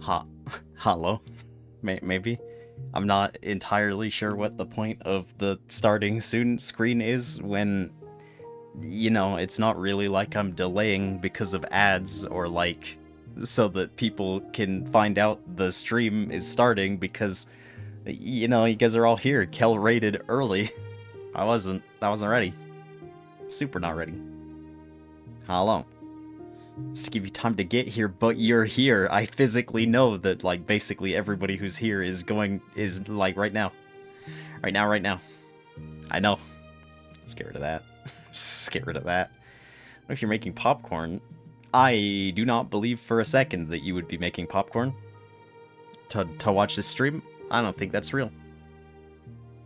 Ha, hello, maybe. I'm not entirely sure what the point of the starting soon screen is when, it's not really like I'm delaying because of ads or like so that people can find out the stream is starting because, you guys are all here. Kel rated early. I wasn't ready. Super not ready. Hello. Just give you time to get here, but you're here. I physically know that, like, basically everybody who's here is like, right now. Right now, right now. I know. Let's get rid of that. Let's get rid of that. What if you're making popcorn? I do not believe for a second that you would be making popcorn to watch this stream. I don't think that's real.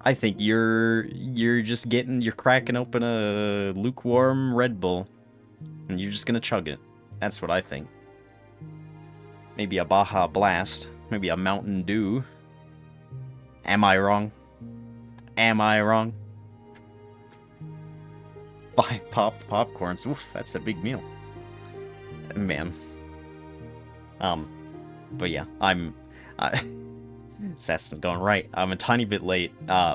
I think you're you're cracking open a lukewarm Red Bull and you're just gonna chug it. That's what I think. Maybe a Baja Blast. Maybe a Mountain Dew. Am I wrong? Am I wrong? 5 popped popcorns. Oof, that's a big meal. Man. But yeah, Assassin's going right. I'm a tiny bit late,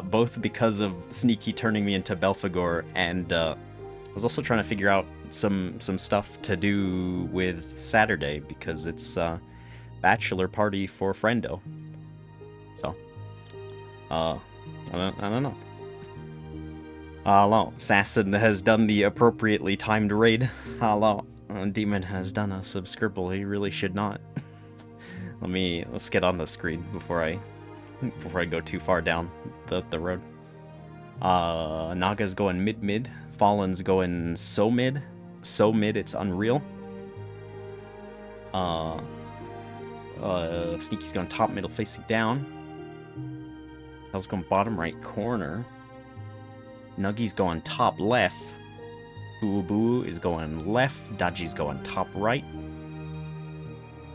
both because of Sneaky turning me into Belphegor, and I was also trying to figure out some stuff to do with Saturday because it's bachelor party for Friendo. So, I don't know. Hello, Assassin has done the appropriately timed raid. Hello, Demon has done a subscribble. He really should not. Let's get on the screen before I go too far down the road. Naga's going mid. Fallen's going so mid. So mid it's unreal. Sneaky's going top middle facing down. Hell's going bottom right corner. Nuggy's going top left. Fubu is going left. Daji's going top right.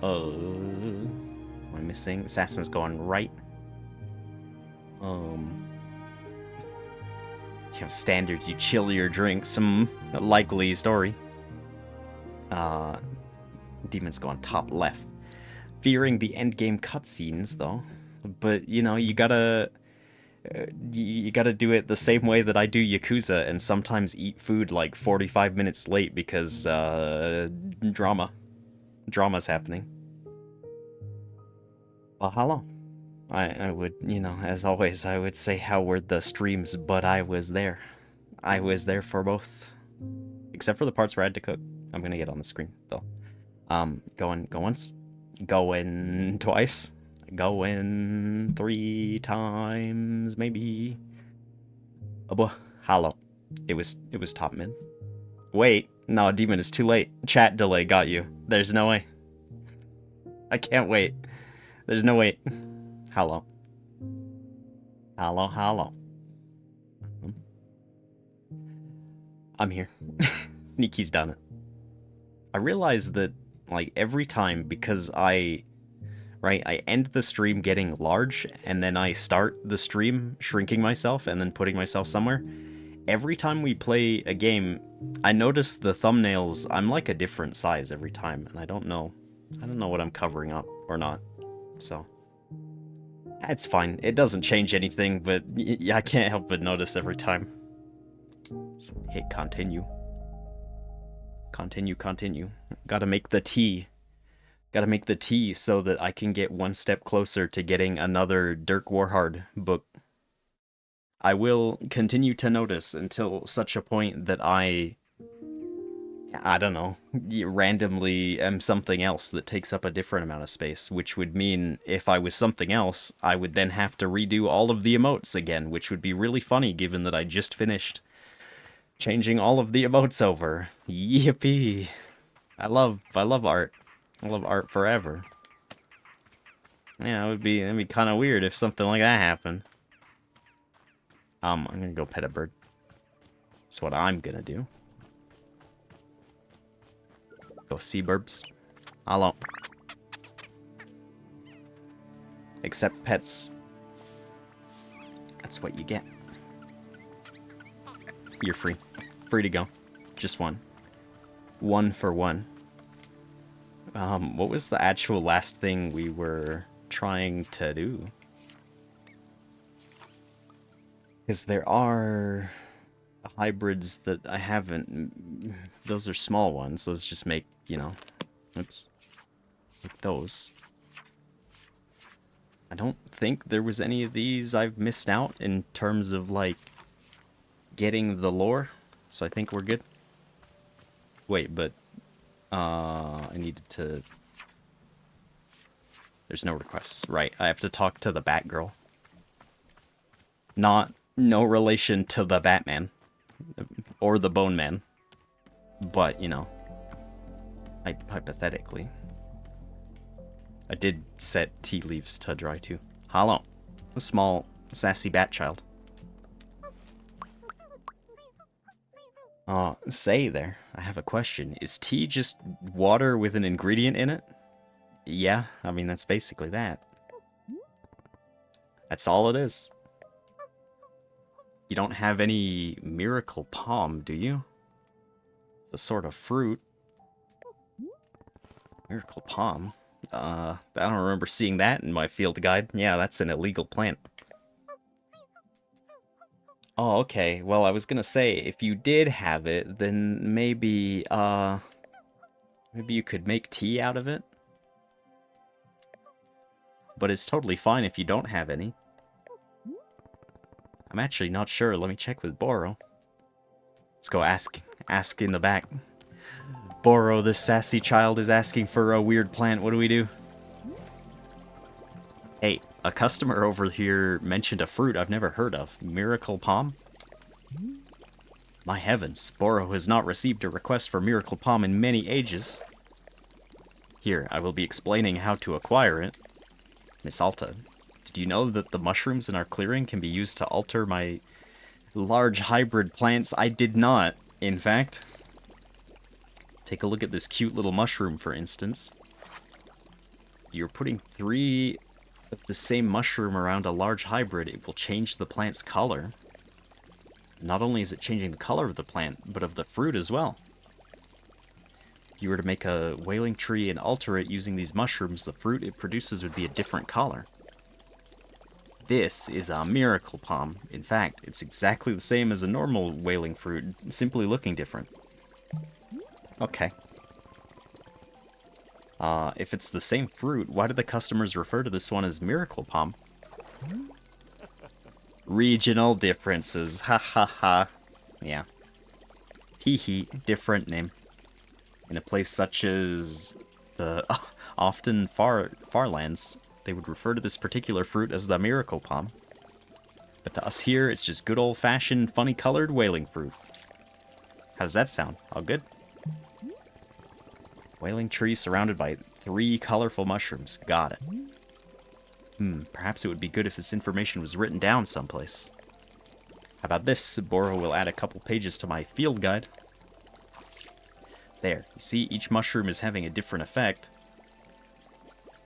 What am I missing? Assassin's going right. You have standards, you chill your drinks. Likely story. Demon's going top left. Fearing the endgame cutscenes, though. But, you gotta do it the same way that I do Yakuza and sometimes eat food like 45 minutes late because, drama's happening. Well, hello. I would, as always, I would say how were the streams, but I was there. I was there for both. Except for the parts where I had to cook. I'm gonna get on the screen, though. Going once. Going twice. Going 3 times, maybe. Oh, boy. Hello. It was top mid. Wait. No, Demon is too late. Chat delay got you. There's no way. I can't wait. There's no wait. Hello. Hello. I'm here. Sneaky's done it. I realize that, like, every time, because I end the stream getting large, and then I start the stream shrinking myself, and then putting myself somewhere. Every time we play a game, I notice the thumbnails, I'm like a different size every time, and I don't know what I'm covering up or not, so. It's fine. It doesn't change anything, but I can't help but notice every time. So hit continue. Continue. Gotta make the tea. Gotta make the tea so that I can get one step closer to getting another Dirk Warhard book. I will continue to notice until such a point that I don't know, randomly am something else that takes up a different amount of space, which would mean if I was something else, I would then have to redo all of the emotes again, which would be really funny given that I just finished changing all of the emotes over. Yippee! I love art. I love art forever. Yeah, it'd be kind of weird if something like that happened. I'm gonna go pet a bird. That's what I'm gonna do. Go seaburbs. Hello. Accept pets. That's what you get. You're free. Free to go. Just one. One for one. What was the actual last thing we were trying to do? Because there are hybrids that I haven't... Those are small ones. Let's just make, you know... Oops. Like those. I don't think there was any of these I've missed out in terms of, like, getting the lore. So I think we're good. Wait, but... I needed to... There's no requests. Right, I have to talk to the Batgirl. No relation to the Batman. Or the Bone Man. But, you know. Hypothetically. I did set tea leaves to dry too. Hello. A small, sassy bat child. Say there. I have a question. Is tea just water with an ingredient in it? Yeah, I mean, that's basically that. That's all it is. You don't have any miracle palm, do you? It's a sort of fruit. Miracle palm? I don't remember seeing that in my field guide. Yeah, that's an illegal plant. Oh, okay. Well, I was gonna say, if you did have it, then maybe, maybe you could make tea out of it? But it's totally fine if you don't have any. I'm actually not sure. Let me check with Boro. Let's go ask in the back. Boro, this sassy child is asking for a weird plant. What do we do? Hey, a customer over here mentioned a fruit I've never heard of. Miracle Palm? My heavens, Boro has not received a request for Miracle Palm in many ages. Here, I will be explaining how to acquire it. Miss Alta, did you know that the mushrooms in our clearing can be used to alter my large hybrid plants? I did not, in fact. Take a look at this cute little mushroom, for instance. You're putting 3 of the same mushroom around a large hybrid, it will change the plant's color. Not only is it changing the color of the plant, but of the fruit as well. If you were to make a wailing tree and alter it using these mushrooms, the fruit it produces would be a different color. This is a miracle palm. In fact, it's exactly the same as a normal wailing fruit, simply looking different. Okay. If it's the same fruit, why do the customers refer to this one as Miracle Palm? Regional differences. Ha ha ha. Yeah. Teehee, different name. In a place such as the often farlands, they would refer to this particular fruit as the Miracle Palm. But to us here, it's just good old-fashioned, funny-colored wailing fruit. How does that sound? All good? Wailing tree surrounded by 3 colorful mushrooms. Got it. Perhaps it would be good if this information was written down someplace. How about this? Boro will add a couple pages to my field guide. There, you see each mushroom is having a different effect.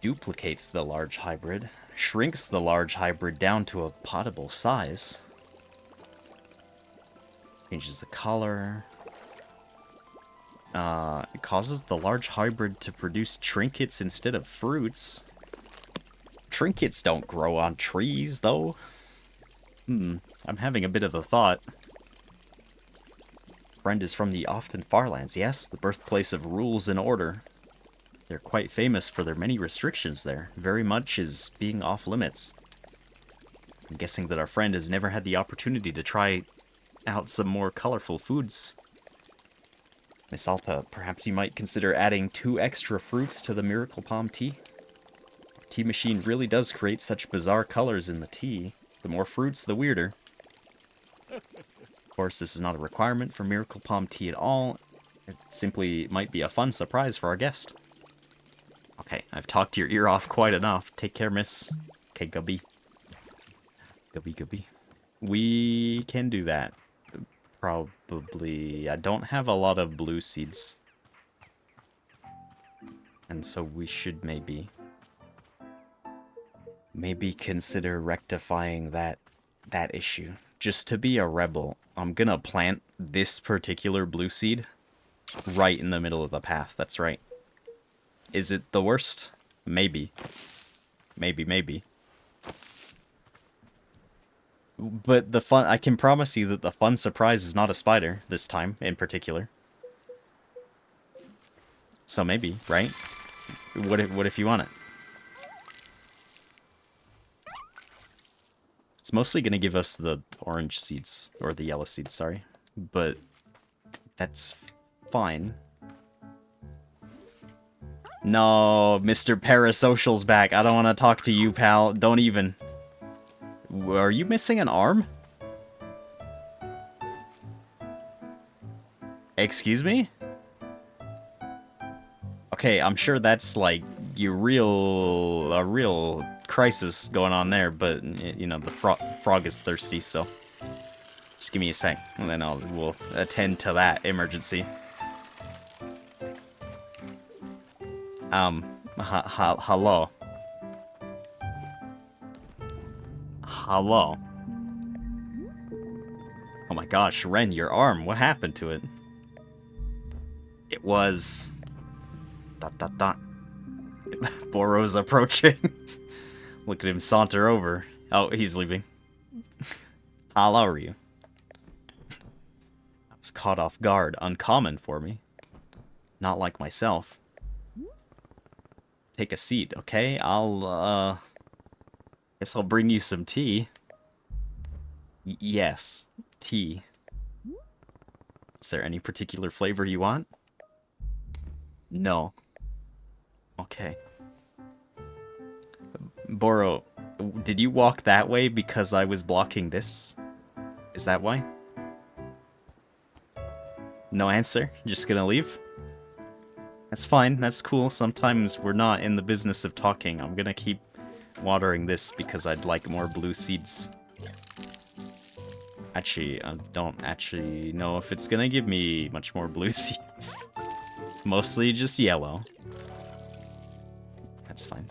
Duplicates the large hybrid. Shrinks the large hybrid down to a potable size. Changes the color. It causes the large hybrid to produce trinkets instead of fruits. Trinkets don't grow on trees, though. I'm having a bit of a thought. Friend is from the often farlands, yes, the birthplace of rules and order. They're quite famous for their many restrictions there. Very much is being off limits. I'm guessing that our friend has never had the opportunity to try out some more colorful foods. Miss Alta, perhaps you might consider adding 2 extra fruits to the Miracle Palm tea? Our tea machine really does create such bizarre colors in the tea. The more fruits, the weirder. Of course, this is not a requirement for Miracle Palm tea at all. It simply might be a fun surprise for our guest. Okay, I've talked your ear off quite enough. Take care, miss. Okay, Gubby. Gubby. We can do that. Probably. I don't have a lot of blue seeds. And so we should maybe consider rectifying that issue. Just to be a rebel, I'm gonna plant this particular blue seed right in the middle of the path. That's right. Is it the worst? Maybe. Maybe. But the fun, I can promise you that the fun surprise is not a spider, this time, in particular. So maybe, right? What if you want it? It's mostly gonna give us the orange seeds, or the yellow seeds, sorry. But that's fine. No, Mr. Parasocial's back. I don't want to talk to you, pal. Don't even. Are you missing an arm? Excuse me? Okay, I'm sure that's like a real crisis going on there, but you know, the frog is thirsty, so just give me a sec, and then we'll attend to that emergency. Hello. Hello. Oh my gosh, Ren, your arm, what happened to it? It was... ... Boro's approaching. Look at him saunter over. Oh, he's leaving. How are you? I was caught off guard. Uncommon for me. Not like myself. Take a seat, okay? Guess I'll bring you some tea. Yes, tea. Is there any particular flavor you want? No. Okay. Boro, did you walk that way because I was blocking this? Is that why? No answer? Just gonna leave? That's fine, that's cool. Sometimes we're not in the business of talking. I'm gonna keep watering this because I'd like more blue seeds. Actually, I don't actually know if it's gonna give me much more blue seeds. Mostly just yellow. That's fine.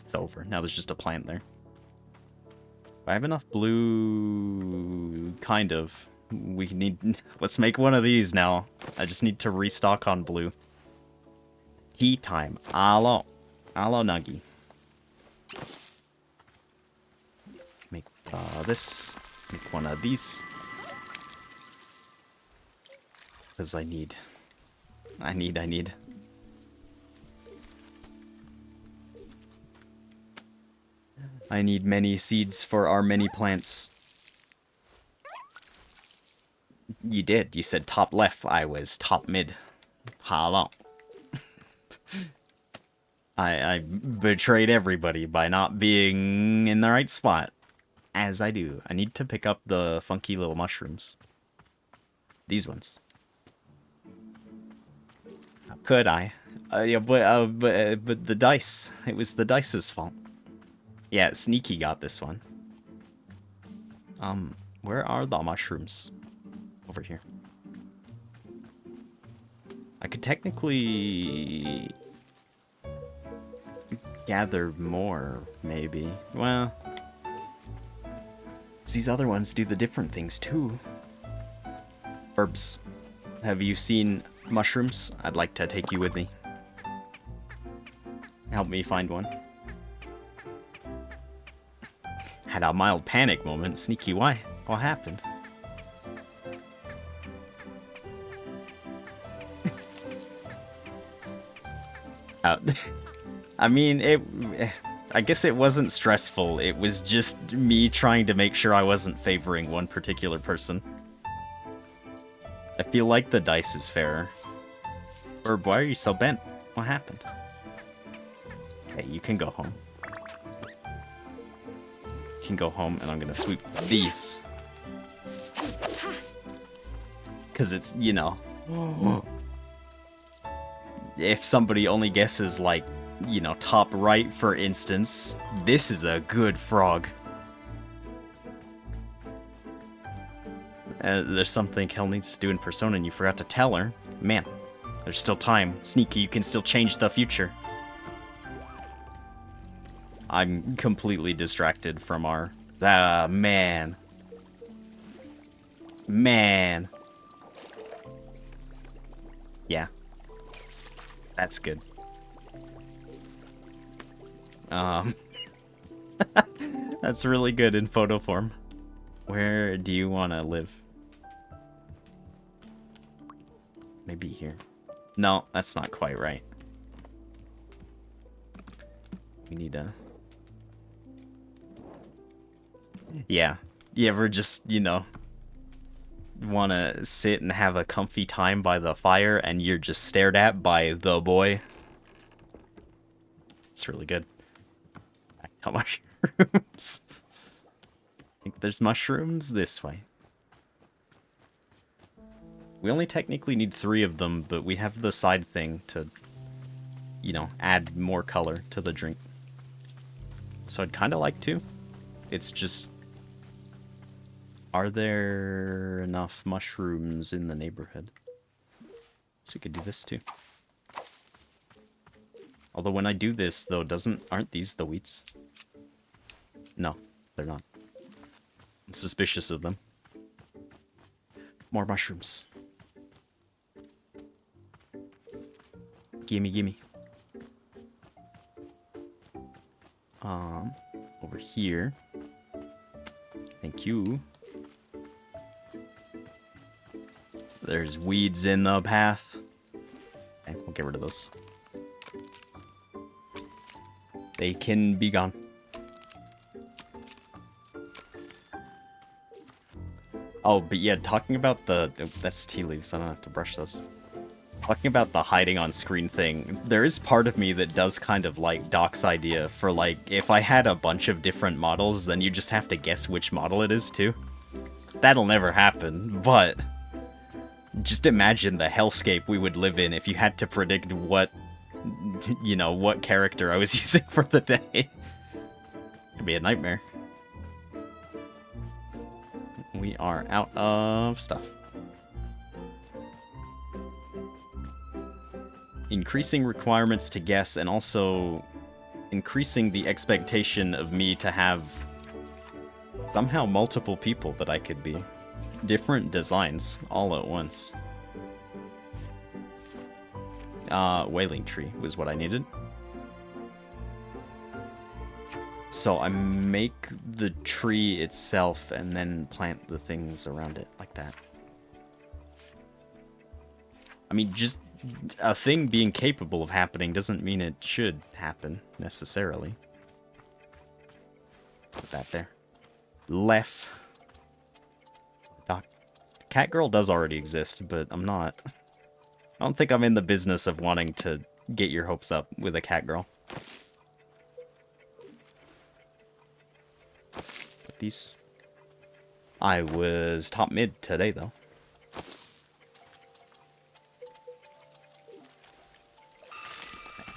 It's over. Now there's just a plant there. I have enough blue... kind of. We need... Let's make one of these now. I just need to restock on blue. Tea time. Alo. Alo nuggy. Make this. Make one of these. Because I need... I need. I need many seeds for our many plants. You did. You said top left. I was top mid. Hello. I betrayed everybody by not being in the right spot. As I do. I need to pick up the funky little mushrooms. These ones. How could I? Yeah, but the dice. It was the dice's fault. Yeah, Sneaky got this one. Where are the mushrooms? Over here. I could technically gather more, maybe. Well, these other ones do the different things too. Herbs, have you seen mushrooms? I'd like to take you with me. Help me find one. Had a mild panic moment. Sneaky, why? What happened? I mean, I guess it wasn't stressful. It was just me trying to make sure I wasn't favoring one particular person. I feel like the dice is fairer. Herb, why are you so bent? What happened? Okay, you can go home. You can go home, and I'm gonna sweep these. Because it's, you know... If somebody only guesses, like, you know, top right, for instance, this is a good frog. There's something Kel needs to do in Persona and you forgot to tell her. Man, there's still time. Sneaky, you can still change the future. I'm completely distracted from our... man. Man. Yeah. That's good. Um, that's really good in photo form. Where do you want to live? Maybe here. No, that's not quite right. We need a... Yeah. You ever just, you know, want to sit and have a comfy time by the fire and you're just stared at by the boy? It's really good. How mushrooms? I think there's mushrooms this way. We only technically need 3 of them, but we have the side thing to, you know, add more color to the drink. So I'd kind of like to. It's just... Are there enough mushrooms in the neighborhood? So we could do this too. Although when I do this, though, aren't these the wheats? No, they're not. I'm suspicious of them. More mushrooms. Gimme, gimme. Over here. Thank you. There's weeds in the path. Okay, we'll get rid of those. They can be gone. Oh, but yeah, talking about that's tea leaves, I don't have to brush those. Talking about the hiding on screen thing, there is part of me that does kind of like Doc's idea for like, if I had a bunch of different models, then you just have to guess which model it is too. That'll never happen, but just imagine the hellscape we would live in if you had to predict what, you know, what character I was using for the day. It'd be a nightmare. We are out of stuff. Increasing requirements to guess, and also increasing the expectation of me to have somehow multiple people that I could be. Different designs all at once. Wailing tree was what I needed. So I make the tree itself and then plant the things around it like that. I mean, just a thing being capable of happening doesn't mean it should happen, necessarily. Put that there. Left. Cat girl does already exist, but I'm not... I don't think I'm in the business of wanting to get your hopes up with a cat girl. But these... I was top mid today, though.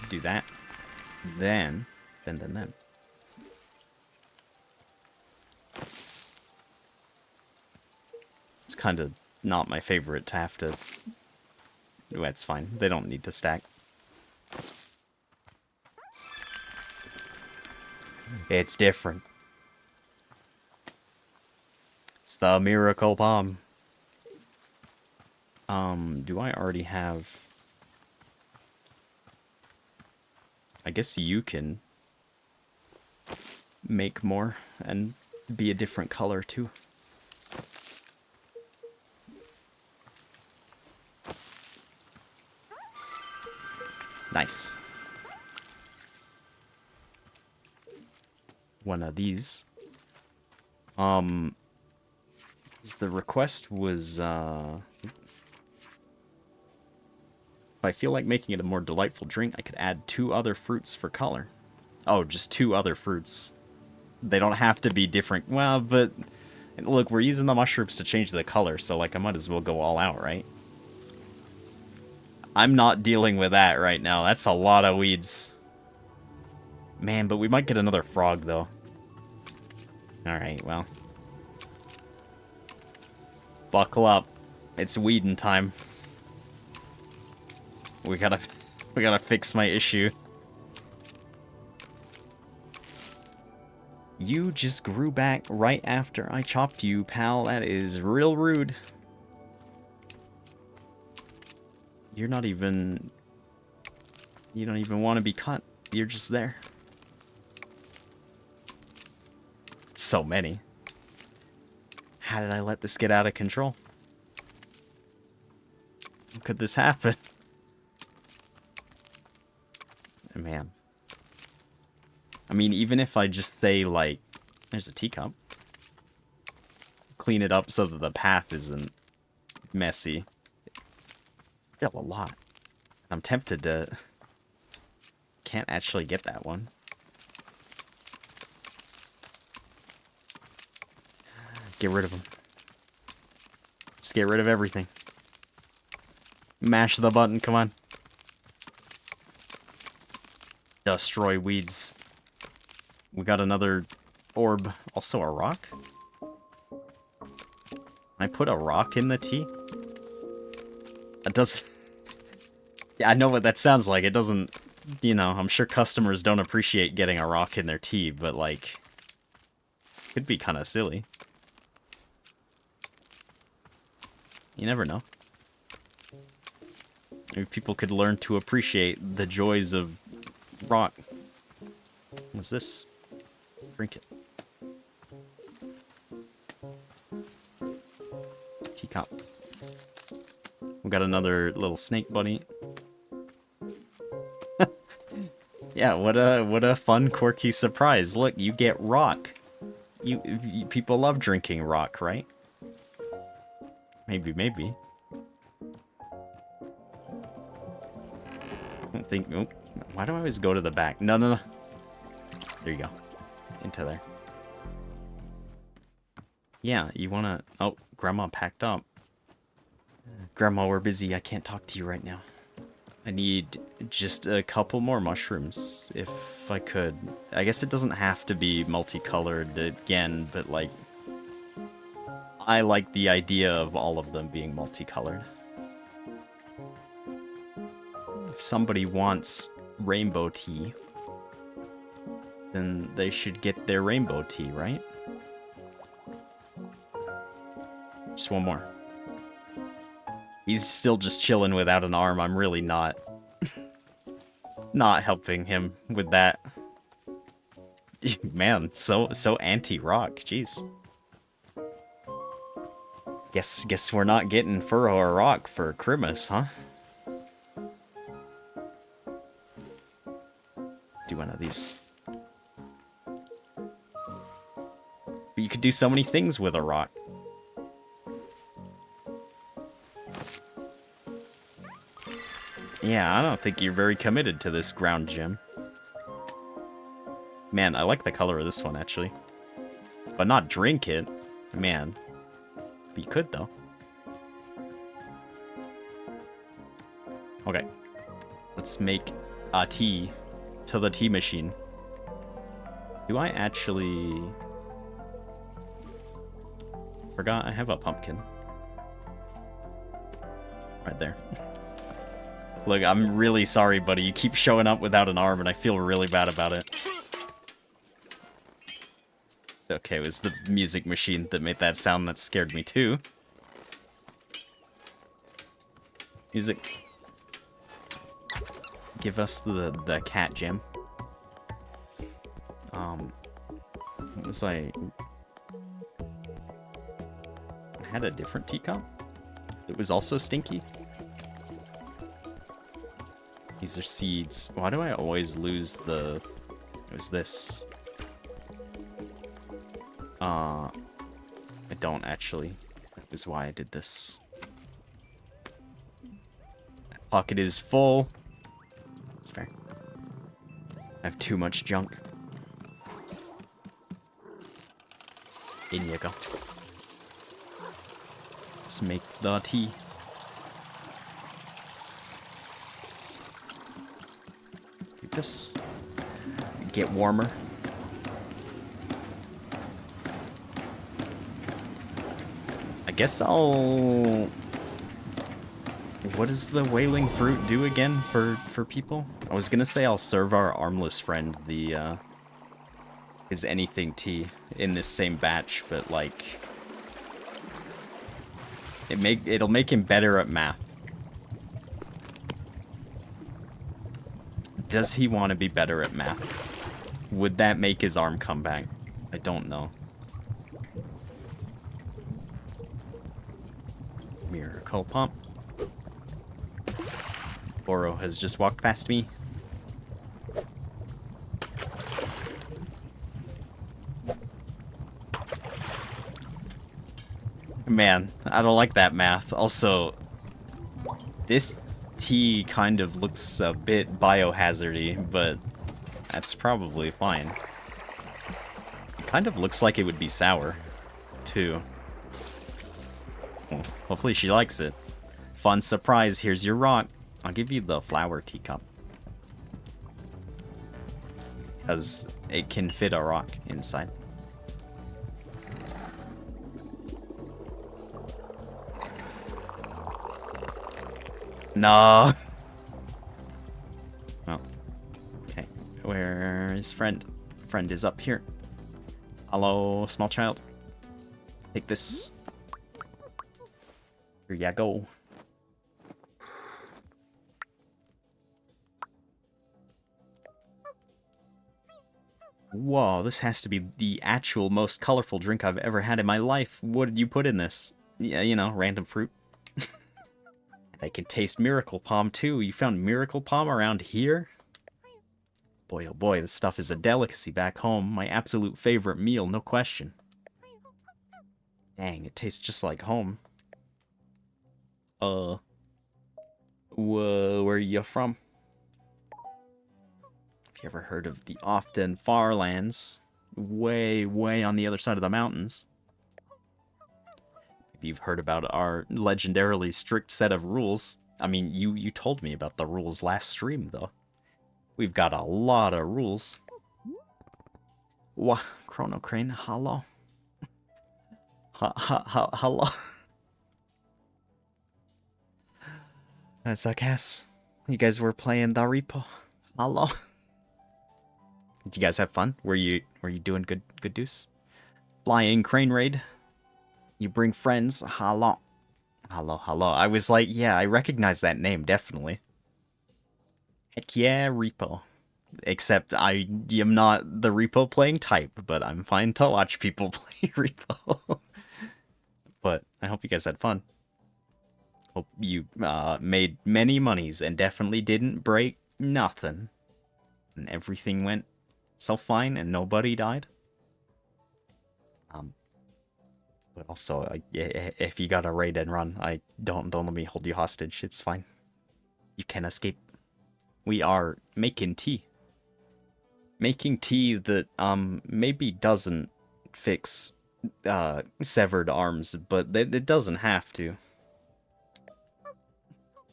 Do that. Then. It's kind of not my favorite to have to... Well, it's fine. They don't need to stack. It's different. It's the miracle bomb. Do I already have... I guess you can make more and be a different color too. Nice. One of these. The request was, if I feel like making it a more delightful drink, I could add 2 other fruits for color. Oh, just 2 other fruits. They don't have to be different. Well, but look, we're using the mushrooms to change the color, so like I might as well go all out, right? I'm not dealing with that right now. That's a lot of weeds. Man, but we might get another frog, though. Alright, well. Buckle up. It's weeding time. We gotta fix my issue. You just grew back right after I chopped you, pal. That is real rude. You're not even You don't even want to be cut. You're just there. So many. How did I let this get out of control? How could this happen? Man. I mean, even if I just say, like, there's a teacup. Clean it up so that the path isn't messy. Still a lot. I'm tempted to... Can't actually get that one. Get rid of them. Just get rid of everything. Mash the button, come on. Destroy weeds. We got another orb. Also a rock? Can I put a rock in the tea? It does... Yeah, I know what that sounds like. It doesn't... You know, I'm sure customers don't appreciate getting a rock in their tea, but, like... Could be kind of silly. You never know. Maybe people could learn to appreciate the joys of rock. What's this? Drink it. Teacup. We got another little snake bunny. Yeah, what a fun, quirky surprise. Look, you get rock. People love drinking rock, right? Maybe. I don't think... Oh, why do I always go to the back? No. There you go. Into there. Yeah, you wanna... Oh, Grandma packed up. Grandma, we're busy. I can't talk to you right now. I need just a couple more mushrooms, if I could. I guess it doesn't have to be multicolored again, but, like... I like the idea of all of them being multicolored. If somebody wants rainbow tea, then they should get their rainbow tea, right? Just one more. He's still just chilling without an arm. I'm really not helping him with that. Man, so anti-rock. Jeez. Guess we're not getting furrow or rock for Christmas, huh? Do one of these. But you could do so many things with a rock. Yeah, I don't think you're very committed to this ground gym. Man, I like the color of this one, actually. But not drink it. Man. But you could, though. Okay. Let's make a tea to the tea machine. Do I actually... Forgot I have a pumpkin. Right there. Look, I'm really sorry, buddy. You keep showing up without an arm, and I feel really bad about it. Okay, it was the music machine that made that sound that scared me, too. Music. Give us the cat gem. What was I had a different teacup? It was also stinky? These are seeds. Why do I always lose the... It was this. I don't actually. That was why I did this. That pocket is full. That's fair. I have too much junk. In you go. Let's make the tea. Do this. Get warmer. I guess I'll... What does the wailing fruit do again for people? I was gonna say I'll serve our armless friend the, his anything tea in this same batch, but, like... It'll make him better at math. Does he want to be better at math? Would that make his arm come back? I don't know. Miracle Pump. Boro has just walked past me. Man, I don't like that math. Also, this tea kind of looks a bit biohazardy, but that's probably fine. It kind of looks like it would be sour, too. Well, hopefully she likes it. Fun surprise, here's your rock. I'll give you the flower teacup. Because it can fit a rock inside. No. Well, okay. Where is friend? Friend is up here. Hello, small child. Take this. Here ya go. Whoa, this has to be the actual most colorful drink I've ever had in my life. What did you put in this? Yeah, you know, random fruit. I can taste Miracle Palm too. You found Miracle Palm around here? Boy, oh boy, this stuff is a delicacy back home. My absolute favorite meal, no question. Dang, it tastes just like home. Where are you from? Have you ever heard of the often far lands? Way, way on the other side of the mountains. Maybe you've heard about our legendarily strict set of rules. I mean, you told me about the rules last stream, though. We've got a lot of rules. Wha? Chrono Crane, hello? Hello? That's a guess. You guys were playing the repo. Hello? Did you guys have fun? Were you doing good deuce? Flying crane raid. You bring friends. Hello. Hello. I was like, yeah, I recognize that name, definitely. Heck yeah, repo. Except I am not the repo playing type, but I'm fine to watch people play repo. But I hope you guys had fun. Hope you made many monies and definitely didn't break nothing. And everything went so fine and nobody died. But also, if you got a raid and run, don't let me hold you hostage. It's fine. You can escape. We are making tea. Making tea that maybe doesn't fix severed arms, but it doesn't have to.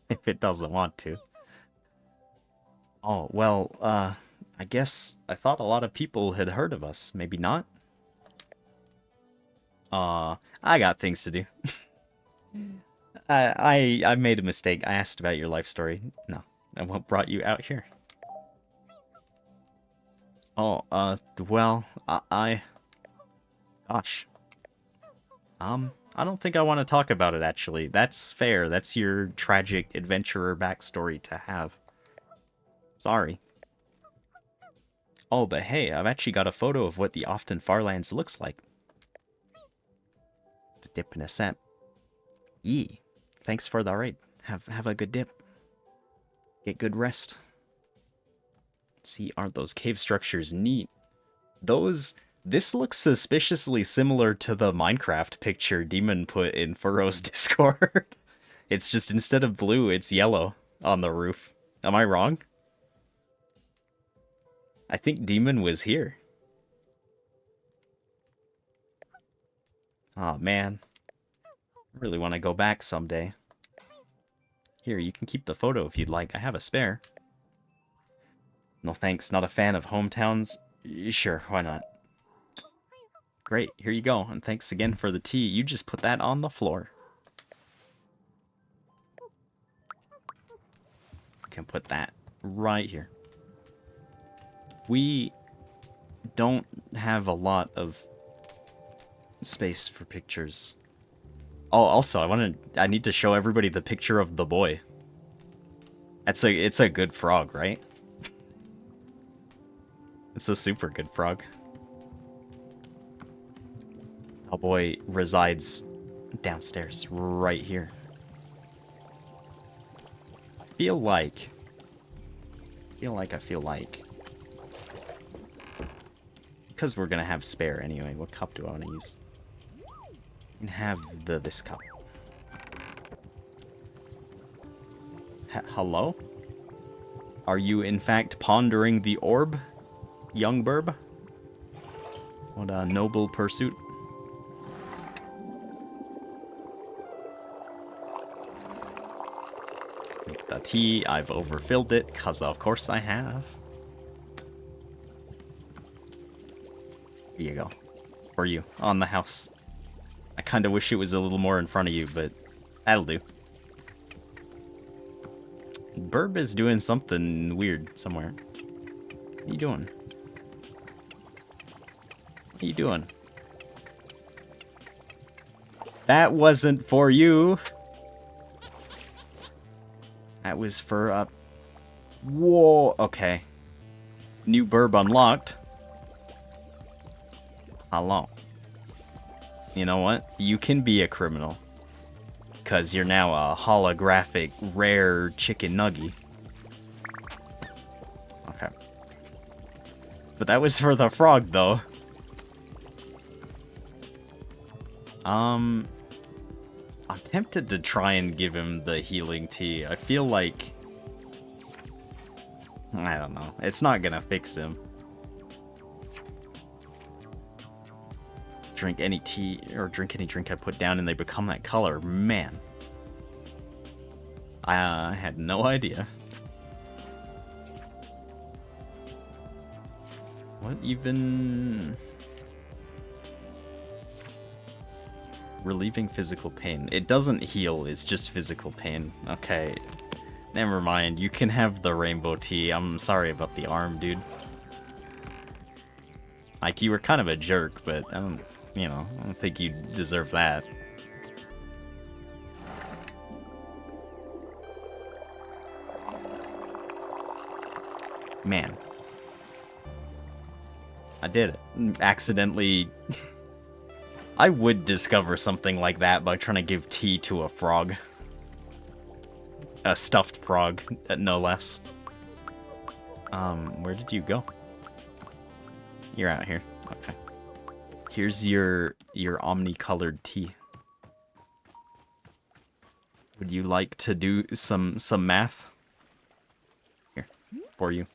If it doesn't want to. Oh, well, I guess I thought a lot of people had heard of us. Maybe not? I got things to do. I made a mistake. I asked about your life story. No, and what brought you out here? Oh, well, gosh. I don't think I want to talk about it, actually. That's fair. That's your tragic adventurer backstory to have. Sorry. Oh, but hey, I've actually got a photo of what the Often Farlands looks like. A dip in a sap. Yee. Thanks for the raid. Have a good dip. Get good rest. See, aren't those cave structures neat? This looks suspiciously similar to the Minecraft picture Demon put in Furrow's Discord. It's just instead of blue, it's yellow on the roof. Am I wrong? I think Demon was here. Aw, man. I really want to go back someday. Here, you can keep the photo if you'd like. I have a spare. No thanks, not a fan of hometowns? Sure, why not? Great, here you go, and thanks again for the tea. You just put that on the floor. Can put that right here. We don't have a lot of space for pictures. Oh, also, I need to show everybody the picture of the boy. It's a good frog, right? It's a super good frog. Cowboy resides downstairs, right here. I feel like... Because we're gonna have spare anyway. What cup do I want to use? I can have this cup. Hello? Are you in fact pondering the orb, young burb? What a noble pursuit. The tea, I've overfilled it, cause of course I have. Here you go. For you, on the house. I kinda wish it was a little more in front of you, but that'll do. Burb is doing something weird somewhere. What are you doing? What are you doing? That wasn't for you. That was for, Whoa, okay. New burb unlocked. Hello. You know what? You can be a criminal. Because you're now a holographic, rare chicken nugget. Okay. But that was for the frog, though. I'm tempted to try and give him the healing tea. I feel like... I don't know. It's not gonna fix him. Drink any tea, or drink any drink I put down and they become that color. Man. I had no idea. What even... Relieving physical pain. It doesn't heal, it's just physical pain. Okay. Never mind, you can have the rainbow tea. I'm sorry about the arm, dude. Like, you were kind of a jerk, but I don't think you deserve that. Man. I did it. Accidentally... I would discover something like that by trying to give tea to a frog. A stuffed frog, no less. Where did you go? You're out here. Okay. Here's your omni-colored tea. Would you like to do some math? Here, for you.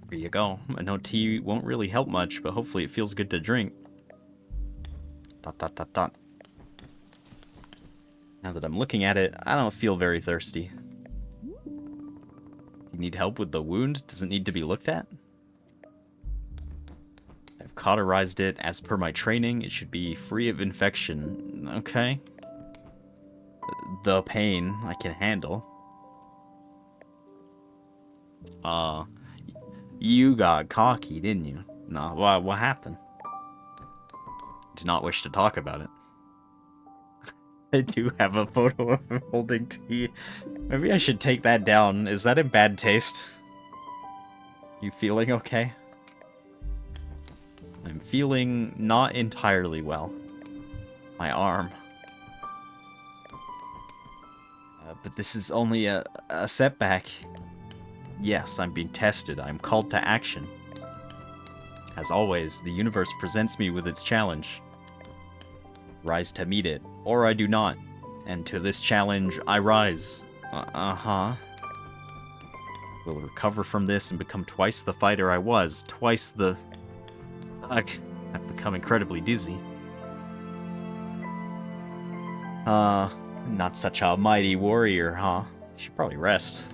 Here you go. I know tea won't really help much, but hopefully it feels good to drink. ... Now that I'm looking at it, I don't feel very thirsty. You need help with the wound? Does it need to be looked at? I've cauterized it. As per my training, it should be free of infection. Okay. The pain I can handle. You got cocky, didn't you? No, what happened? Do not wish to talk about it. I do have a photo of him holding tea. Maybe I should take that down. Is that in bad taste? You feeling okay? I'm feeling not entirely well. My arm. But this is only a setback. Yes, I'm being tested. I'm called to action. As always, the universe presents me with its challenge. Rise to meet it, or I do not. And to this challenge, I rise. Will recover from this and become twice the fighter I was. Twice the... Ugh, I've become incredibly dizzy. Not such a mighty warrior, huh? You should probably rest.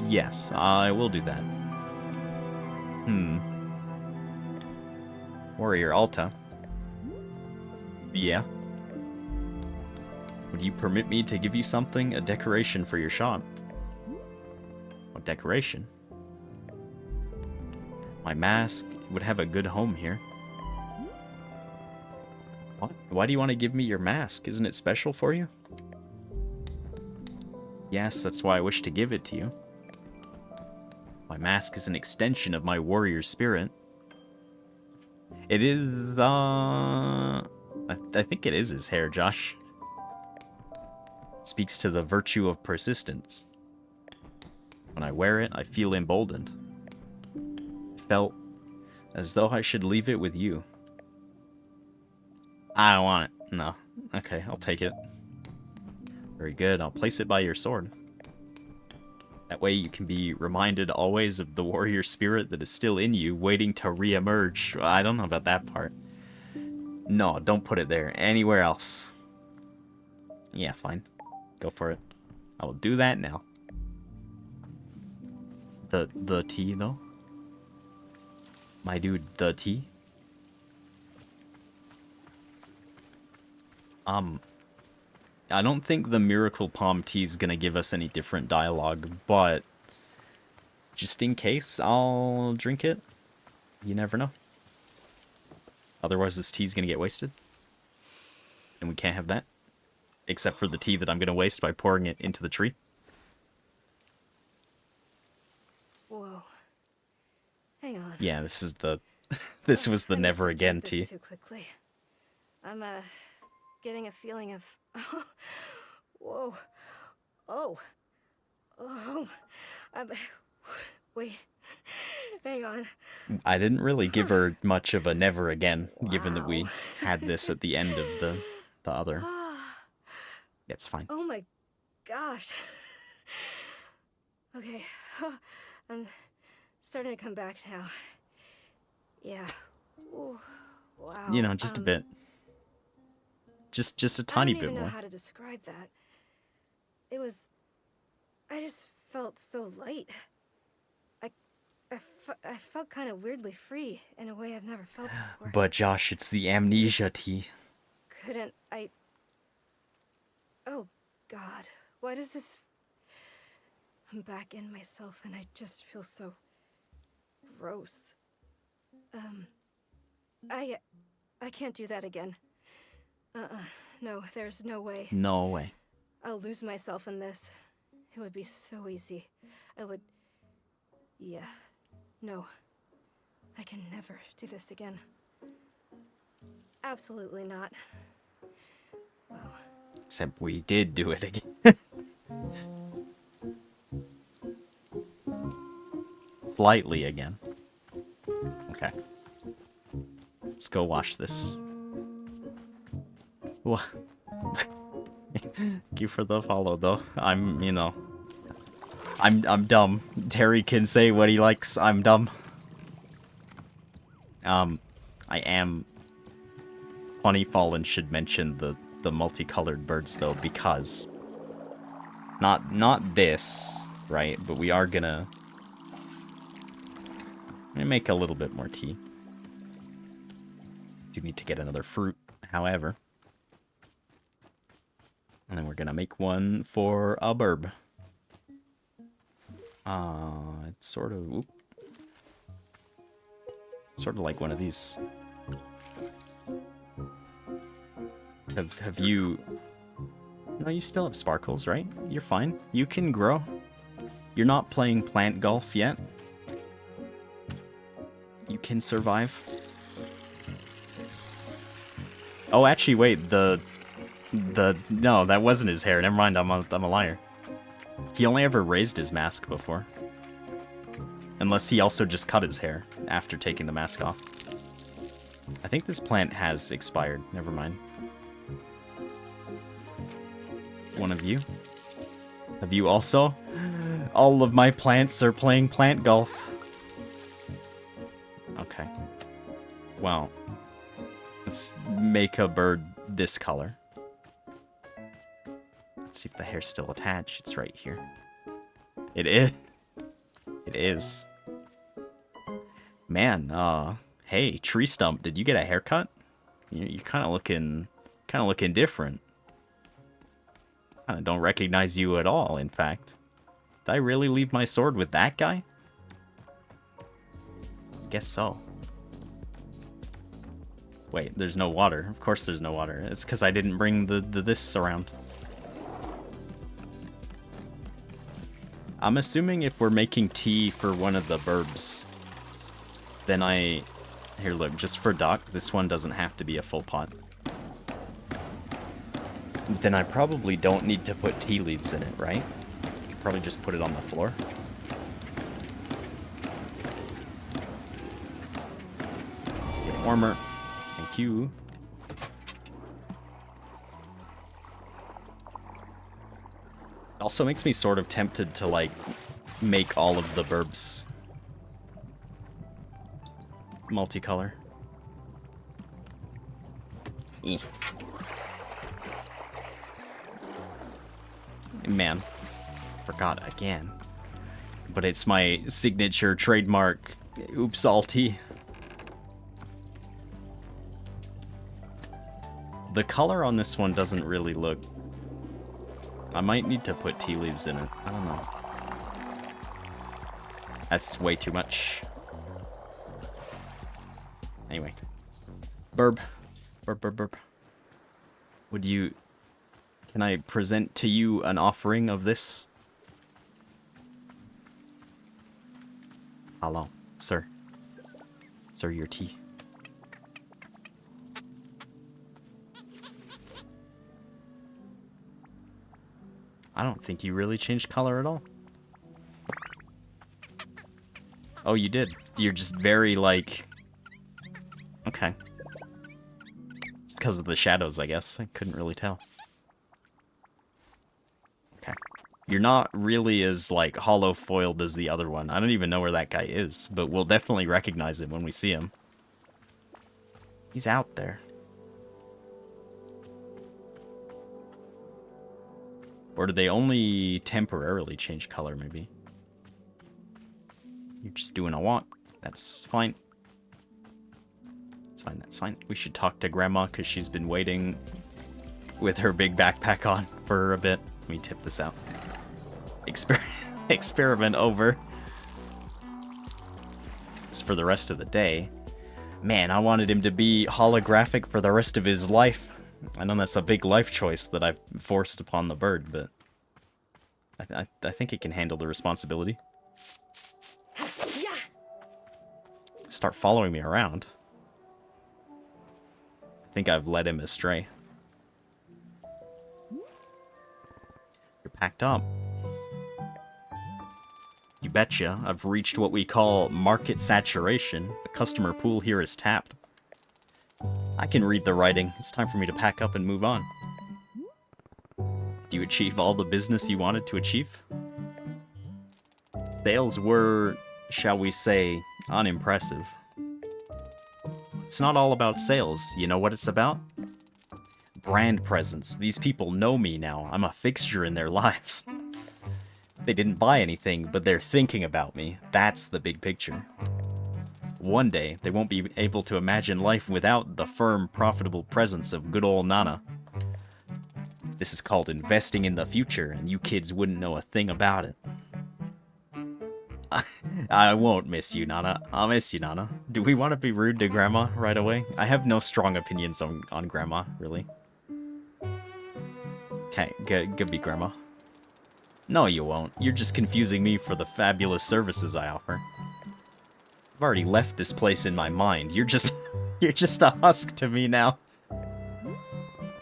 Yes, I will do that. Warrior Alta. Yeah. Would you permit me to give you something? A decoration for your shop. What decoration? My mask would have a good home here. What? Why do you want to give me your mask? Isn't it special for you? Yes, that's why I wish to give it to you. My mask is an extension of my warrior spirit. It is, I think it is his hair, Josh. It speaks to the virtue of persistence. When I wear it, I feel emboldened. I felt as though I should leave it with you. I don't want it. No. Okay, I'll take it. Very good. I'll place it by your sword. That way you can be reminded always of the warrior spirit that is still in you, waiting to re-emerge. I don't know about that part. No, don't put it there. Anywhere else. Yeah, fine. Go for it. I will do that now. The tea, though? My dude, the tea? I don't think the Miracle Palm tea is gonna give us any different dialogue, but just in case, I'll drink it. You never know. Otherwise, this tea's gonna get wasted. And we can't have that. Except for the tea that I'm gonna waste by pouring it into the tree. Whoa. Hang on. Yeah, this is the... this was the never again tea. Too quickly. I'm, getting a feeling of... Whoa. Oh. Oh. Wait. Hang on. I didn't really give her much of a never again, Wow. given that we had this at the end of the other. It's fine. Oh my gosh. Okay. I'm starting to come back now. Yeah. Ooh. Wow. You know, just a bit. Just a tiny bit more. I don't even know how to describe that. It was... I just felt so light. I felt kind of weirdly free in a way I've never felt before. But Josh, it's the amnesia tea. Couldn't I... Oh, God. Why does this... I'm back in myself and I just feel so... gross. I can't do that again. No, there's no way. No way. I'll lose myself in this. It would be so easy. I would... Yeah. No. I can never do this again. Absolutely not. Wow. Except we did do it again. Slightly again. Okay. Let's go watch this. What? Thank you for the follow, though. I'm, you know... I'm dumb. Terry can say what he likes. I'm dumb. I am... Funny Fallen should mention the multicolored birds, though, because... Not this, right? But we are gonna... make a little bit more tea. Do need to get another fruit, however. And then we're gonna make one for a burb. It's sort of... Whoop. Sort of like one of these. Have you... No, you still have sparkles, right? You're fine. You can grow. You're not playing plant golf yet. You can survive. Oh, actually, wait. No, that wasn't his hair. Never mind. I'm a liar. He only ever raised his mask before. Unless he also just cut his hair after taking the mask off. I think this plant has expired. Never mind. One of you? Have you also? All of my plants are playing plant golf. Okay. Well, let's make a bird this color. Let's see if the hair's still attached. It's right here. It is. It is. Man, hey, tree stump, did you get a haircut? You're kind of looking different. I don't recognize you at all, in fact. Did I really leave my sword with that guy? Guess so. Wait, there's no water. Of course there's no water. It's because I didn't bring the this around. I'm assuming if we're making tea for one of the burbs, then Here, look, just for Doc, this one doesn't have to be a full pot. Then I probably don't need to put tea leaves in it, right? I could probably just put it on the floor. Get warmer. Thank you. It also makes me sort of tempted to, like, make all of the burbs multicolor. Eh. Man, forgot again. But it's my signature trademark oops all tea. The color on this one doesn't really look... I might need to put tea leaves in it. I don't know. That's way too much. Anyway. Burb. Burb, burb, burb. Would you... Can I present to you an offering of this? Hello, sir. Sir, your tea. I don't think you really changed color at all. Oh, you did. You're just very, like... Okay. It's because of the shadows, I guess. I couldn't really tell. Okay. You're not really as, like, hollow foiled as the other one. I don't even know where that guy is, but we'll definitely recognize him when we see him. He's out there. Or do they only temporarily change color, maybe? You're just doing a want. That's fine. That's fine, that's fine. We should talk to Grandma, because she's been waiting with her big backpack on for a bit. Let me tip this out. Experiment over. It's for the rest of the day. Man, I wanted him to be holographic for the rest of his life. I know that's a big life choice that I've forced upon the bird, but I think it can handle the responsibility. Start following me around. I think I've led him astray. You're packed up. You betcha. I've reached what we call market saturation. The customer pool here is tapped. I can read the writing. It's time for me to pack up and move on. Do you achieve all the business you wanted to achieve? Sales were, shall we say, unimpressive. It's not all about sales. You know what it's about? Brand presence. These people know me now. I'm a fixture in their lives. They didn't buy anything, but they're thinking about me. That's the big picture. One day, they won't be able to imagine life without the firm, profitable presence of good old Nana. This is called investing in the future, and you kids wouldn't know a thing about it. I won't miss you, Nana. I'll miss you, Nana. Do we want to be rude to Grandma right away? I have no strong opinions on Grandma, really. Okay, good be Grandma. No, you won't. You're just confusing me for the fabulous services I offer. I've already left this place in my mind. You're just a husk to me now.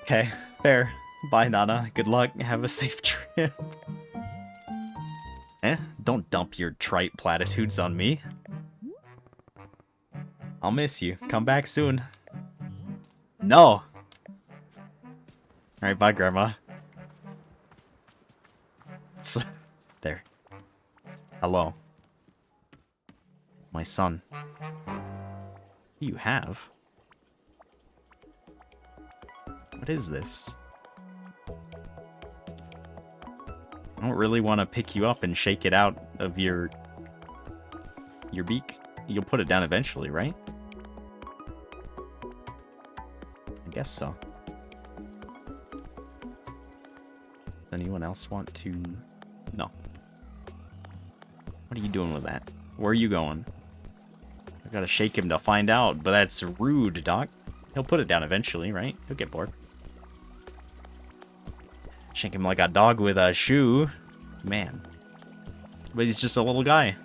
Okay, fair. Bye, Nana. Good luck. Have a safe trip. Don't dump your trite platitudes on me. I'll miss you. Come back soon. No! Alright, bye, Grandma. There. Hello. My son. What do you have? What is this? I don't really want to pick you up and shake it out of your beak. You'll put it down eventually, right? I guess so. Does anyone else want to... No. What are you doing with that? Where are you going? I gotta shake him to find out, but that's rude, Doc. He'll put it down eventually, right? He'll get bored. Shake him like a dog with a shoe. Man. But he's just a little guy.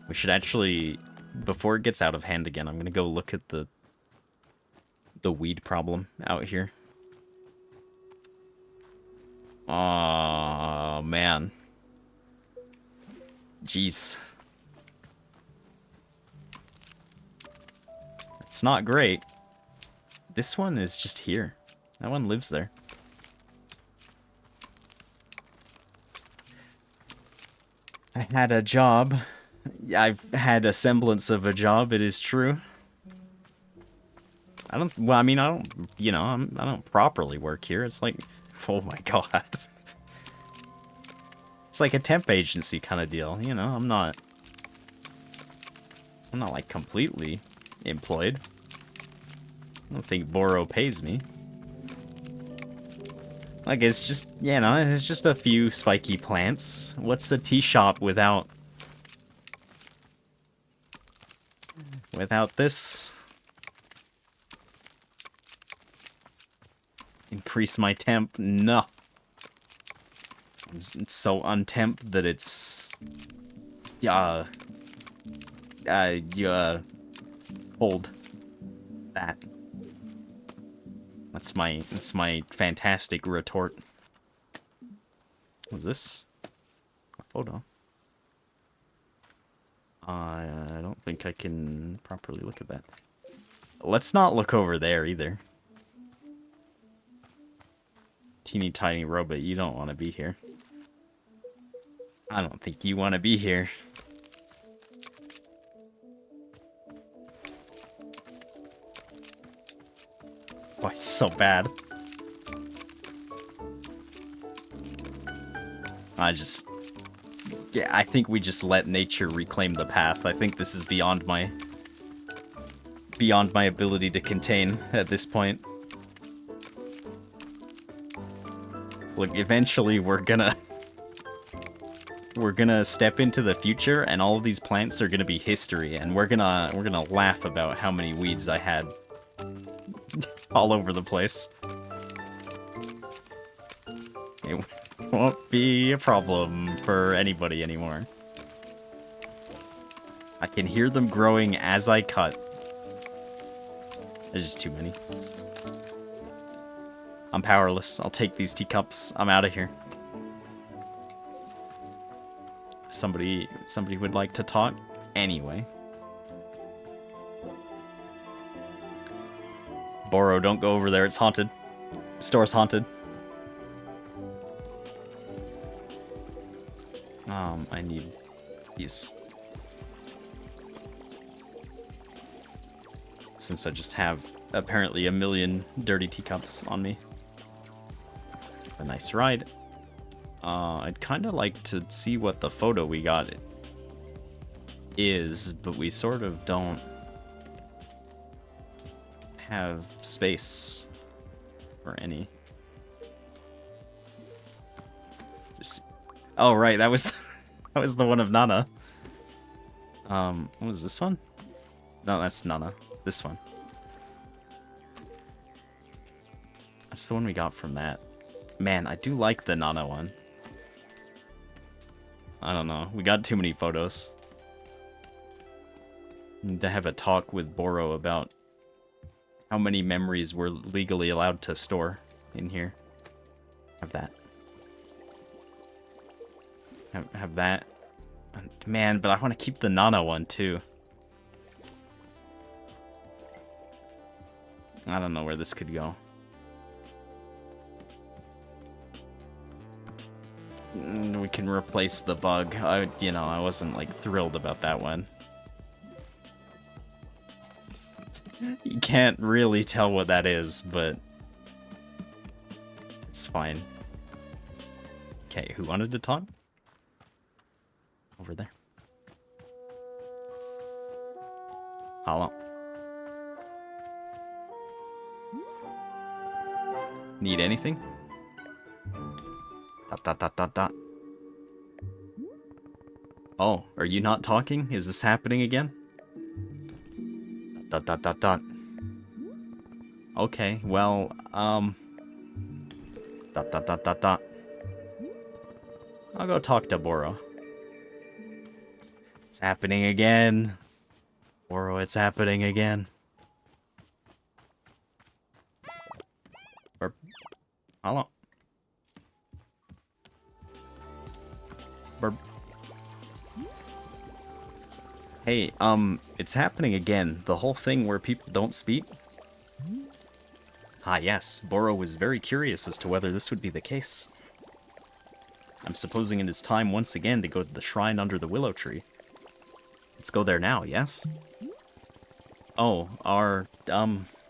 We should actually, before it gets out of hand again, I'm gonna go look at the weed problem out here. Oh man. Jeez. It's not great. This one is just here. That one lives there. I had a job. I've had a semblance of a job, it is true. I don't, well, I mean, I don't, you know, I don't properly work here. It's like, oh my god. It's like a temp agency kind of deal, you know, I'm not like completely employed. I don't think Boro pays me. Like, it's just, you know, it's just a few spiky plants. What's a tea shop without this? Increase my temp? No. It's so untemp that it's... hold that. That's my fantastic retort. Was this a photo? I don't think I can properly look at that. Let's not look over there either. Teeny tiny robot, you don't want to be here. I don't think you want to be here. Oh, it's so bad. Yeah, I think we just let nature reclaim the path. I think this is beyond my ability to contain at this point. Look, eventually we're gonna step into the future, and all of these plants are gonna be history, and we're gonna laugh about how many weeds I had all over the place. It won't be a problem for anybody anymore. I can hear them growing as I cut. There's just too many. I'm powerless. I'll take these teacups. I'm out of here. Somebody would like to talk? Anyway. Boro, don't go over there. It's haunted. The store's haunted. I need these. Since I just have apparently a million dirty teacups on me. A nice ride. I'd kind of like to see what the photo we got is, but we sort of don't have space for any. Just, oh right, that was that was the one of Nana. What was this one? No, that's Nana. This one. That's the one we got from that. Man, I do like the Nana one. I don't know. We got too many photos. Need to have a talk with Boro about how many memories we're legally allowed to store in here. Have that. Have that. Man, but I want to keep the Nana one too. I don't know where this could go. We can replace the bug. I wasn't like thrilled about that one. You can't really tell what that is, but it's fine. Okay, who wanted to talk? Over there. Hello. Need anything? Dot dot dot dot dot. Oh, are you not talking? Is this happening again? Dot dot dot dot. Okay, well, dot dot dot dot dot. I'll go talk to Boro. It's happening again. Boro, it's happening again. Burp. Hello. Burp. Hey, it's happening again. The whole thing where people don't speak. Ah, yes. Boro was very curious as to whether this would be the case. I'm supposing it is time once again to go to the shrine under the willow tree. Let's go there now, yes? Oh,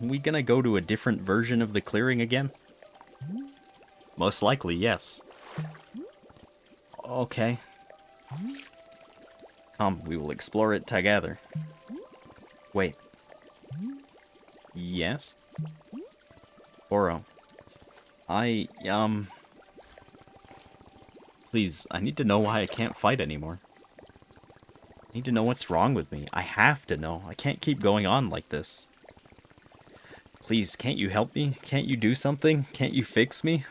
we gonna go to a different version of the clearing again? Most likely, yes. Okay. Come, we will explore it together. Wait. Yes? Boro. Please, I need to know why I can't fight anymore. I need to know what's wrong with me. I have to know. I can't keep going on like this. Please, can't you help me? Can't you do something? Can't you fix me?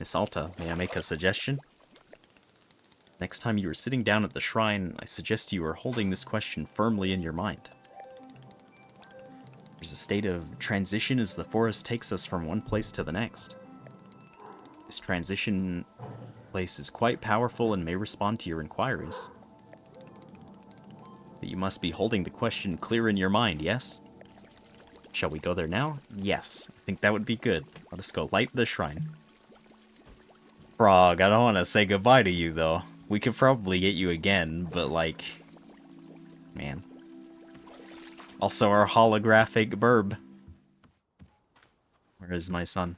Miss Alta, may I make a suggestion? Next time you are sitting down at the shrine, I suggest you are holding this question firmly in your mind. There's a state of transition as the forest takes us from one place to the next. This transition place is quite powerful and may respond to your inquiries. But you must be holding the question clear in your mind, yes? Shall we go there now? Yes, I think that would be good. Let us go light the shrine. Frog, I don't want to say goodbye to you, though. We could probably get you again, but like... Man. Also our holographic burb. Where is my son?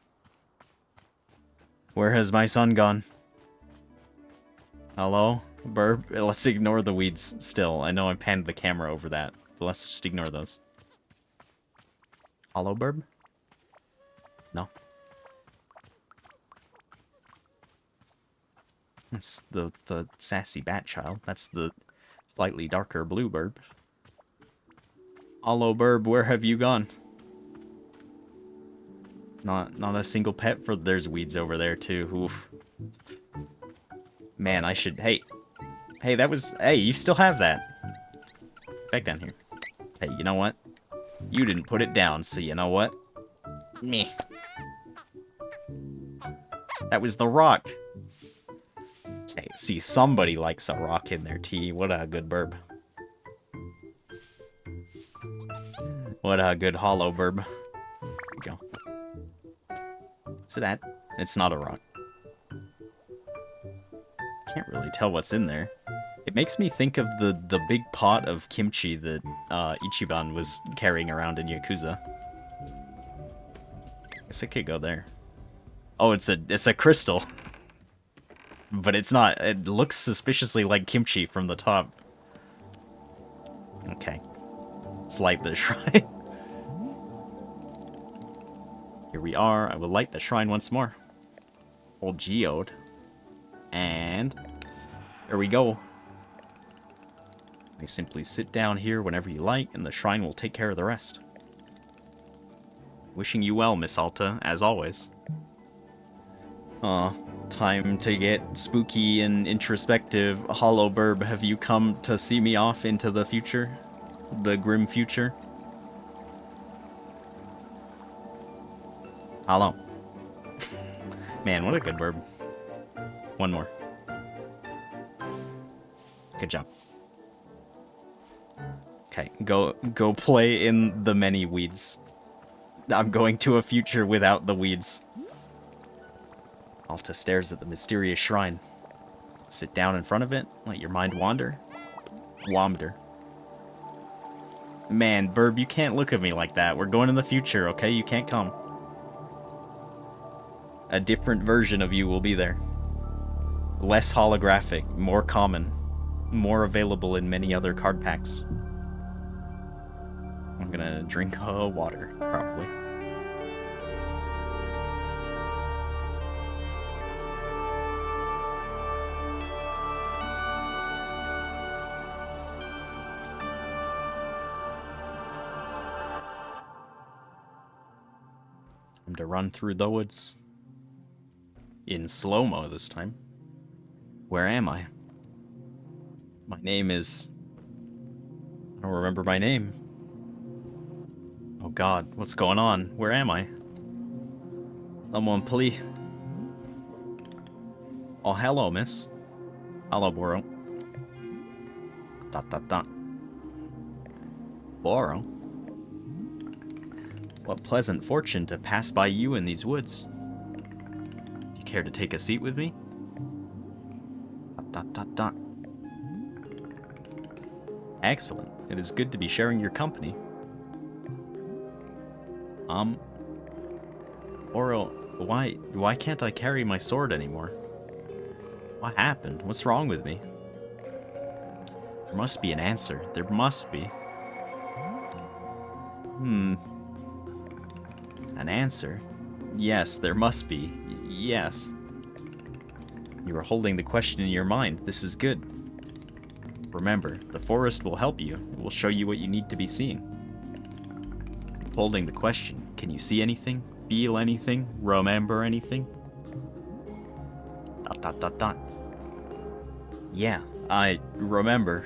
Where has my son gone? Hello? Burb? Let's ignore the weeds still. I know I panned the camera over that, but let's just ignore those. Hollow burb? No. That's the sassy bat child. That's the slightly darker blue burb. Hollow burb, where have you gone? Not a single pet for... There's weeds over there too. Oof. Man, I should... Hey, that was... Hey, you still have that. Back down here. Hey, you know what? You didn't put it down, so you know what? Meh. That was the rock. Hey, see, somebody likes a rock in their tea. What a good burb. What a good hollow burb. There we go. Is it that? It's not a rock. Can't really tell what's in there. It makes me think of the big pot of kimchi that Ichiban was carrying around in Yakuza. Guess I could go there. Oh, it's a crystal. But it's not. It looks suspiciously like kimchi from the top. Okay. Let's light the shrine. Here we are. I will light the shrine once more. Old geode. And there we go. You simply sit down here whenever you like, and the shrine will take care of the rest. Wishing you well, Miss Alta, as always. Time to get spooky and introspective. Hollow burb, have you come to see me off into the future? The grim future? Hello. Man, what a good burb. One more. Good job. Okay, go play in the many weeds. I'm going to a future without the weeds. Alta stares at the mysterious shrine. Sit down in front of it, let your mind wander. Wander. Man, burb, you can't look at me like that. We're going in the future, okay? You can't come. A different version of you will be there. Less holographic, more common, more available in many other card packs. I'm gonna drink water, probably. Time to run through the woods. In slow-mo this time. Where am I? My name is... I don't remember my name. Oh god, what's going on? Where am I? Someone please... Oh, hello, miss. Hello, Boro. Dot dot dot. Boro? What pleasant fortune to pass by you in these woods. Do you care to take a seat with me? Dot dot dot dot. Excellent. It is good to be sharing your company. Boro, why can't I carry my sword anymore? What happened? What's wrong with me? There must be an answer. There must be. An answer? Yes, there must be. Yes. You are holding the question in your mind. This is good. Remember, the forest will help you. It will show you what you need to be seeing. Holding the question. Can you see anything? Feel anything? Remember anything? Dot dot dot dot. Yeah, I remember.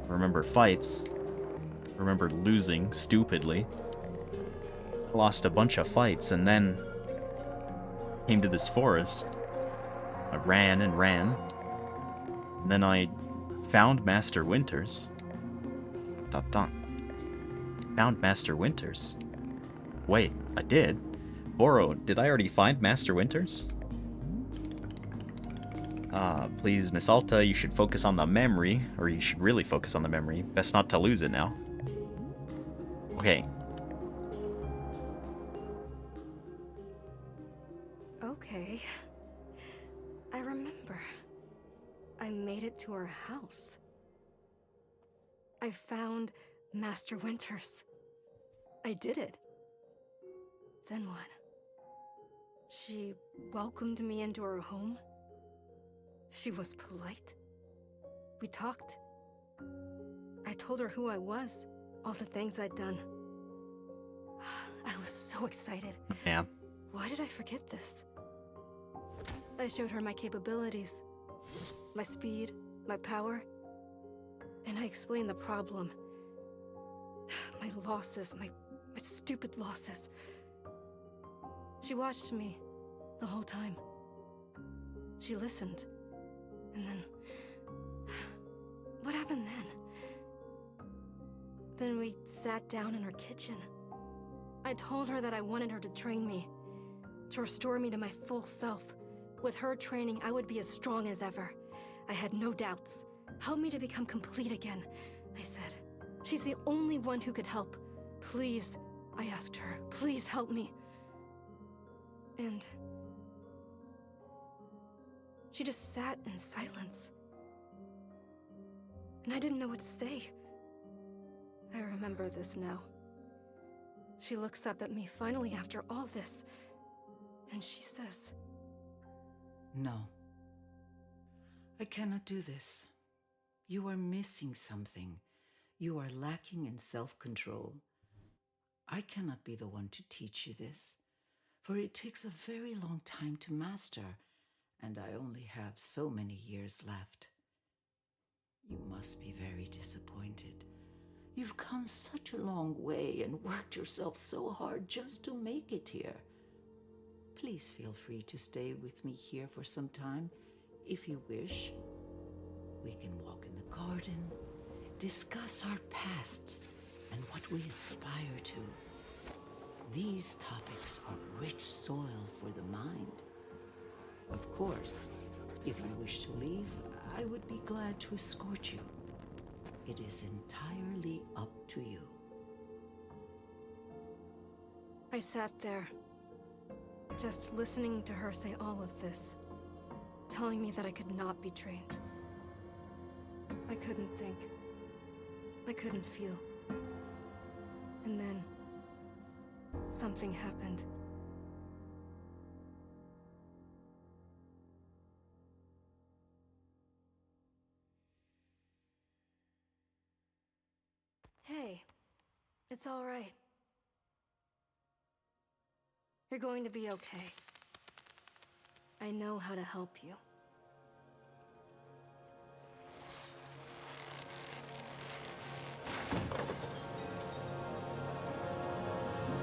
Remember fights. Remember losing stupidly. I lost a bunch of fights and then came to this forest. I ran and ran. And then I found Master Winters. Dot dot. Found Master Winters. Wait, I did? Boro, did I already find Master Winters? Please, Miss Alta, you should focus on the memory, or you should really focus on the memory. Best not to lose it now. Okay. Okay. I remember. I made it to her house. I found Master Winters. I did it. Then what? She welcomed me into her home. She was polite. We talked. I told her who I was, all the things I'd done. I was so excited. Yeah. Why did I forget this? I showed her my capabilities, my speed, my power, and I explained the problem. My losses, my stupid losses. She watched me the whole time. She listened. And then... what happened then? Then we sat down in her kitchen. I told her that I wanted her to train me, to restore me to my full self. With her training, I would be as strong as ever. I had no doubts. Help me to become complete again, I said. She's the only one who could help. Please, I asked her, please help me. And she just sat in silence. And I didn't know what to say. I remember this now. She looks up at me finally after all this, and she says, "No. I cannot do this. You are missing something. You are lacking in self-control. I cannot be the one to teach you this, for it takes a very long time to master, and I only have so many years left. You must be very disappointed. You've come such a long way and worked yourself so hard just to make it here. Please feel free to stay with me here for some time, if you wish. We can walk in the garden, discuss our pasts, and what we aspire to. These topics are rich soil for the mind. Of course, if you wish to leave, I would be glad to escort you. It is entirely up to you." I sat there, just listening to her say all of this, telling me that I could not be trained. I couldn't think. I couldn't feel. And then, something happened. Hey, it's all right. You're going to be okay. I know how to help you.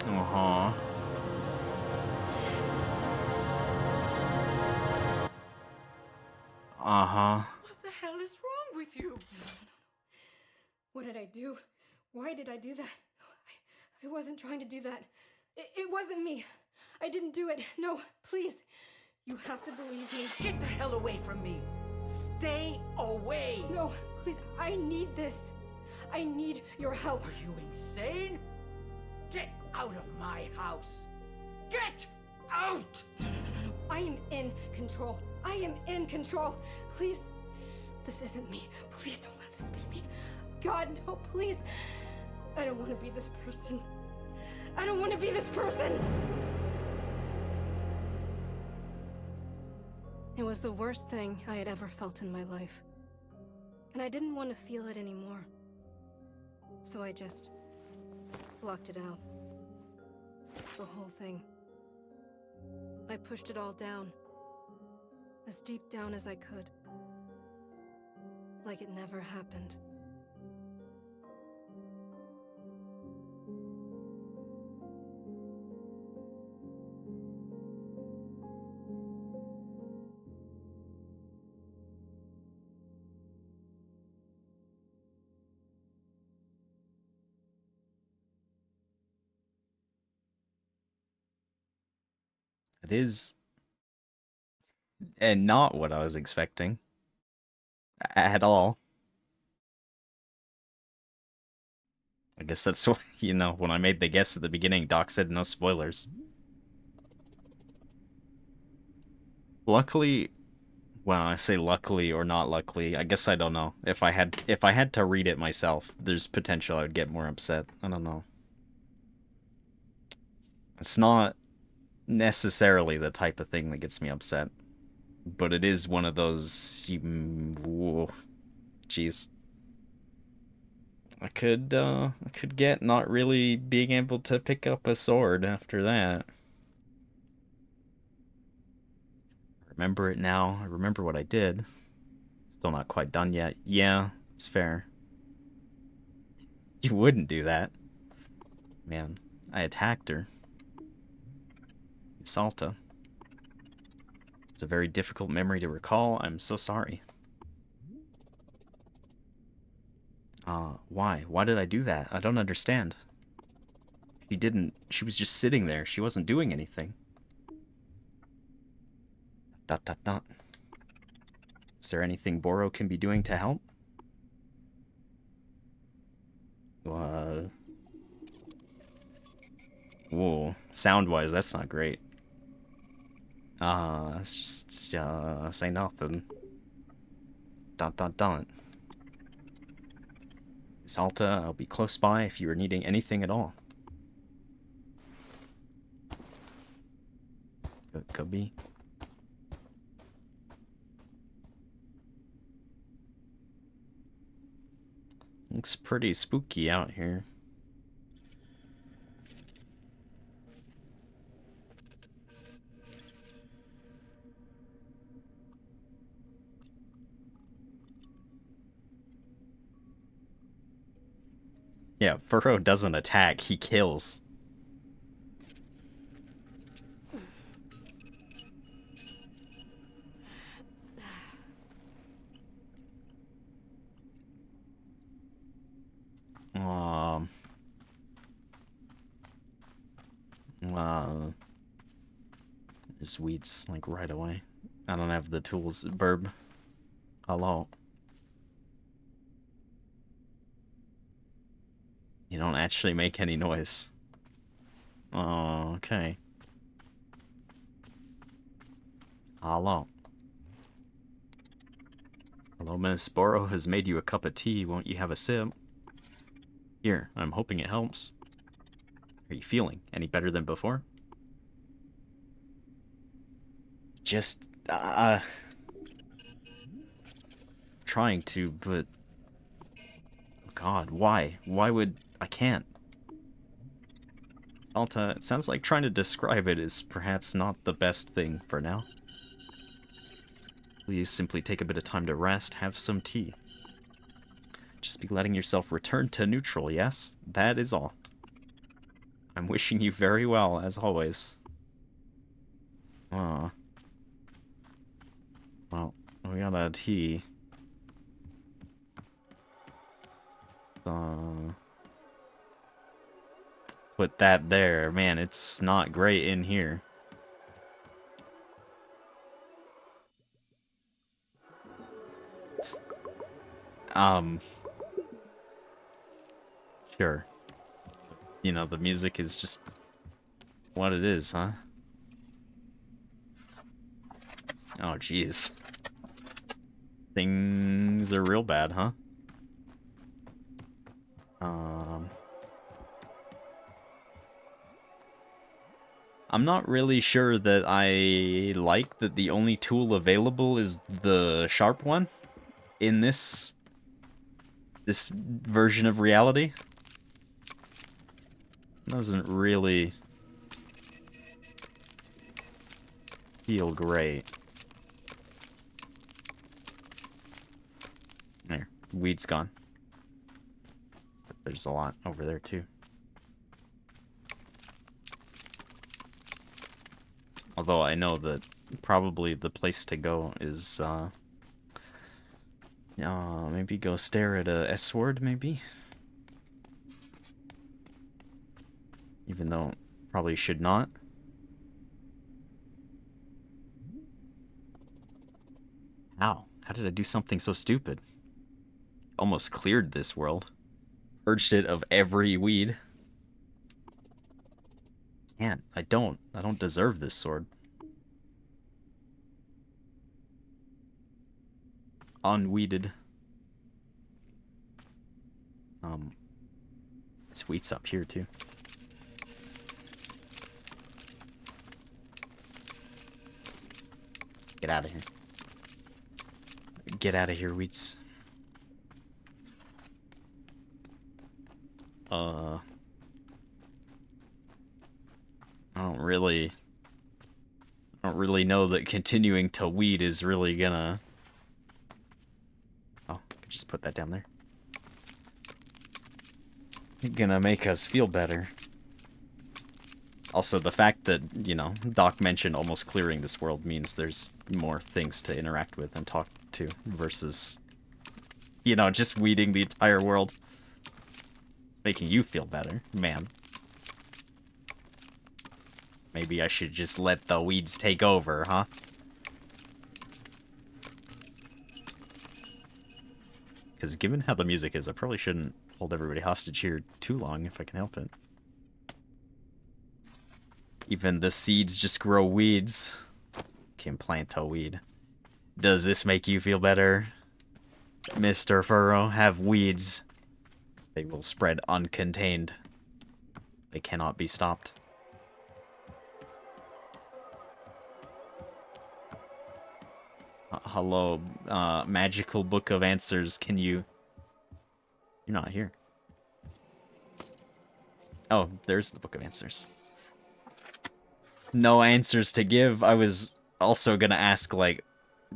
Uh-huh. Uh-huh. What the hell is wrong with you? What did I do? Why did I do that? I wasn't trying to do that. It wasn't me. I didn't do it. No, please. You have to believe me. Get the hell away from me! Stay away! No, please. I need this. I need your help. Are you insane? Get out of my house! Get out! I am in control. I am in control. Please. This isn't me. Please don't let this be me. God, no, please. I don't want to be this person. I don't want to be this person. It was the worst thing I had ever felt in my life. And I didn't want to feel it anymore. So I just blocked it out. The whole thing. I pushed it all down. As deep down as I could. Like it never happened. It is. And not what I was expecting. At all. I guess that's why, when I made the guess at the beginning, Doc said no spoilers. Luckily, well, I say luckily or not luckily, I guess I don't know. If I had to read it myself, there's potential I would get more upset. I don't know. It's not necessarily the type of thing that gets me upset, but it is one of those. Whoa, jeez. I could get not really being able to pick up a sword after that. Remember it now. I remember what I did. Still not quite done yet. Yeah, it's fair. You wouldn't do that. Man, I attacked her. Salta. It's a very difficult memory to recall. I'm so sorry. Why? Why did I do that? I don't understand. She was just sitting there. She wasn't doing anything. Dot dot dot. Is there anything Boro can be doing to help? Whoa. Sound-wise, that's not great. Let's just, say nothing. Dot dot dot. Salta, I'll be close by if you are needing anything at all. Could be. Looks pretty spooky out here. Yeah, Burrow doesn't attack, he kills. There's weeds, like, right away. I don't have the tools. Burb. Hello. You don't actually make any noise. Oh, okay. Hello. Hello, Miss Boro has made you a cup of tea. Won't you have a sip? Here, I'm hoping it helps. How are you feeling? Any better than before? Just, trying to, but... God, why? Why would... I can't. Alta, it sounds like trying to describe it is perhaps not the best thing for now. Please simply take a bit of time to rest, have some tea. Just be letting yourself return to neutral, yes? That is all. I'm wishing you very well, as always. Well, we got a tea. Put that there. Man, it's not great in here. Sure. You know, the music is just what it is, huh? Oh, jeez. Things are real bad, huh? I'm not really sure that I like that the only tool available is the sharp one in this version of reality. Doesn't really feel great. There, weed's gone. There's a lot over there too. Although I know that probably the place to go is maybe go stare at a S-word, maybe? Even though probably should not. How? How did I do something so stupid? Almost cleared this world. Purged it of every weed. Can't. I don't deserve this sword. Unweeded. This wheat's up here too. Get out of here. Get out of here, wheats. I don't really know that continuing to weed is really gonna... Oh, I could just put that down there. Gonna make us feel better. Also, the fact that, you know, Doc mentioned almost clearing this world means there's more things to interact with and talk to versus, you know, just weeding the entire world. It's making you feel better, man. Maybe I should just let the weeds take over, huh? Because given how the music is, I probably shouldn't hold everybody hostage here too long if I can help it. Even the seeds just grow weeds. Can plant a weed. Does this make you feel better, Mr. Furrow? Have weeds. They will spread uncontained. They cannot be stopped. Hello, magical book of answers. Can you... You're not here. Oh, there's the book of answers. No answers to give. I was also gonna ask, like,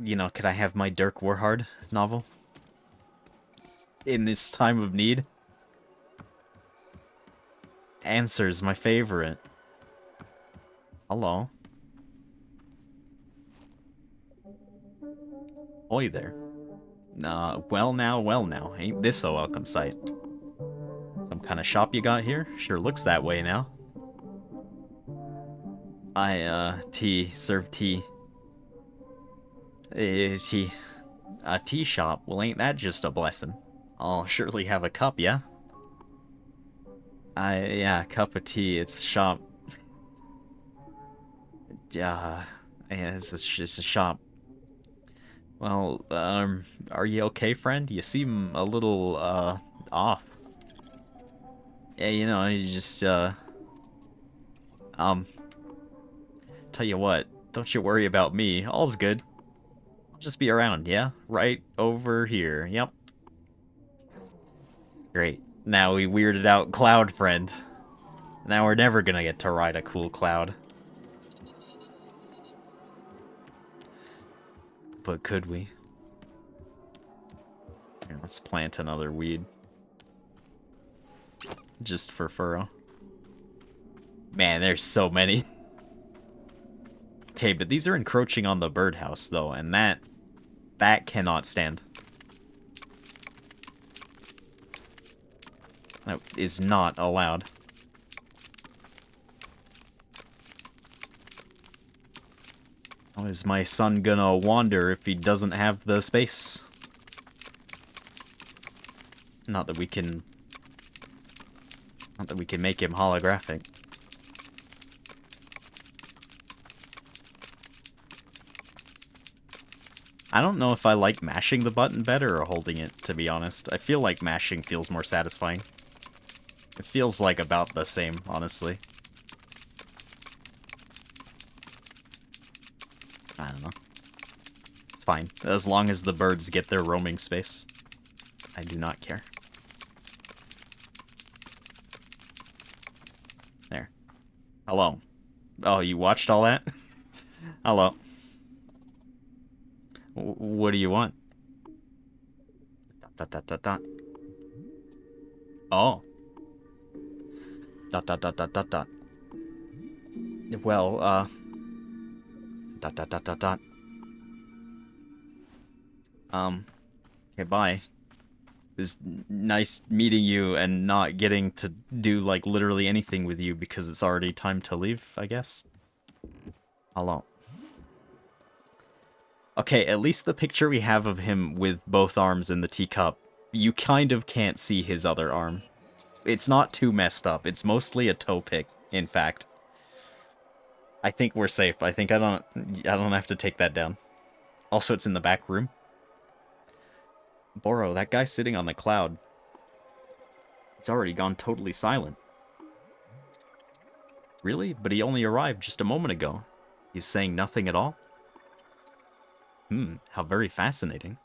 you know, could I have my Dirk Warhard novel? In this time of need? Answers, my favorite. Hello. Oi there. Well now. Ain't this a welcome sight? Some kind of shop you got here? Sure looks that way now. Tea. Serve tea. Tea. A tea shop? Well, ain't that just a blessing? I'll surely have a cup, yeah? Yeah, cup of tea. It's a shop. Yeah, it's just a shop. Well, are you okay, friend? You seem a little, off. Yeah, you know, you just, tell you what, don't you worry about me. All's good. I'll just be around, yeah? Right over here, yep. Great. Now we weirded out Cloud Friend. Now we're never gonna get to ride a cool cloud. But could we? Here, let's plant another weed. Just for furrow. Man, there's so many. Okay, but these are encroaching on the birdhouse, though, and that cannot stand. That is not allowed. How is my son gonna wander if he doesn't have the space? Not that we can make him holographic. I don't know if I like mashing the button better or holding it, to be honest. I feel like mashing feels more satisfying. It feels like about the same, honestly. I don't know. It's fine. As long as the birds get their roaming space. I do not care. There. Hello. Oh, you watched all that? Hello. What do you want? Dot, dot, dot, dot, dot. Oh. Dot, dot, dot, dot, dot, dot. Well, Dot, dot, dot, dot, dot. Okay, bye. It was nice meeting you and not getting to do, like, literally anything with you because it's already time to leave, I guess. Hello. Okay, at least the picture we have of him with both arms in the teacup, you kind of can't see his other arm. It's not too messed up. It's mostly a toe pick, in fact. I think we're safe. I think I don't have to take that down. Also, it's in the back room. Boro, that guy sitting on the cloud. He's already gone totally silent. Really? But he only arrived just a moment ago. He's saying nothing at all? How very fascinating.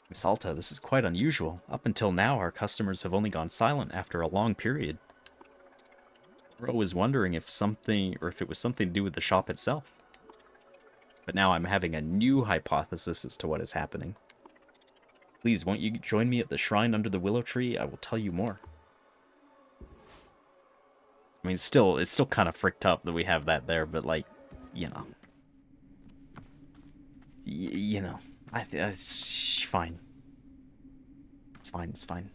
Miss Alta, this is quite unusual. Up until now, our customers have only gone silent after a long period. Boro was wondering if it was something to do with the shop itself. But now I'm having a new hypothesis as to what is happening. Please, won't you join me at the shrine under the willow tree? I will tell you more. I mean, it's still kind of fricked up that we have that there, but, like, you know. You know. It's fine. It's fine, it's fine.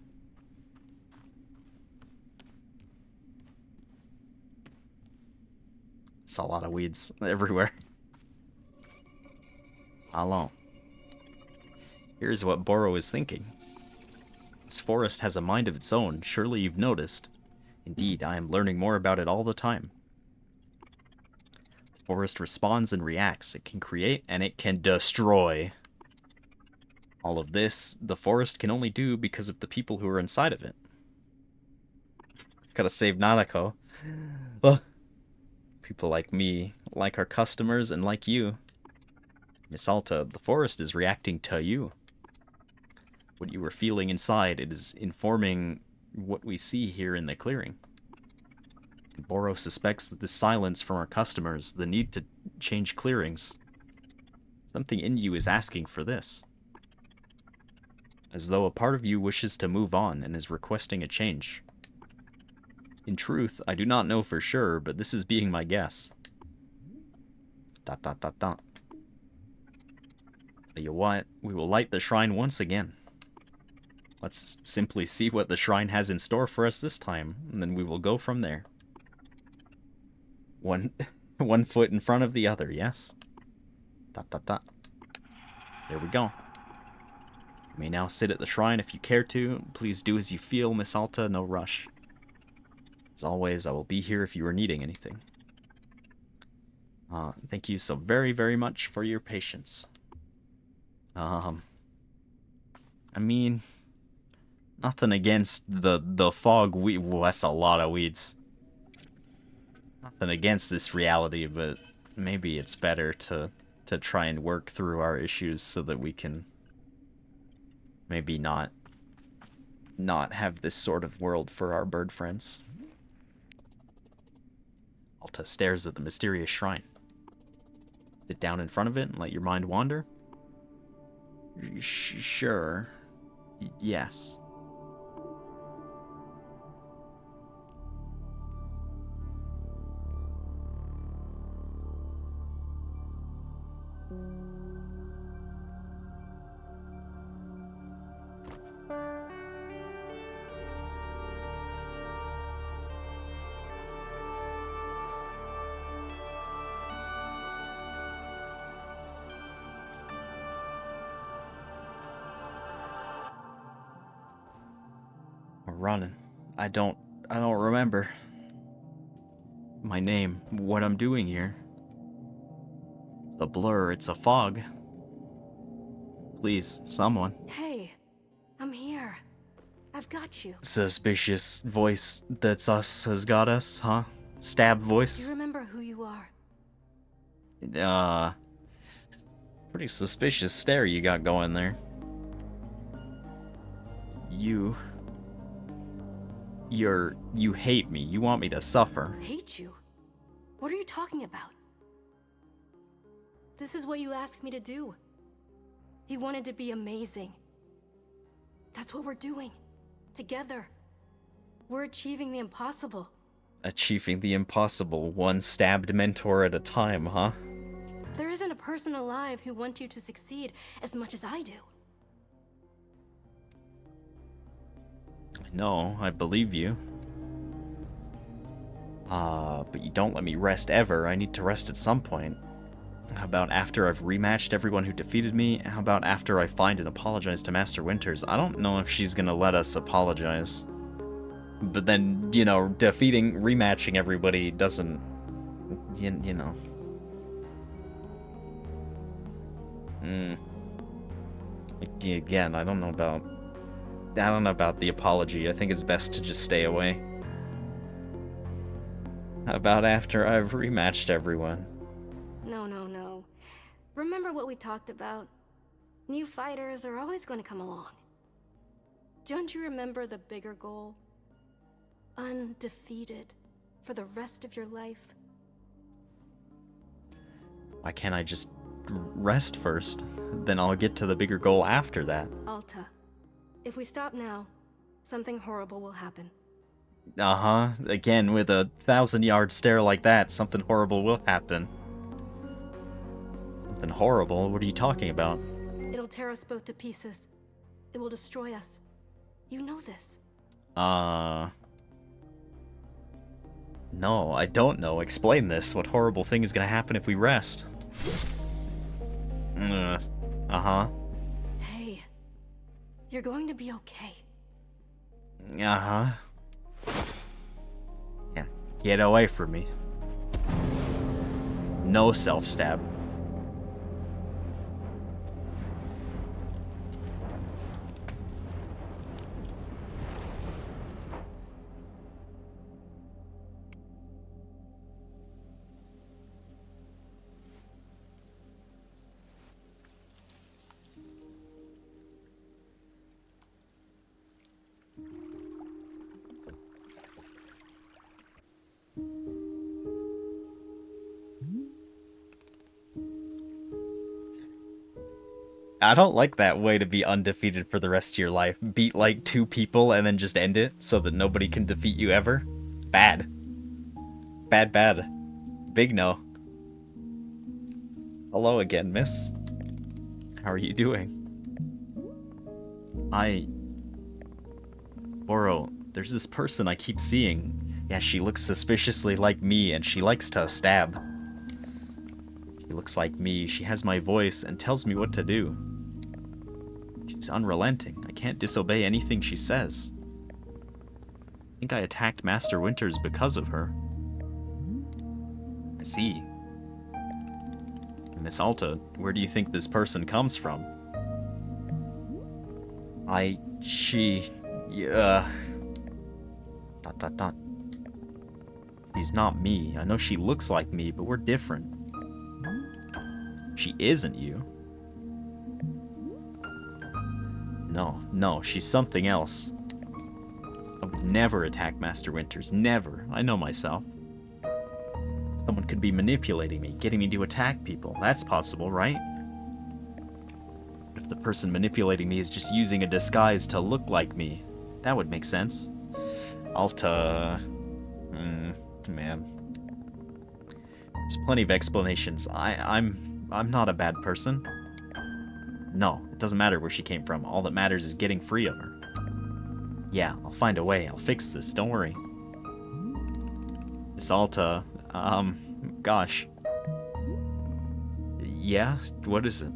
It's a lot of weeds everywhere. Hello. Here's what Boro is thinking. This forest has a mind of its own, surely you've noticed. Indeed, I am learning more about it all the time. The forest responds and reacts. It can create and it can destroy. All of this, the forest can only do because of the people who are inside of it. Gotta save Nanako. People like me, like our customers, and like you. Miss Alta, the forest is reacting to you. What you were feeling inside, it is informing what we see here in the clearing. Boro suspects that the silence from our customers, the need to change clearings, something in you is asking for this. As though a part of you wishes to move on and is requesting a change. In truth, I do not know for sure, but this is being my guess. Dot, dot, dot, dot. Tell you what, we will light the shrine once again. Let's simply see what the shrine has in store for us this time, and then we will go from there. One foot in front of the other, yes? Dot, dot, dot. There we go. You may now sit at the shrine if you care to. Please do as you feel, Miss Alta, no rush. As always, I will be here if you are needing anything. Thank you so very, very much for your patience. I mean, nothing against the fog. That's a lot of weeds. Nothing against this reality, but maybe it's better to try and work through our issues so that we can maybe not have this sort of world for our bird friends. Alta stares at the mysterious shrine. Sit down in front of it and let your mind wander? Sure. Yes. We're running. I don't remember. My name, what I'm doing here. It's a blur, it's a fog. Please, someone. Hey, I'm here. I've got you. Suspicious voice that's us has got us, huh? Stab Do voice? you remember who you are? Pretty suspicious stare you got going there. You hate me. You want me to suffer. Hate you? What are you talking about? This is what you asked me to do. You wanted to be amazing. That's what we're doing. Together. We're achieving the impossible. Achieving the impossible, one stabbed mentor at a time, huh? There isn't a person alive who wants you to succeed as much as I do. No, I believe you. But you don't let me rest ever. I need to rest at some point. How about after I've rematched everyone who defeated me? How about after I find and apologize to Master Winters? I don't know if she's gonna let us apologize. But then, you know, rematching everybody doesn't... You know. Again, I don't know about the apology. I think it's best to just stay away. How about after I've rematched everyone? No. Remember what we talked about? New fighters are always going to come along. Don't you remember the bigger goal? Undefeated for the rest of your life? Why can't I just rest first? Then I'll get to the bigger goal after that. Alta, if we stop now, something horrible will happen. Uh-huh. Again, with a 1,000-yard stare like that, something horrible will happen. Something horrible? What are you talking about? It'll tear us both to pieces. It will destroy us. You know this. No, I don't know. Explain this. What horrible thing is gonna happen if we rest? Uh-huh. Hey, you're going to be okay. Uh-huh. Yeah, get away from me. No self-stab. I don't like that way to be undefeated for the rest of your life. Beat like 2 people and then just end it so that nobody can defeat you ever. Bad. Bad. Big no. Hello again, miss. How are you doing? Oro, there's this person I keep seeing. Yeah, she looks suspiciously like me and she likes to stab. She looks like me, she has my voice and tells me what to do. She's unrelenting. I can't disobey anything she says. I think I attacked Master Winters because of her. I see. Miss Alta, where do you think this person comes from? She's not me. I know she looks like me, but we're different. She isn't you. No, she's something else. I would never attack Master Winters. Never. I know myself. Someone could be manipulating me, getting me to attack people. That's possible, right? What if the person manipulating me is just using a disguise to look like me? That would make sense. Alta... man. There's plenty of explanations. I'm not a bad person. No, it doesn't matter where she came from. All that matters is getting free of her. Yeah, I'll find a way. I'll fix this. Don't worry. Miss Alta, gosh. Yeah? What is it? ...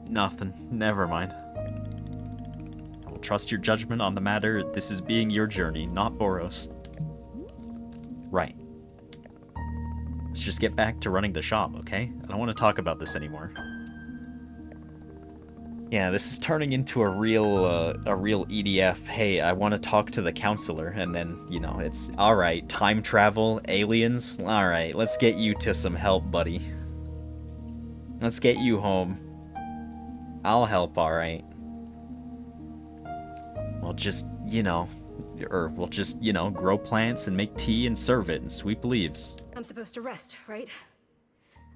Nothing. Never mind. I will trust your judgment on the matter. This is being your journey, not Boros. Right. Let's just get back to running the shop, okay? I don't want to talk about this anymore. Yeah, this is turning into a real EDF. Hey, I want to talk to the counselor, and then, you know, it's alright, time travel, aliens, alright, let's get you to some help, buddy. Let's get you home. I'll help, alright. We'll just, you know, grow plants and make tea and serve it and sweep leaves. I'm supposed to rest, right?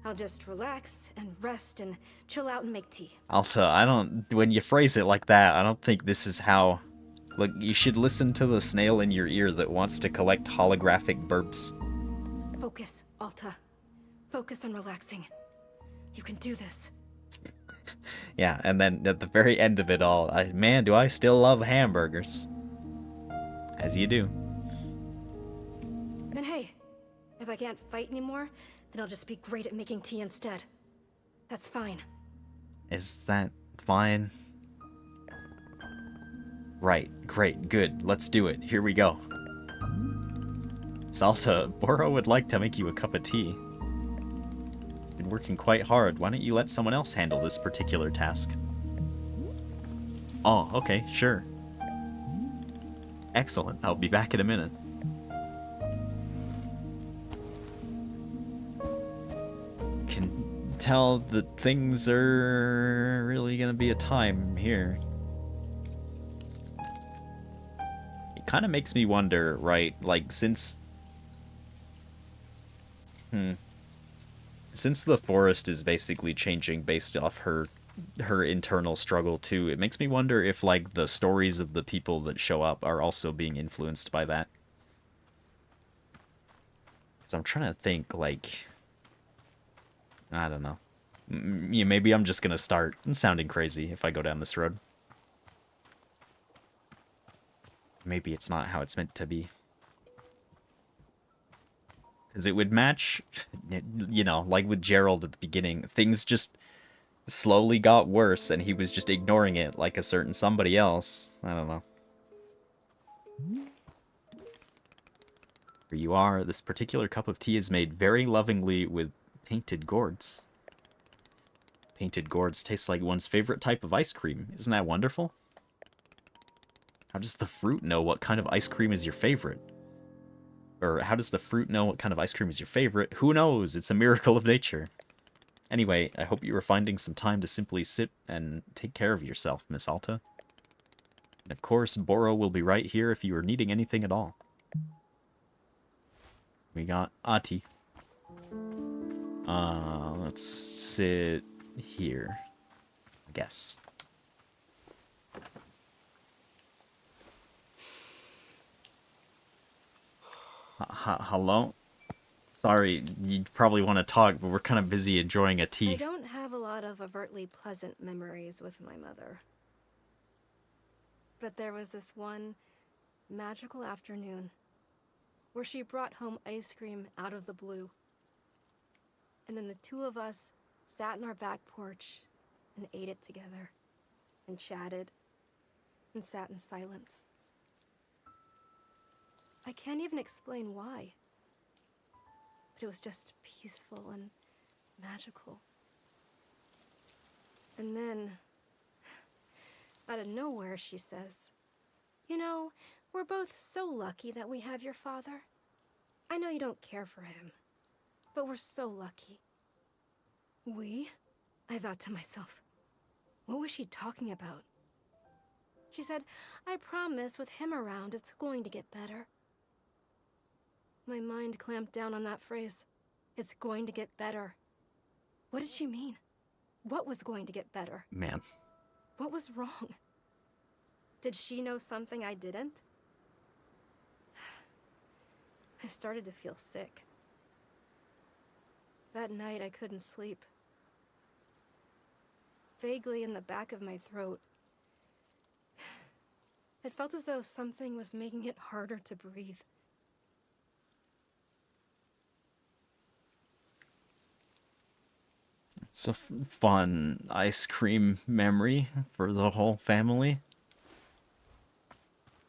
I'll just relax and rest and chill out and make tea. Alta, when you phrase it like that, I don't think this is how... Look, you should listen to the snail in your ear that wants to collect holographic burps. Focus, Alta. Focus on relaxing. You can do this. Yeah, and then at the very end of it all, man, do I still love hamburgers. As you do. And hey, if I can't fight anymore, then I'll just be great at making tea instead. That's fine. Is that fine? Right, great, good, let's do it. Here we go. Salta, Boro would like to make you a cup of tea. Been working quite hard. Why don't you let someone else handle this particular task? Oh, okay, sure. Excellent, I'll be back in a minute. Can tell that things are really gonna be a time here. It kind of makes me wonder, right? Like, since the forest is basically changing based off her internal struggle too, it makes me wonder if, like, the stories of the people that show up are also being influenced by that. So I'm trying to think, like, I don't know. Yeah, maybe I'm just gonna start sounding crazy if I go down this road. Maybe it's not how it's meant to be. Because it would match, you know, like with Gerald at the beginning. Things just slowly got worse, and he was just ignoring it like a certain somebody else. I don't know. Here you are. This particular cup of tea is made very lovingly with painted gourds. Painted gourds taste like one's favorite type of ice cream. Isn't that wonderful? How does the fruit know what kind of ice cream is your favorite? Or how does the fruit know what kind of ice cream is your favorite? Who knows? It's a miracle of nature. Anyway, I hope you are finding some time to simply sit and take care of yourself, Miss Alta. And of course, Boro will be right here if you are needing anything at all. We got Ati. Let's sit here, I guess. Hello? Sorry, you probably want to talk, but we're kind of busy enjoying a tea. I don't have a lot of overtly pleasant memories with my mother. But there was this one magical afternoon where she brought home ice cream out of the blue. And then the two of us sat in our back porch and ate it together and chatted and sat in silence. I can't even explain why. But it was just peaceful and magical. And then, out of nowhere, she says, "You know, we're both so lucky that we have your father. I know you don't care for him, but we're so lucky." We? I thought to myself, what was she talking about? She said, "I promise with him around, it's going to get better." My mind clamped down on that phrase. It's going to get better. What did she mean? What was going to get better? Man. What was wrong? Did she know something I didn't? I started to feel sick. That night I couldn't sleep. Vaguely in the back of my throat, it felt as though something was making it harder to breathe. It's a fun ice cream memory for the whole family.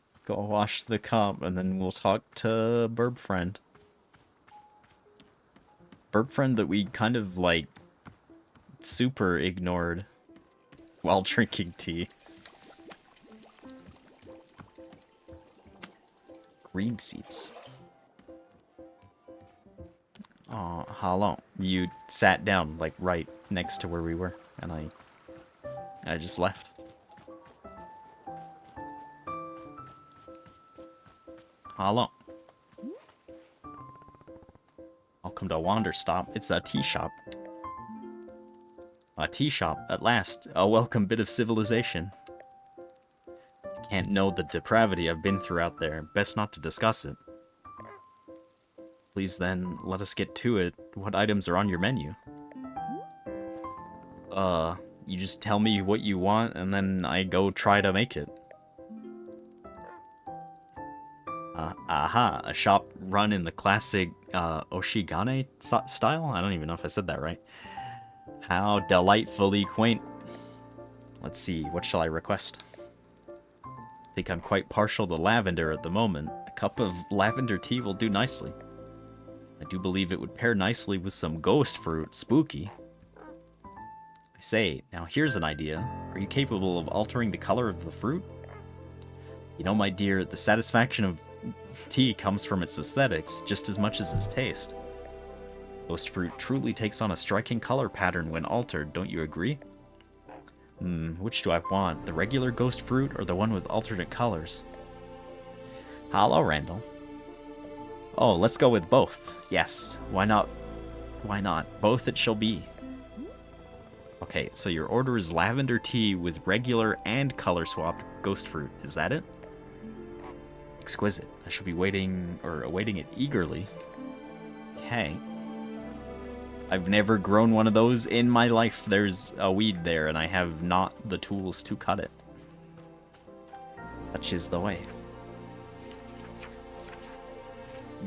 Let's go wash the cup and then we'll talk to Burb Friend. Burb Friend that we kind of like super ignored while drinking tea. Green seats. Oh, hello. You sat down, like, right next to where we were, and I just left. Hello. Welcome to Wanderstop. It's a tea shop. A tea shop, at last. A welcome bit of civilization. You can't know the depravity I've been through out there. Best not to discuss it. Please then, let us get to it. What items are on your menu? You just tell me what you want, and then I go try to make it. Aha, a shop run in the classic, Oshigane style? I don't even know if I said that right. How delightfully quaint. Let's see, what shall I request? I think I'm quite partial to lavender at the moment. A cup of lavender tea will do nicely. I do believe it would pair nicely with some ghost fruit, spooky. I say, now here's an idea. Are you capable of altering the color of the fruit? You know, my dear, the satisfaction of tea comes from its aesthetics just as much as its taste. Ghost fruit truly takes on a striking color pattern when altered, don't you agree? Which do I want? The regular ghost fruit or the one with alternate colors? Hello, Randall. Oh, let's go with both. Yes, why not? Why not? Both it shall be. Okay, so your order is lavender tea with regular and color swapped ghost fruit. Is that it? Exquisite. I shall be waiting or awaiting it eagerly. Okay. I've never grown one of those in my life. There's a weed there, and I have not the tools to cut it. Such is the way.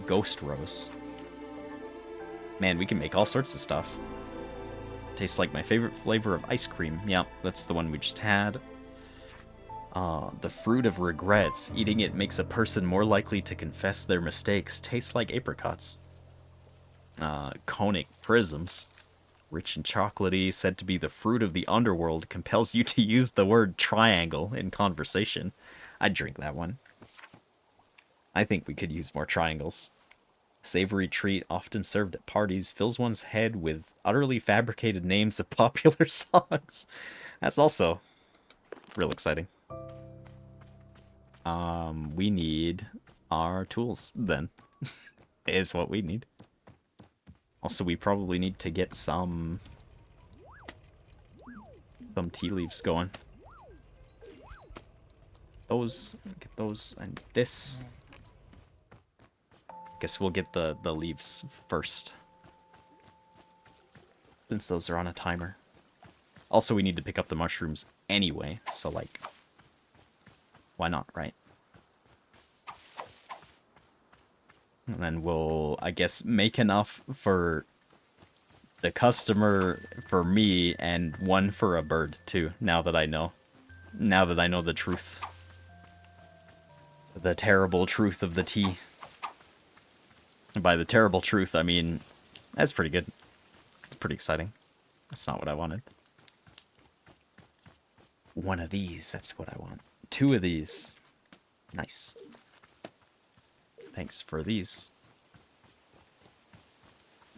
Ghost rose. Man, we can make all sorts of stuff. Tastes like my favorite flavor of ice cream. Yeah, that's the one we just had. The fruit of regrets. Eating it makes a person more likely to confess their mistakes. Tastes like apricots. Conic prisms. Rich and chocolatey, said to be the fruit of the underworld, compels you to use the word triangle in conversation. I'd drink that one. I think we could use more triangles. Savory treat often served at parties fills one's head with utterly fabricated names of popular songs. That's also real exciting. We need our tools, then. Is what we need. Also, we probably need to get some tea leaves going. Get those, and this. Guess we'll get the leaves first, since those are on a timer. Also, we need to pick up the mushrooms anyway, so like, why not, right? And then we'll, I guess, make enough for the customer, for me, and one for a bird, too, now that I know. Now that I know the truth. The terrible truth of the tea. And by the terrible truth, I mean, that's pretty good. It's pretty exciting. That's not what I wanted. One of these, that's what I want. Two of these. Nice. Thanks for these.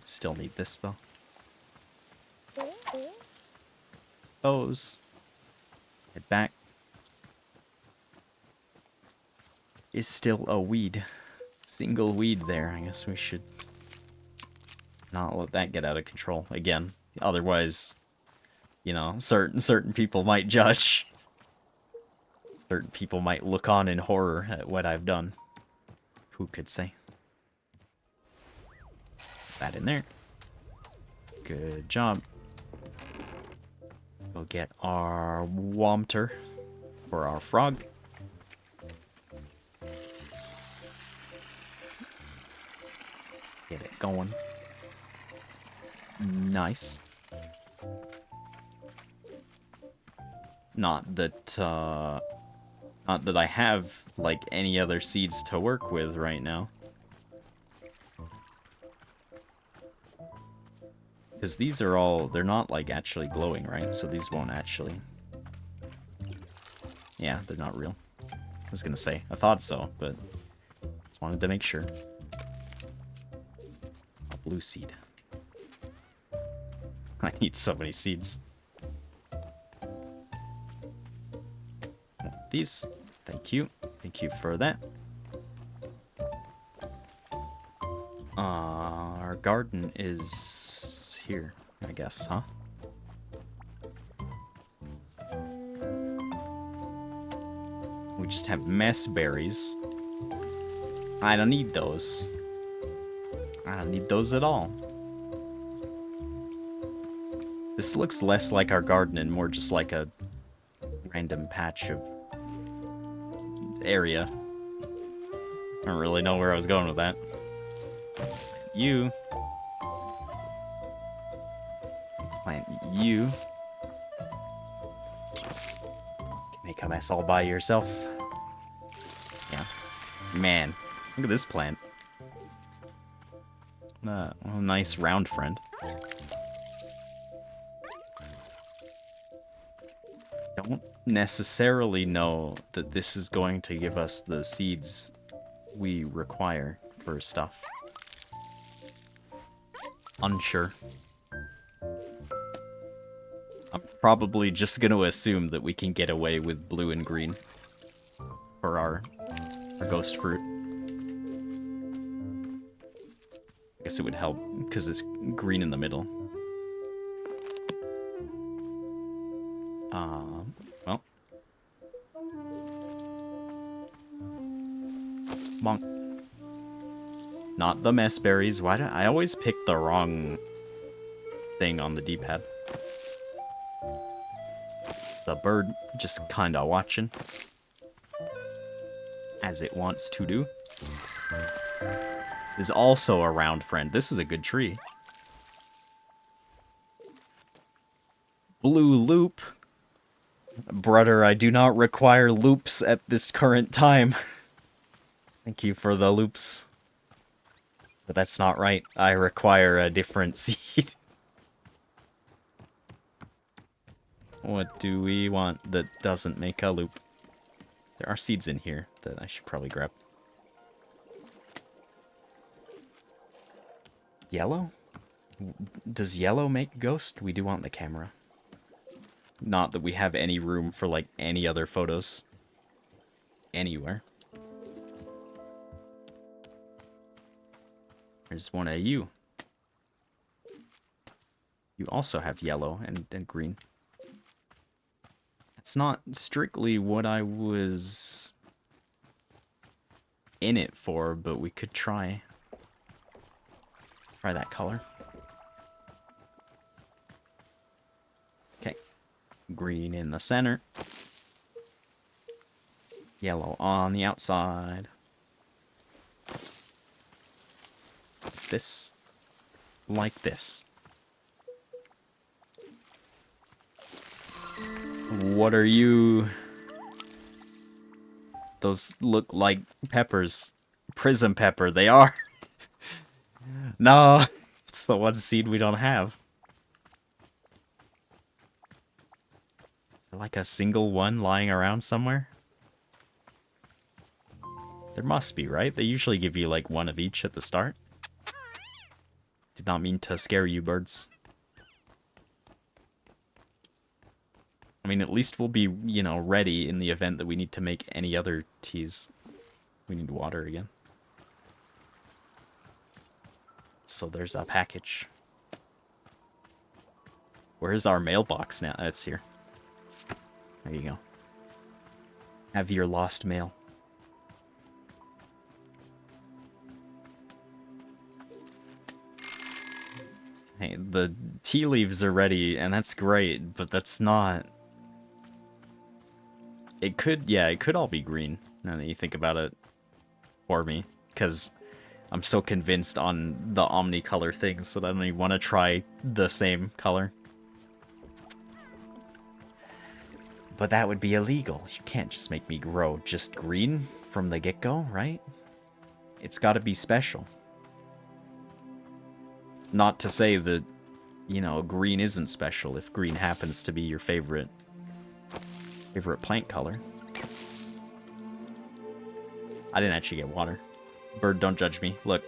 Still need this, though. Those. Head back. Is still a weed. single weed there. I guess we should not let that get out of control again. Otherwise, you know, certain people might judge. Certain people might look on in horror at what I've done. Who could say? That in there. Good job. We'll get our Womter for our frog. Get it going. Nice. Not that I have, like, any other seeds to work with right now. Because these are all, they're not, like, actually glowing, right? So these won't actually... Yeah, they're not real. I was gonna say, I thought so, but just wanted to make sure. A blue seed. I need so many seeds. These. Thank you. Thank you for that. Our garden is here, I guess, huh? We just have mess berries. I don't need those. I don't need those at all. This looks less like our garden and more just like a random patch of area. I don't really know where I was going with that. You. Plant you. Can make a mess all by yourself. Yeah. Man, look at this plant. What a nice round friend. Don't necessarily know that this is going to give us the seeds we require for stuff. Unsure. I'm probably just going to assume that we can get away with blue and green for our ghost fruit. I guess it would help because it's green in the middle. Well. Bonk. Not the mess berries. Why do I always pick the wrong thing on the D-pad? The bird just kinda watching. As it wants to do. Is also a round friend. This is a good tree. Blue loop. Brother, I do not require loops at this current time. Thank you for the loops. But that's not right. I require a different seed. What do we want that doesn't make a loop? There are seeds in here that I should probably grab. Yellow? Does yellow make ghost? We do want the camera. Not that we have any room for, like, any other photos. Anywhere. There's one of you. You also have yellow and green. It's not strictly what I was in it for, but we could try that color. Okay. Green in the center. Yellow on the outside. This. Like this. What are you? Those look like peppers. Prism pepper, they are. No, it's the one seed we don't have. Is there like a single one lying around somewhere? There must be, right? They usually give you like one of each at the start. Did not mean to scare you, birds. I mean, at least we'll be, you know, ready in the event that we need to make any other teas. We need water again. So there's a package. Where's our mailbox now? It's here. There you go. Have your lost mail. Hey, the tea leaves are ready, and that's great, but that's not... It could, yeah, it could all be green, now that you think about it, for me. Because I'm so convinced on the omnicolor things that I don't even want to try the same color. But that would be illegal. You can't just make me grow just green from the get-go, right? It's gotta be special. Not to say that, you know, green isn't special if green happens to be your favorite plant color. I didn't actually get water. Bird, don't judge me. Look,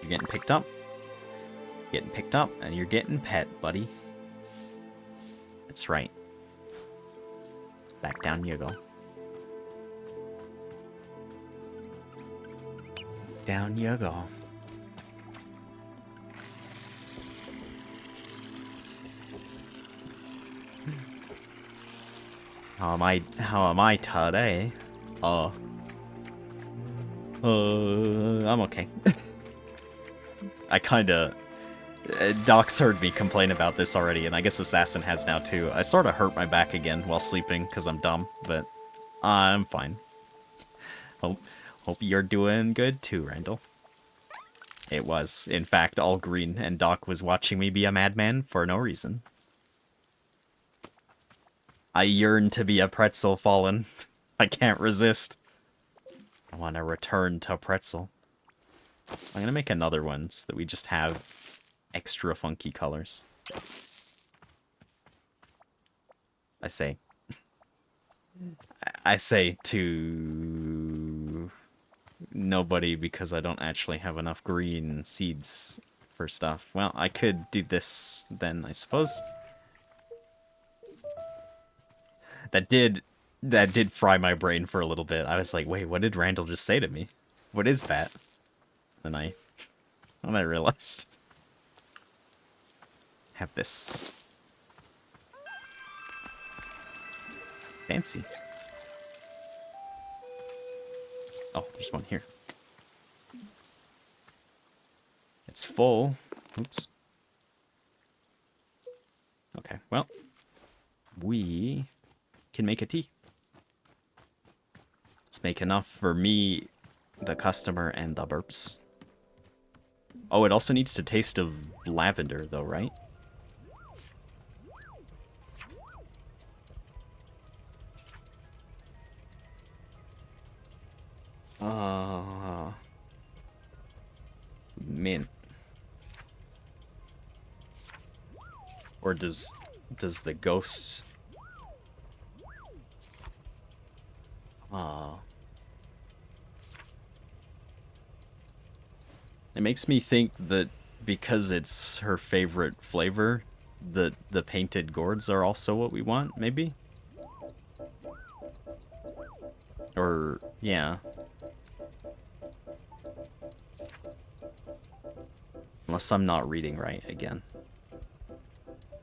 you're getting picked up. Getting picked up, and you're getting pet, buddy. That's right. Back down you go. Down you go. How am I today? I'm okay. I kinda... Doc's heard me complain about this already, and I guess Assassin has now too. I sorta hurt my back again while sleeping, because I'm dumb, but I'm fine. Hope you're doing good too, Randall. It was, in fact, all green, and Doc was watching me be a madman for no reason. I yearn to be a pretzel fallen. I can't resist. I want to return to pretzel. I'm gonna make another one so that we just have extra funky colors. I say to nobody because I don't actually have enough green seeds for stuff. Well, I could do this then, I suppose. That did fry my brain for a little bit. I was like, wait, what did Randall just say to me? What is that? Then I realized. Have this. Fancy. Oh, there's one here. It's full. Oops. Okay, well. We can make a tea. Let's make enough for me, the customer, and the burps. Oh, it also needs to taste of lavender, though, right? Mint. Or does the ghost... It makes me think that because it's her favorite flavor, the painted gourds are also what we want, maybe? Or, yeah. Unless I'm not reading right again.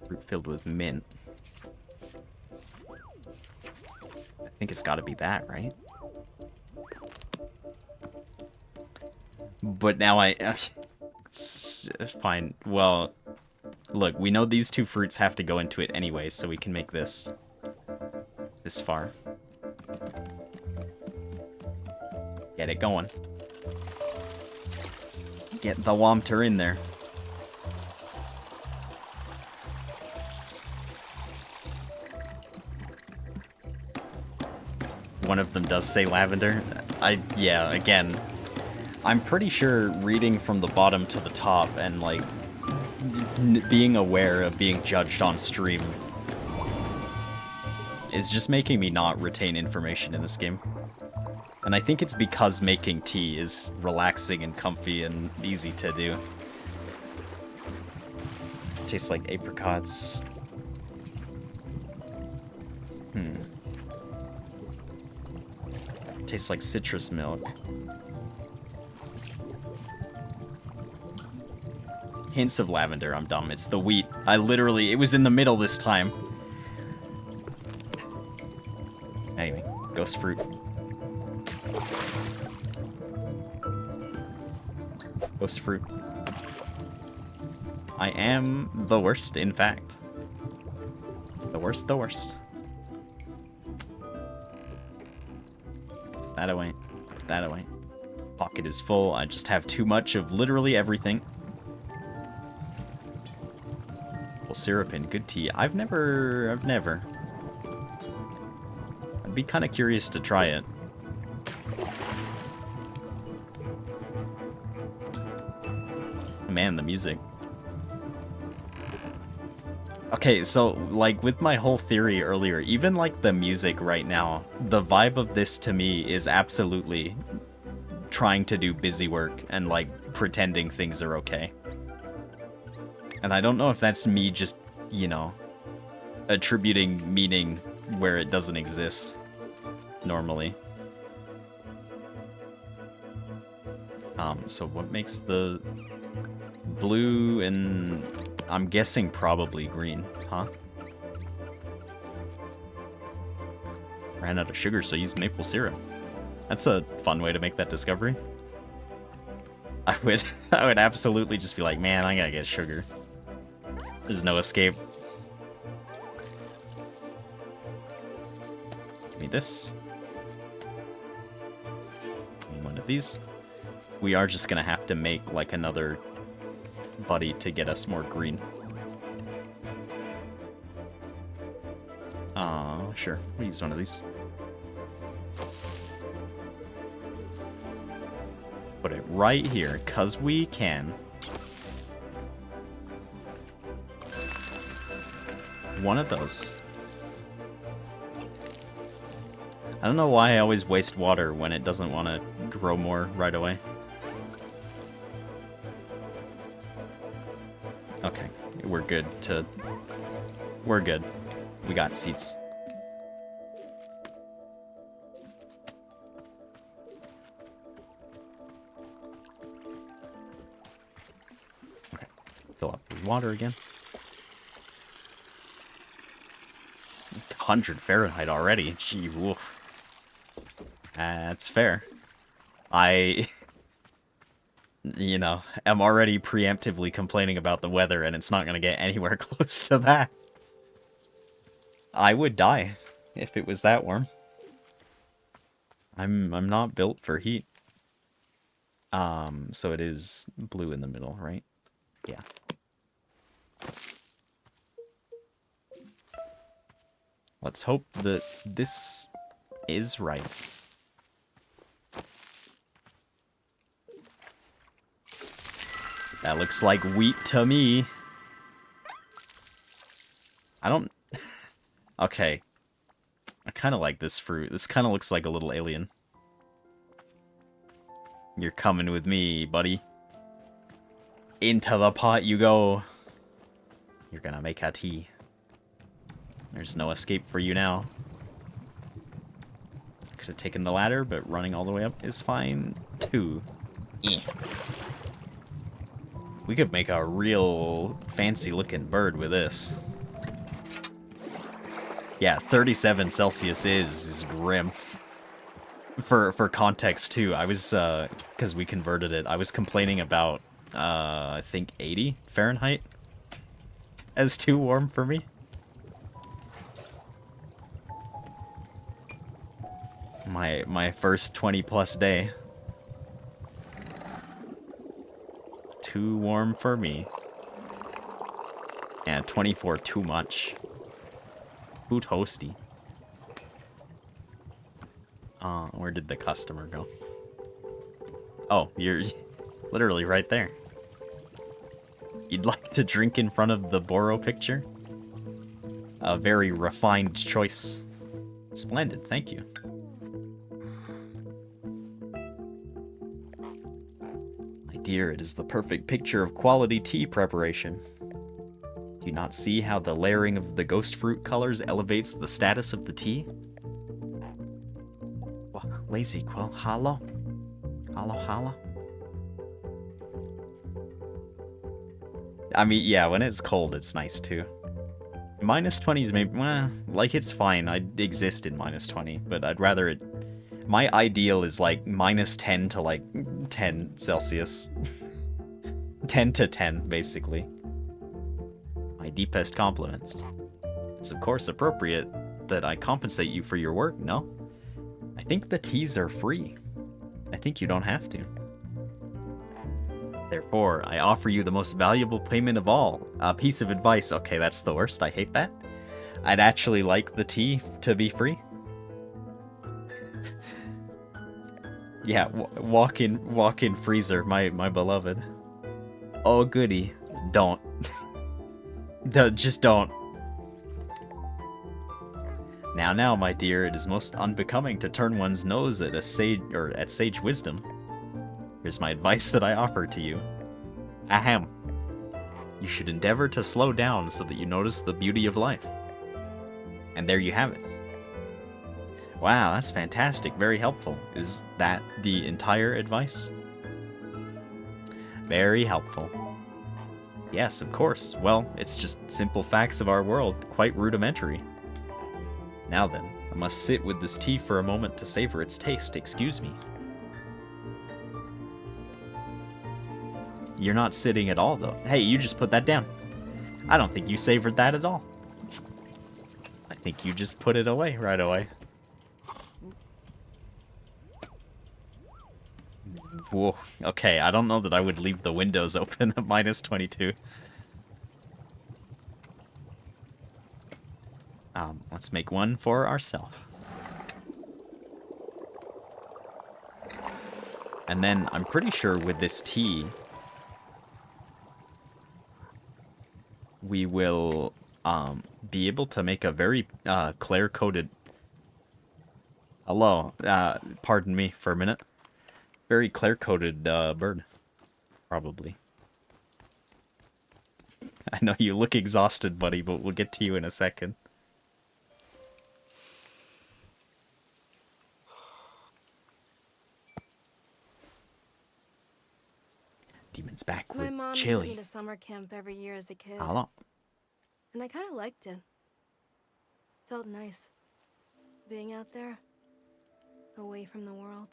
Fruit filled with mint. I think it's gotta be that, right? But now it's fine. Well, look, we know these two fruits have to go into it anyway, so we can make this far. Get it going. Get the Womter in there. One of them does say lavender. Yeah, again, I'm pretty sure reading from the bottom to the top and, like, being aware of being judged on stream is just making me not retain information in this game. And I think it's because making tea is relaxing and comfy and easy to do. Tastes like apricots. Tastes like citrus milk. Hints of lavender. I'm dumb. It's the wheat. It was in the middle this time. Anyway, ghost fruit. Ghost fruit. I am the worst, in fact. The worst, the worst. That away. That away. Pocket is full. I just have too much of literally everything. Well, syrup and good tea. I've never. I'd be kind of curious to try it. Man, the music. Okay, so, like, with my whole theory earlier, even, like, the music right now, the vibe of this to me is absolutely trying to do busy work and, like, pretending things are okay. And I don't know if that's me just, you know, attributing meaning where it doesn't exist normally. So what makes the blue and I'm guessing probably green, huh? Ran out of sugar, so used maple syrup. That's a fun way to make that discovery. I would absolutely just be like, man, I gotta get sugar. There's no escape. Give me this. Give me one of these. We are just gonna have to make like another buddy to get us more green. Sure. We'll use one of these. Put it right here, 'cause we can. One of those. I don't know why I always waste water when it doesn't want to grow more right away. Okay, we're good to... We're good. We got seats. Okay, fill up with water again. 100 Fahrenheit already. Gee, woof. That's fair. You know, am already preemptively complaining about the weather, and it's not going to get anywhere close to that. I would die if it was that warm. I'm not built for heat. So it is blue in the middle, right? Yeah. Let's hope that this is right. That looks like wheat to me. I don't... Okay. I kind of like this fruit. This kind of looks like a little alien. You're coming with me, buddy. Into the pot you go. You're gonna make a tea. There's no escape for you now. Could have taken the ladder, but running all the way up is fine, too. Eh. We could make a real fancy-looking bird with this. Yeah, 37 Celsius is grim. For context, too, I was, because we converted it, I was complaining about, I think 80 Fahrenheit as too warm for me. My first 20-plus day. Too warm for me. Yeah, 24 too much. Too toasty. Where did the customer go? Oh, you're literally right there. You'd like to drink in front of the Boro picture? A very refined choice. Splendid, thank you. My dear, it is the perfect picture of quality tea preparation. Do you not see how the layering of the ghost fruit colors elevates the status of the tea? Lazy Quill, hello? Hello, hello? I mean, yeah, when it's cold, it's nice too. Minus 20 is maybe, well, like, it's fine. I'd exist in minus 20, but I'd rather it... My ideal is, like, minus 10 to, like, 10 Celsius. 10 to 10, basically. My deepest compliments. It's, of course, appropriate that I compensate you for your work, no? I think the teas are free. I think you don't have to. Therefore, I offer you the most valuable payment of all. A piece of advice. Okay, that's the worst. I hate that. I'd actually like the tea to be free. Yeah, walk-in freezer, my beloved. Oh, goody. Don't. Just don't. Now, my dear, it is most unbecoming to turn one's nose at sage wisdom. Here's my advice that I offer to you. Ahem. You should endeavor to slow down so that you notice the beauty of life. And there you have it. Wow, that's fantastic. Very helpful. Is that the entire advice? Very helpful. Yes, of course. Well, it's just simple facts of our world, quite rudimentary. Now then, I must sit with this tea for a moment to savor its taste. Excuse me. You're not sitting at all, though. Hey, you just put that down. I don't think you savored that at all. I think you just put it away right away. Whoa. Okay, I don't know that I would leave the windows open at minus 22. Let's make one for ourselves. And then I'm pretty sure with this tea, we will be able to make a very clear-coated... Hello, pardon me for a minute. Very clear-coated bird, probably. I know you look exhausted, buddy, but we'll get to you in a second. Demon's back with My mom sent chili. me to summer camp every year as a kid. Hello. And I kind of liked it. Felt nice. Being out there. Away from the world.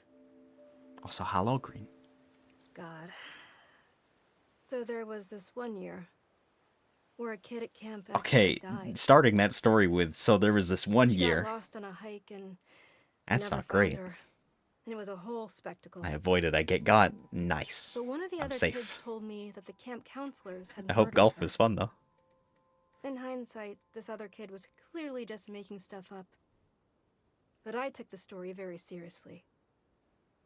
Also, hello, Green. God. So there was this one year where a kid at camp Okay, actually died. starting that story with, so there was this one She year. got lost on a hike and That's never not found great. her. And it was a whole spectacle. I avoided, I get got. Nice. But one of the I'm other safe. kids told me that the camp counselors had I hope murdered golf her. is fun, though. In hindsight, this other kid was clearly just making stuff up. But I took the story very seriously.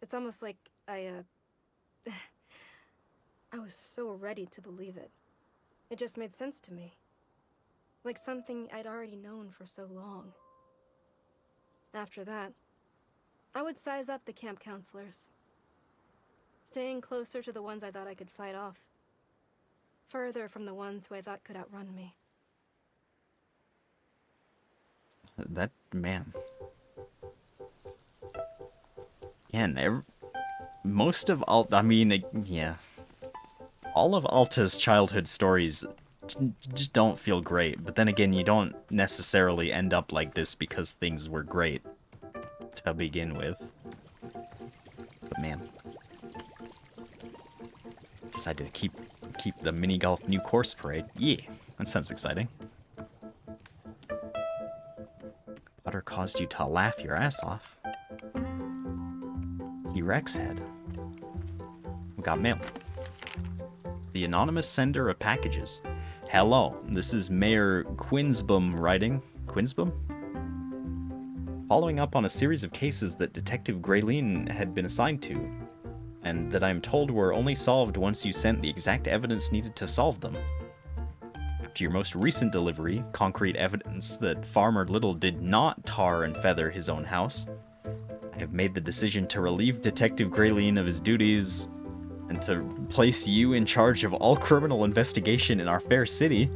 It's almost like I was so ready to believe it. It just made sense to me. Like something I'd already known for so long. After that, I would size up the camp counselors. Staying closer to the ones I thought I could fight off. Further from the ones who I thought could outrun me. That, man. Again, most of I mean, yeah. All of Alta's childhood stories just don't feel great. But then again, you don't necessarily end up like this because things were great to begin with. But man. Decided to keep the mini golf new course parade. Yeah, that sounds exciting. Butter caused you to laugh your ass off. T-Rex head. We got mail. The anonymous sender of packages. Hello, this is Mayor Quinsbum writing. Quinsbum? Following up on a series of cases that Detective Grayleen had been assigned to, and that I'm told were only solved once you sent the exact evidence needed to solve them. After your most recent delivery, concrete evidence that Farmer Little did not tar and feather his own house, I have made the decision to relieve Detective Grayleen of his duties and to place you in charge of all criminal investigation in our fair city.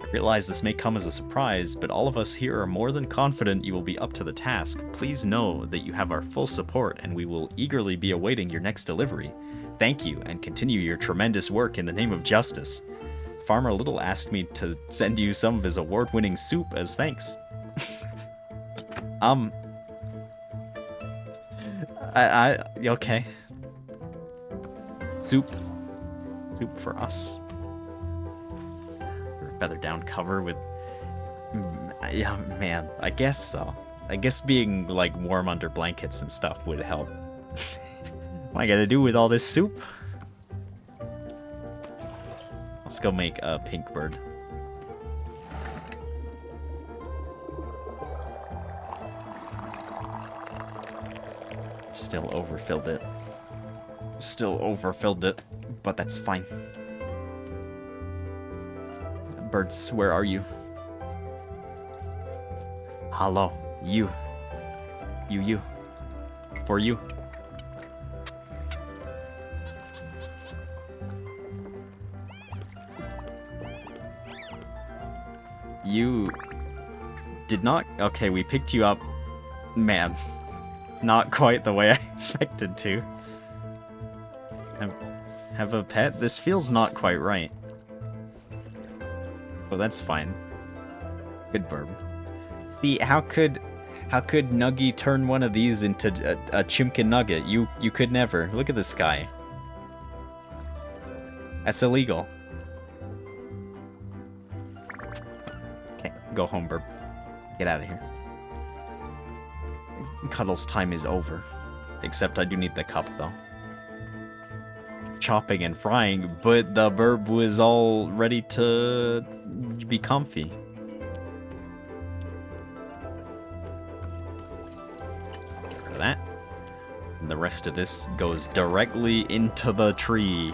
I realize this may come as a surprise, but all of us here are more than confident you will be up to the task. Please know that you have our full support and we will eagerly be awaiting your next delivery. Thank you and continue your tremendous work in the name of justice. Farmer Little asked me to send you some of his award-winning soup as thanks. Okay. Soup for us. Feather down cover with, yeah, man, I guess so. I guess being like warm under blankets and stuff would help. What am I gonna do with all this soup? Let's go make a pink bird. Still overfilled it. But that's fine. Birds, where are you? Hello, you. You. For you. You did not... Okay, we picked you up. Man, not quite the way I expected to. Have a pet? This feels not quite right. Well, that's fine. Good burb. See, how could Nuggy turn one of these into a Chimkin Nugget? You could never. Look at this guy. That's illegal. Okay, go home, burb. Get out of here. Cuddles time is over. Except I do need the cup, though. Chopping and frying, but the burb was all ready to be comfy. For that. And the rest of this goes directly into the tree.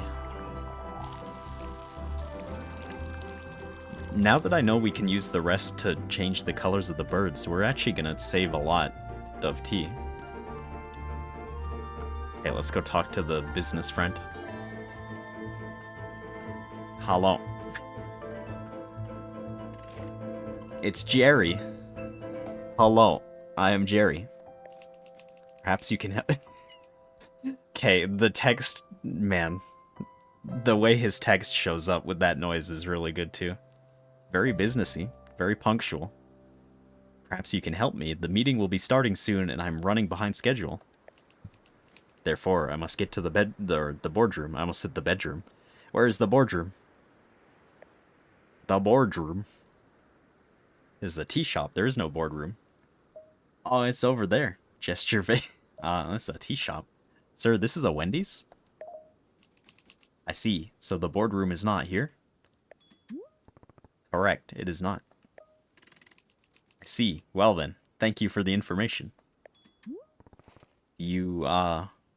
Now that I know we can use the rest to change the colors of the birds, we're actually gonna save a lot of tea. Okay, let's go talk to the business friend. Hello. It's Jerry. Hello, I am Jerry. Perhaps you can help. Okay, the text, man. The way his text shows up with that noise is really good too. Very businessy, very punctual. Perhaps you can help me. The meeting will be starting soon and I'm running behind schedule. Therefore, I must get to the boardroom. I almost said the bedroom. Where is the boardroom? The boardroom is the tea shop. There is no boardroom. Oh, it's over there. Gesture that's a tea shop. Sir, this is a Wendy's? I see. So the boardroom is not here? Correct, it is not. I see. Well then, thank you for the information. You,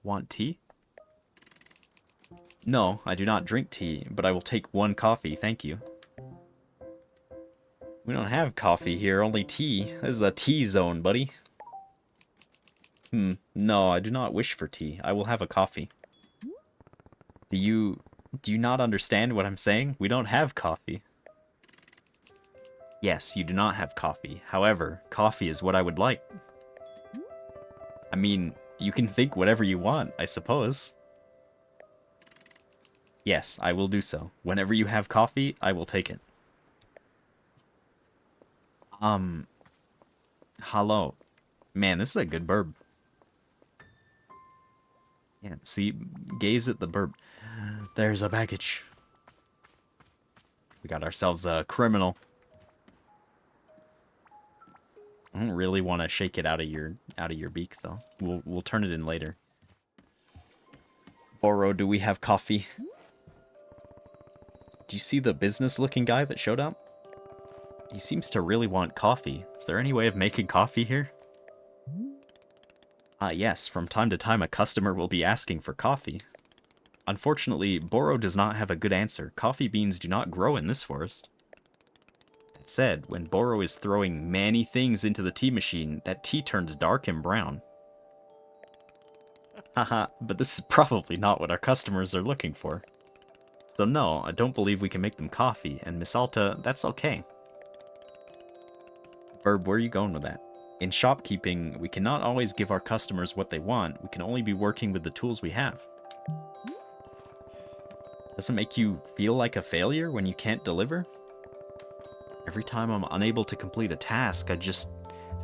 want tea? No, I do not drink tea, but I will take one coffee, thank you. We don't have coffee here, only tea. This is a tea zone, buddy. No, I do not wish for tea. I will have a coffee. Do you not understand what I'm saying? We don't have coffee. Yes, you do not have coffee. However, coffee is what I would like. I mean, you can think whatever you want, I suppose. Yes, I will do so. Whenever you have coffee, I will take it. Hello. Man, this is a good burb. Yeah, see, gaze at the burb. There's a baggage. We got ourselves a criminal. I don't really want to shake it out of your beak though. We'll turn it in later. Boro, do we have coffee? Do you see the business-looking guy that showed up? He seems to really want coffee. Is there any way of making coffee here? Yes, from time to time a customer will be asking for coffee. Unfortunately, Boro does not have a good answer. Coffee beans do not grow in this forest. That said, when Boro is throwing many things into the tea machine, that tea turns dark and brown. Haha, but this is probably not what our customers are looking for. So no, I don't believe we can make them coffee, and Miss Alta, that's okay. Verb, where are you going with that? In shopkeeping, we cannot always give our customers what they want. We can only be working with the tools we have. Does it make you feel like a failure when you can't deliver? Every time I'm unable to complete a task, I just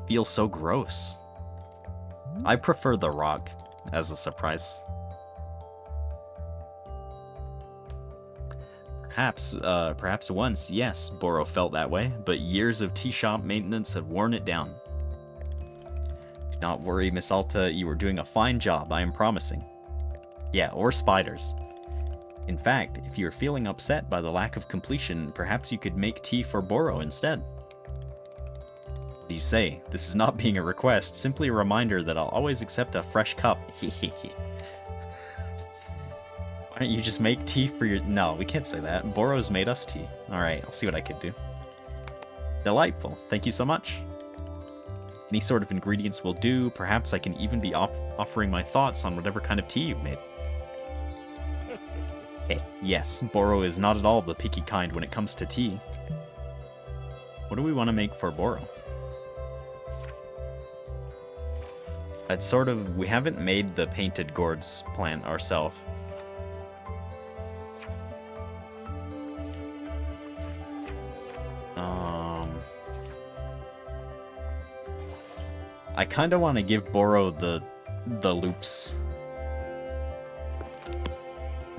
feel so gross. I prefer the rock as a surprise. Perhaps once, yes, Boro felt that way, but years of tea shop maintenance have worn it down. Do not worry, Miss Alta, you are doing a fine job, I am promising. Yeah, or spiders. In fact, if you are feeling upset by the lack of completion, perhaps you could make tea for Boro instead. What do you say? This is not being a request, simply a reminder that I'll always accept a fresh cup. Why don't you just make tea for your... No, we can't say that. Boro's made us tea. Alright, I'll see what I could do. Delightful. Thank you so much. Any sort of ingredients will do. Perhaps I can even be offering my thoughts on whatever kind of tea you've made. Hey, yes, Boro is not at all the picky kind when it comes to tea. What do we want to make for Boro? We haven't made the painted gourds plant ourselves. I kind of want to give Boro the loops.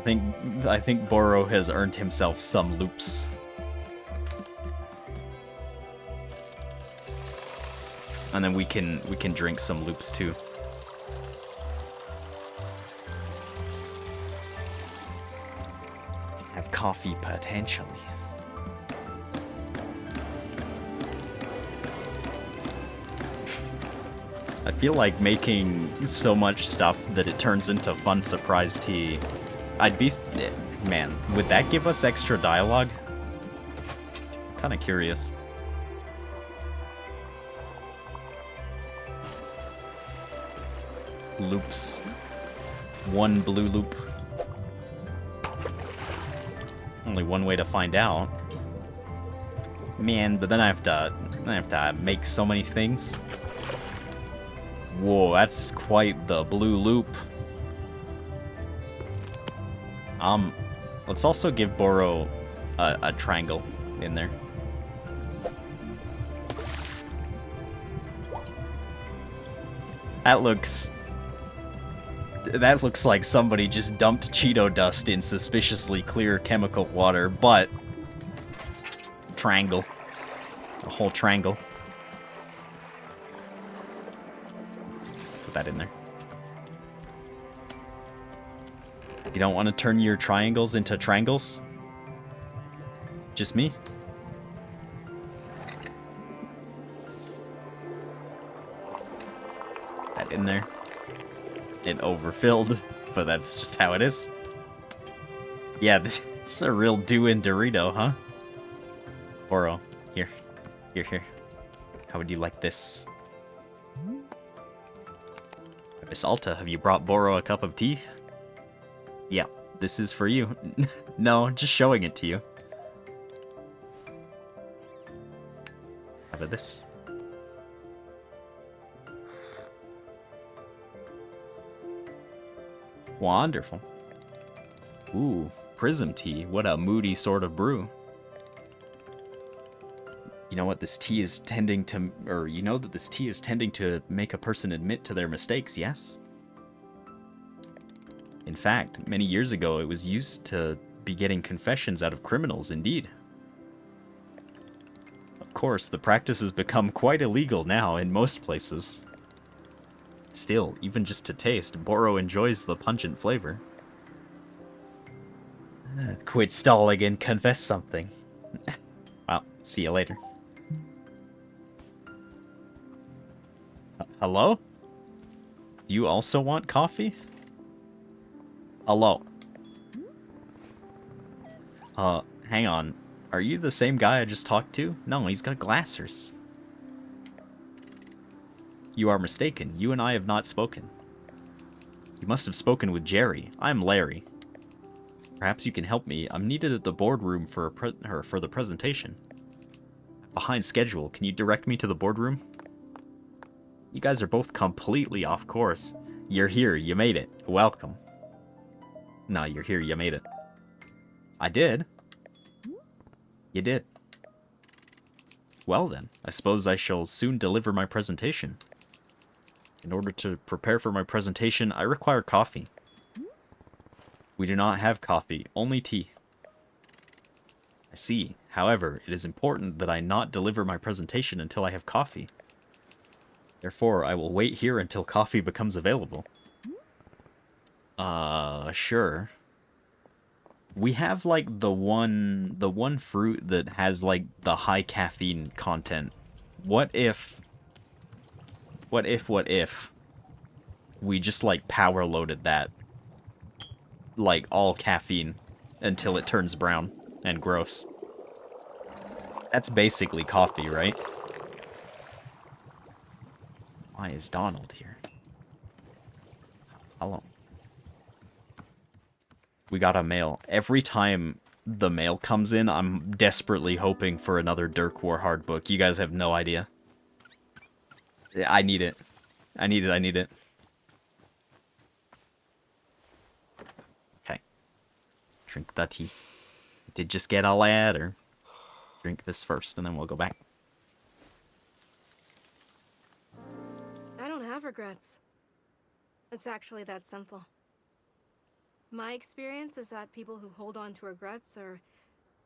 I think Boro has earned himself some loops. And then we can drink some loops too. Have coffee potentially. I feel like making so much stuff that it turns into fun surprise tea. I'd be... Man, would that give us extra dialogue? I'm kind of curious. Loops. One blue loop. Only one way to find out. Man, but then I have to make so many things. Whoa, that's quite the blue loop. Let's also give Boro a triangle in there. That looks like somebody just dumped Cheeto dust in suspiciously clear chemical water, but triangle. A whole triangle. Put that in there. You don't want to turn your triangles into triangles? Just me? That in there. It overfilled, but that's just how it is. Yeah, this is a real do-in Dorito, huh? Boro, here. Here. How would you like this? Miss Alta, have you brought Boro a cup of tea? Yeah, this is for you. No, just showing it to you. How about this? Wonderful. Ooh, prism tea. What a moody sort of brew. You know what this tea is tending to... Or you know that this tea is tending to make a person admit to their mistakes, yes? In fact, many years ago it was used to be getting confessions out of criminals, indeed. Of course, the practice has become quite illegal now in most places. Still, even just to taste, Boro enjoys the pungent flavor. Quit stalling and confess something. Well, see you later. Hello? Do you also want coffee? Hello. Hang on. Are you the same guy I just talked to? No, he's got glasses. You are mistaken. You and I have not spoken. You must have spoken with Jerry. I'm Larry. Perhaps you can help me. I'm needed at the boardroom for the presentation. Behind schedule. Can you direct me to the boardroom? You guys are both completely off course. You're here. You made it. Welcome. No, you're here. You made it. I did. You did. Well then, I suppose I shall soon deliver my presentation. In order to prepare for my presentation, I require coffee. We do not have coffee, only tea. I see. However, it is important that I not deliver my presentation until I have coffee. Therefore, I will wait here until coffee becomes available. Sure. We have, like, the one fruit that has, like, the high caffeine content. What if we just, like, power loaded that? Like, all caffeine until it turns brown and gross. That's basically coffee, right? Why is Donald here? Hello. We got a mail. Every time the mail comes in, I'm desperately hoping for another Dirk Warhard book. You guys have no idea. I need it. I need it. Okay. Drink that tea. Did just get a lad, or drink this first, and then we'll go back. I don't have regrets. It's actually that simple. My experience is that people who hold on to regrets are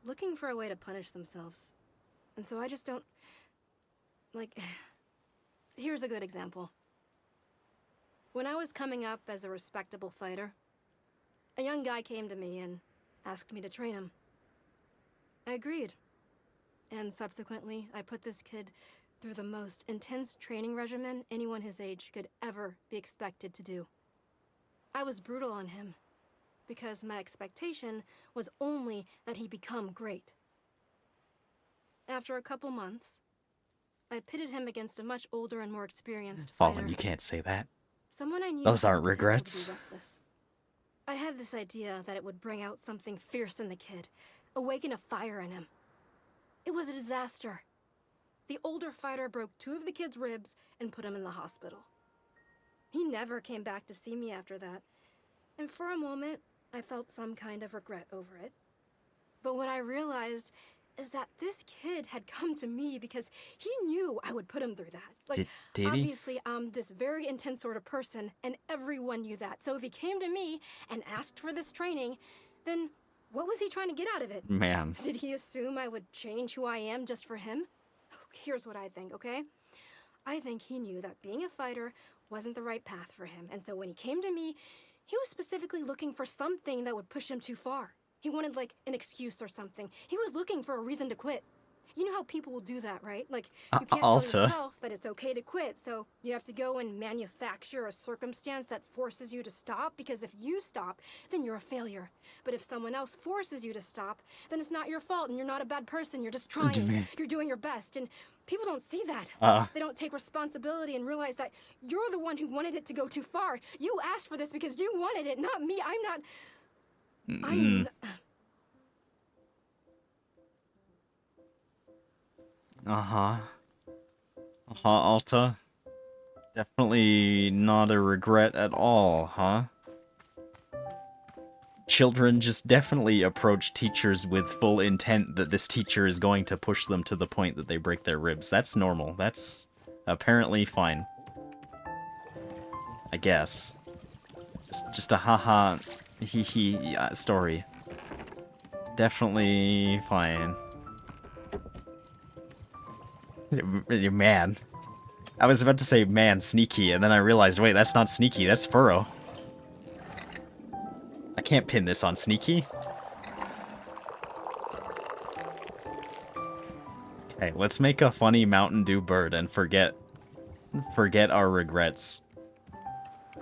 looking for a way to punish themselves. And so I just don't... Like, here's a good example. When I was coming up as a respectable fighter, a young guy came to me and asked me to train him. I agreed. And subsequently, I put this kid through the most intense training regimen anyone his age could ever be expected to do. I was brutal on him, because my expectation was only that he become great. After a couple months, I pitted him against a much older and more experienced fighter. Fallen, you can't say that. Someone I knew Those had aren't the potential regrets. to be reckless. I had this idea that it would bring out something fierce in the kid, awaken a fire in him. It was a disaster. The older fighter broke 2 of the kid's ribs and put him in the hospital. He never came back to see me after that, and for a moment, I felt some kind of regret over it. But what I realized is that this kid had come to me because he knew I would put him through that. Like, Did he? obviously, I'm this very intense sort of person, and everyone knew that. So if he came to me and asked for this training, then what was he trying to get out of it? Man. Did he assume I would change who I am just for him? Here's what I think, okay? I think he knew that being a fighter wasn't the right path for him, and so when he came to me, he was specifically looking for something that would push him too far. He wanted, like, an excuse or something. He was looking for a reason to quit. You know how people will do that, right? Like, you can't tell Alta. yourself that it's okay to quit, so you have to go and manufacture a circumstance that forces you to stop, because if you stop, then you're a failure. But if someone else forces you to stop, then it's not your fault, and you're not a bad person. You're just trying. You're doing your best, and people don't see that. They don't take responsibility and realize that you're the one who wanted it to go too far. You asked for this because you wanted it, not me. I'm not... Alta. Definitely not a regret at all, huh? Children just definitely approach teachers with full intent that this teacher is going to push them to the point that they break their ribs. That's normal. That's apparently fine. I guess. Just a haha hee hee story. Definitely fine. Man. I was about to say, man, sneaky, and then I realized, wait, that's not sneaky, that's furrow. I can't pin this on sneaky. Okay, let's make a funny Mountain Dew bird and forget our regrets.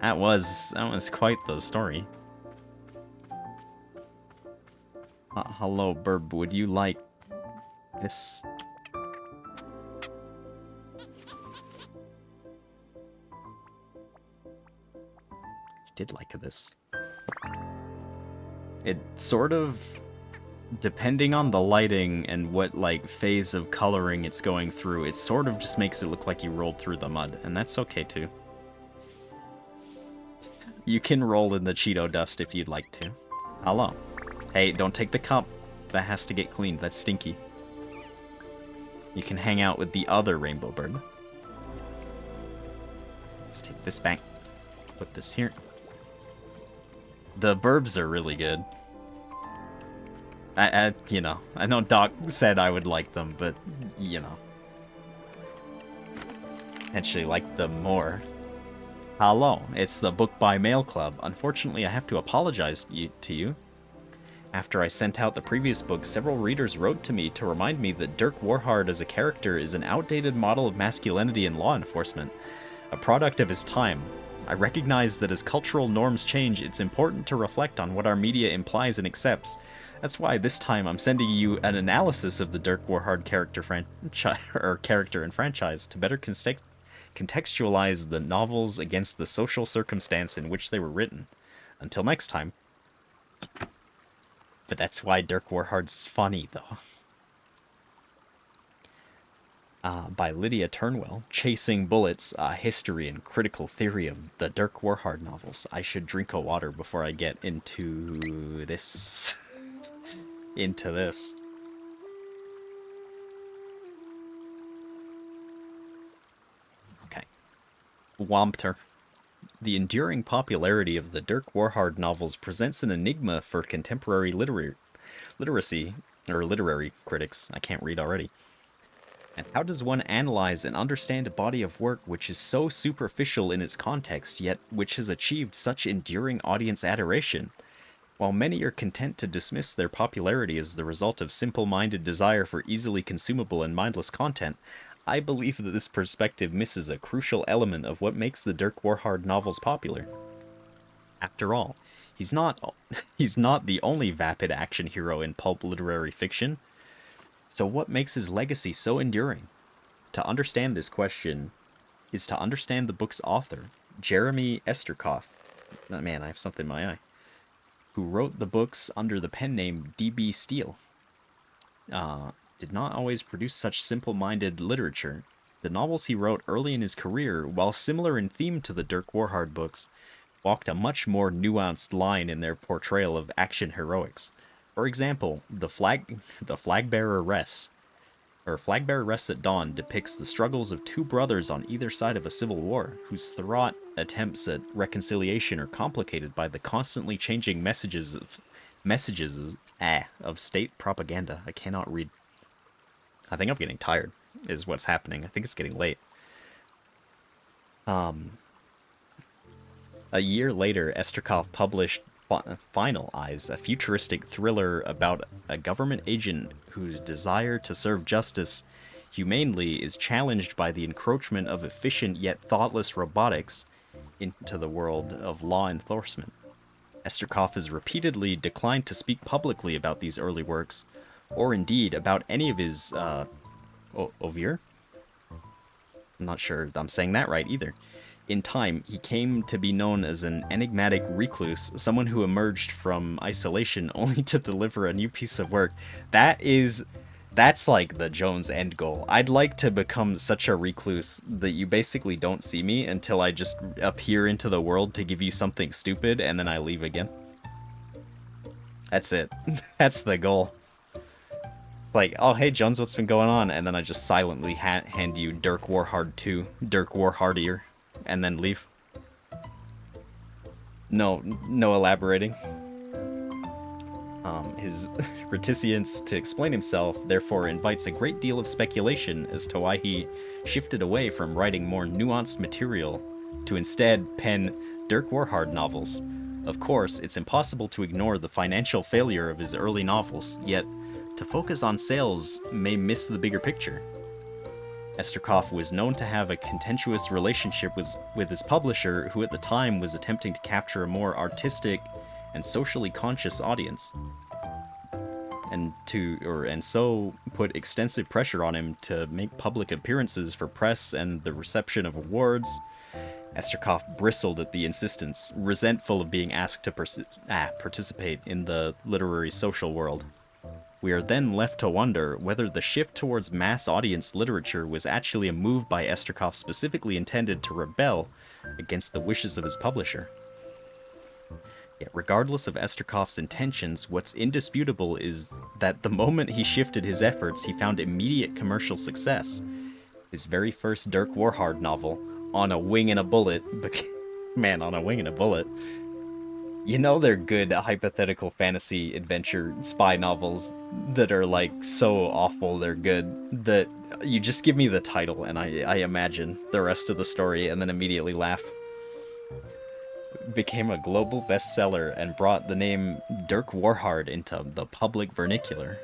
That was quite the story. Hello, Burb, would you like this? Did like this. It sort of, depending on the lighting and what like phase of coloring it's going through, it sort of just makes it look like you rolled through the mud, and that's okay too. You can roll in the Cheeto dust if you'd like to. Hello. Hey, don't take the cup. That has to get cleaned. That's stinky. You can hang out with the other rainbow bird. Let's take this back. Put this here. The burbs are really good. You know, I know Doc said I would like them, but, you know. Actually like them more. Hello, it's the Book by Mail Club. Unfortunately, I have to apologize to you. After I sent out the previous book, several readers wrote to me to remind me that Dirk Warhard as a character is an outdated model of masculinity in law enforcement, a product of his time. I recognize that as cultural norms change, it's important to reflect on what our media implies and accepts. That's why this time I'm sending you an analysis of the Dirk Warhard character and franchise to better contextualize the novels against the social circumstance in which they were written. Until next time. But that's why Dirk Warhard's funny, though. By Lydia Turnwell, Chasing Bullets, a history and critical theory of the Dirk Warhard novels. I should drink a water before I get into this. into this. Okay. Wampter. The enduring popularity of the Dirk Warhard novels presents an enigma for contemporary literary critics. I can't read already. And how does one analyze and understand a body of work which is so superficial in its context, yet which has achieved such enduring audience adoration? While many are content to dismiss their popularity as the result of simple-minded desire for easily consumable and mindless content, I believe that this perspective misses a crucial element of what makes the Dirk Warhard novels popular. After all, he's not the only vapid action hero in pulp literary fiction. So what makes his legacy so enduring? To understand this question is to understand the book's author, Jeremy Esterkoff. Oh, man, I have something in my eye. Who wrote the books under the pen name D.B. Steele. Did not always produce such simple-minded literature. The novels he wrote early in his career, while similar in theme to the Dirk Warhard books, walked a much more nuanced line in their portrayal of action heroics. For example, the Flagbearer Rests at Dawn depicts the struggles of two brothers on either side of a civil war, whose thought attempts at reconciliation are complicated by the constantly changing messages of state propaganda. I cannot read. I think I'm getting tired, is what's happening. I think it's getting late. A year later, Esterkoff published Final Eyes, a futuristic thriller about a government agent whose desire to serve justice humanely is challenged by the encroachment of efficient yet thoughtless robotics into the world of law enforcement. Esterkoff has repeatedly declined to speak publicly about these early works, or indeed about any of his, Ovir? I'm not sure I'm saying that right either. In time, he came to be known as an enigmatic recluse, someone who emerged from isolation only to deliver a new piece of work. That's like the Jones end goal. I'd like to become such a recluse that you basically don't see me until I just appear into the world to give you something stupid and then I leave again. That's it. That's the goal. It's like, oh hey Jones, what's been going on? And then I just silently hand you Dirk Warhard 2, Dirk Warhardier, and then leave. No elaborating. His reticence to explain himself therefore invites a great deal of speculation as to why he shifted away from writing more nuanced material to instead pen Dirk Warhard novels. Of course, it's impossible to ignore the financial failure of his early novels, yet to focus on sales may miss the bigger picture. Esterkoff was known to have a contentious relationship with his publisher, who at the time was attempting to capture a more artistic and socially conscious audience, and so put extensive pressure on him to make public appearances for press and the reception of awards. Esterkoff bristled at the insistence, resentful of being asked to participate in the literary social world. We are then left to wonder whether the shift towards mass audience literature was actually a move by Esterkoff specifically intended to rebel against the wishes of his publisher. Yet regardless of Esterkoff's intentions, what's indisputable is that the moment he shifted his efforts, he found immediate commercial success. His very first Dirk Warhard novel, On a Wing and a Bullet, man, On a Wing and a Bullet, you know they're good hypothetical fantasy adventure spy novels that are like so awful they're good that you just give me the title and I imagine the rest of the story and then immediately laugh. Became a global bestseller and brought the name Dirk Warhard into the public vernacular.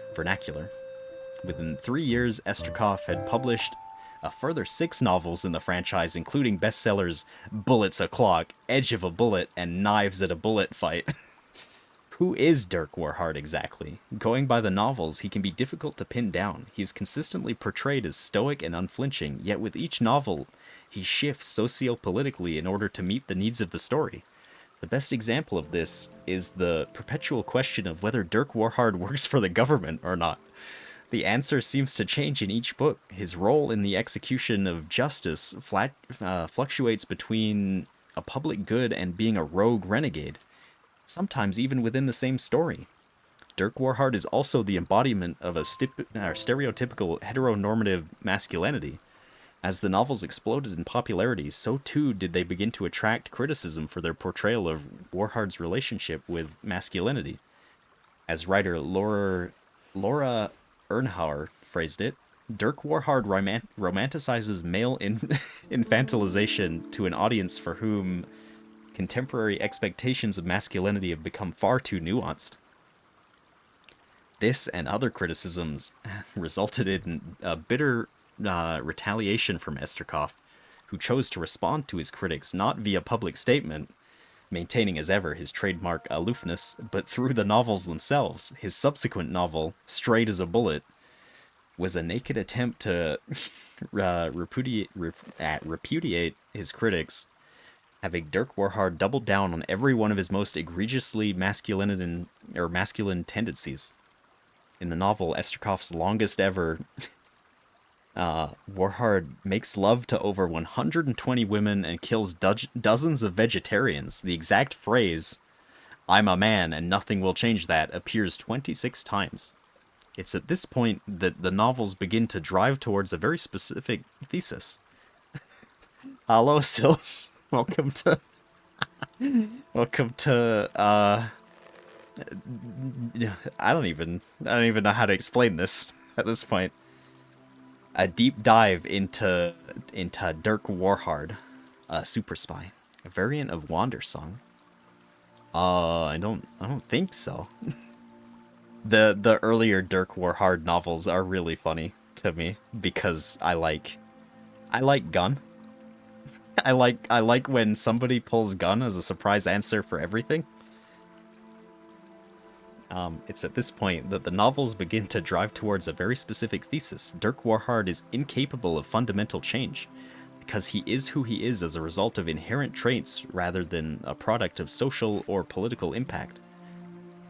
Within 3 years, Esterkoff had published a further 6 novels in the franchise, including bestsellers Bullets O'Clock, Edge of a Bullet, and Knives at a Bullet Fight. Who is Dirk Warhard exactly? Going by the novels, he can be difficult to pin down. He's consistently portrayed as stoic and unflinching, yet with each novel, he shifts socio-politically in order to meet the needs of the story. The best example of this is the perpetual question of whether Dirk Warhard works for the government or not. The answer seems to change in each book. His role in the execution of justice fluctuates between a public good and being a rogue renegade, sometimes even within the same story. Dirk Warhard is also the embodiment of a stereotypical heteronormative masculinity. As the novels exploded in popularity, so too did they begin to attract criticism for their portrayal of Warhard's relationship with masculinity. As writer Laura Ernhauer phrased it, Dirk Warhard romanticizes male infantilization to an audience for whom contemporary expectations of masculinity have become far too nuanced. This and other criticisms resulted in a bitter retaliation from Esterkoff, who chose to respond to his critics not via public statement, maintaining as ever his trademark aloofness, but through the novels themselves. His subsequent novel, Straight as a Bullet, was a naked attempt to repudiate his critics, having Dirk Warhard double down on every one of his most egregiously masculine tendencies. In the novel, Esterkoff's longest ever, Warhard makes love to over 120 women and kills dozens of vegetarians. The exact phrase, "I'm a man and nothing will change that," appears 26 times. It's at this point that the novels begin to drive towards a very specific thesis. Hello, Sils. Welcome to I don't even know how to explain this at this point. A deep dive into Dirk Warhard, a super spy, a variant of Wandersong. I don't think so. The earlier Dirk Warhard novels are really funny to me because I like gun. I like when somebody pulls gun as a surprise answer for everything. It's at this point that the novels begin to drive towards a very specific thesis. Dirk Warhard is incapable of fundamental change, because he is who he is as a result of inherent traits rather than a product of social or political impact.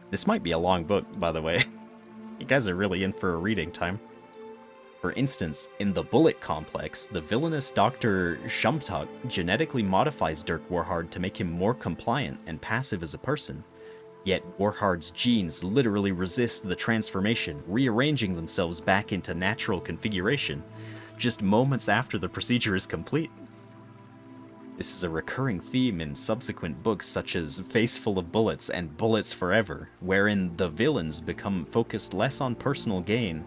This might be a long book, by the way. You guys are really in for a reading time. For instance, in The Bullet Complex, the villainous Dr. Shumtuk genetically modifies Dirk Warhard to make him more compliant and passive as a person. Yet Warhard's genes literally resist the transformation, rearranging themselves back into natural configuration, just moments after the procedure is complete. This is a recurring theme in subsequent books such as Face Full of Bullets and Bullets Forever, wherein the villains become focused less on personal gain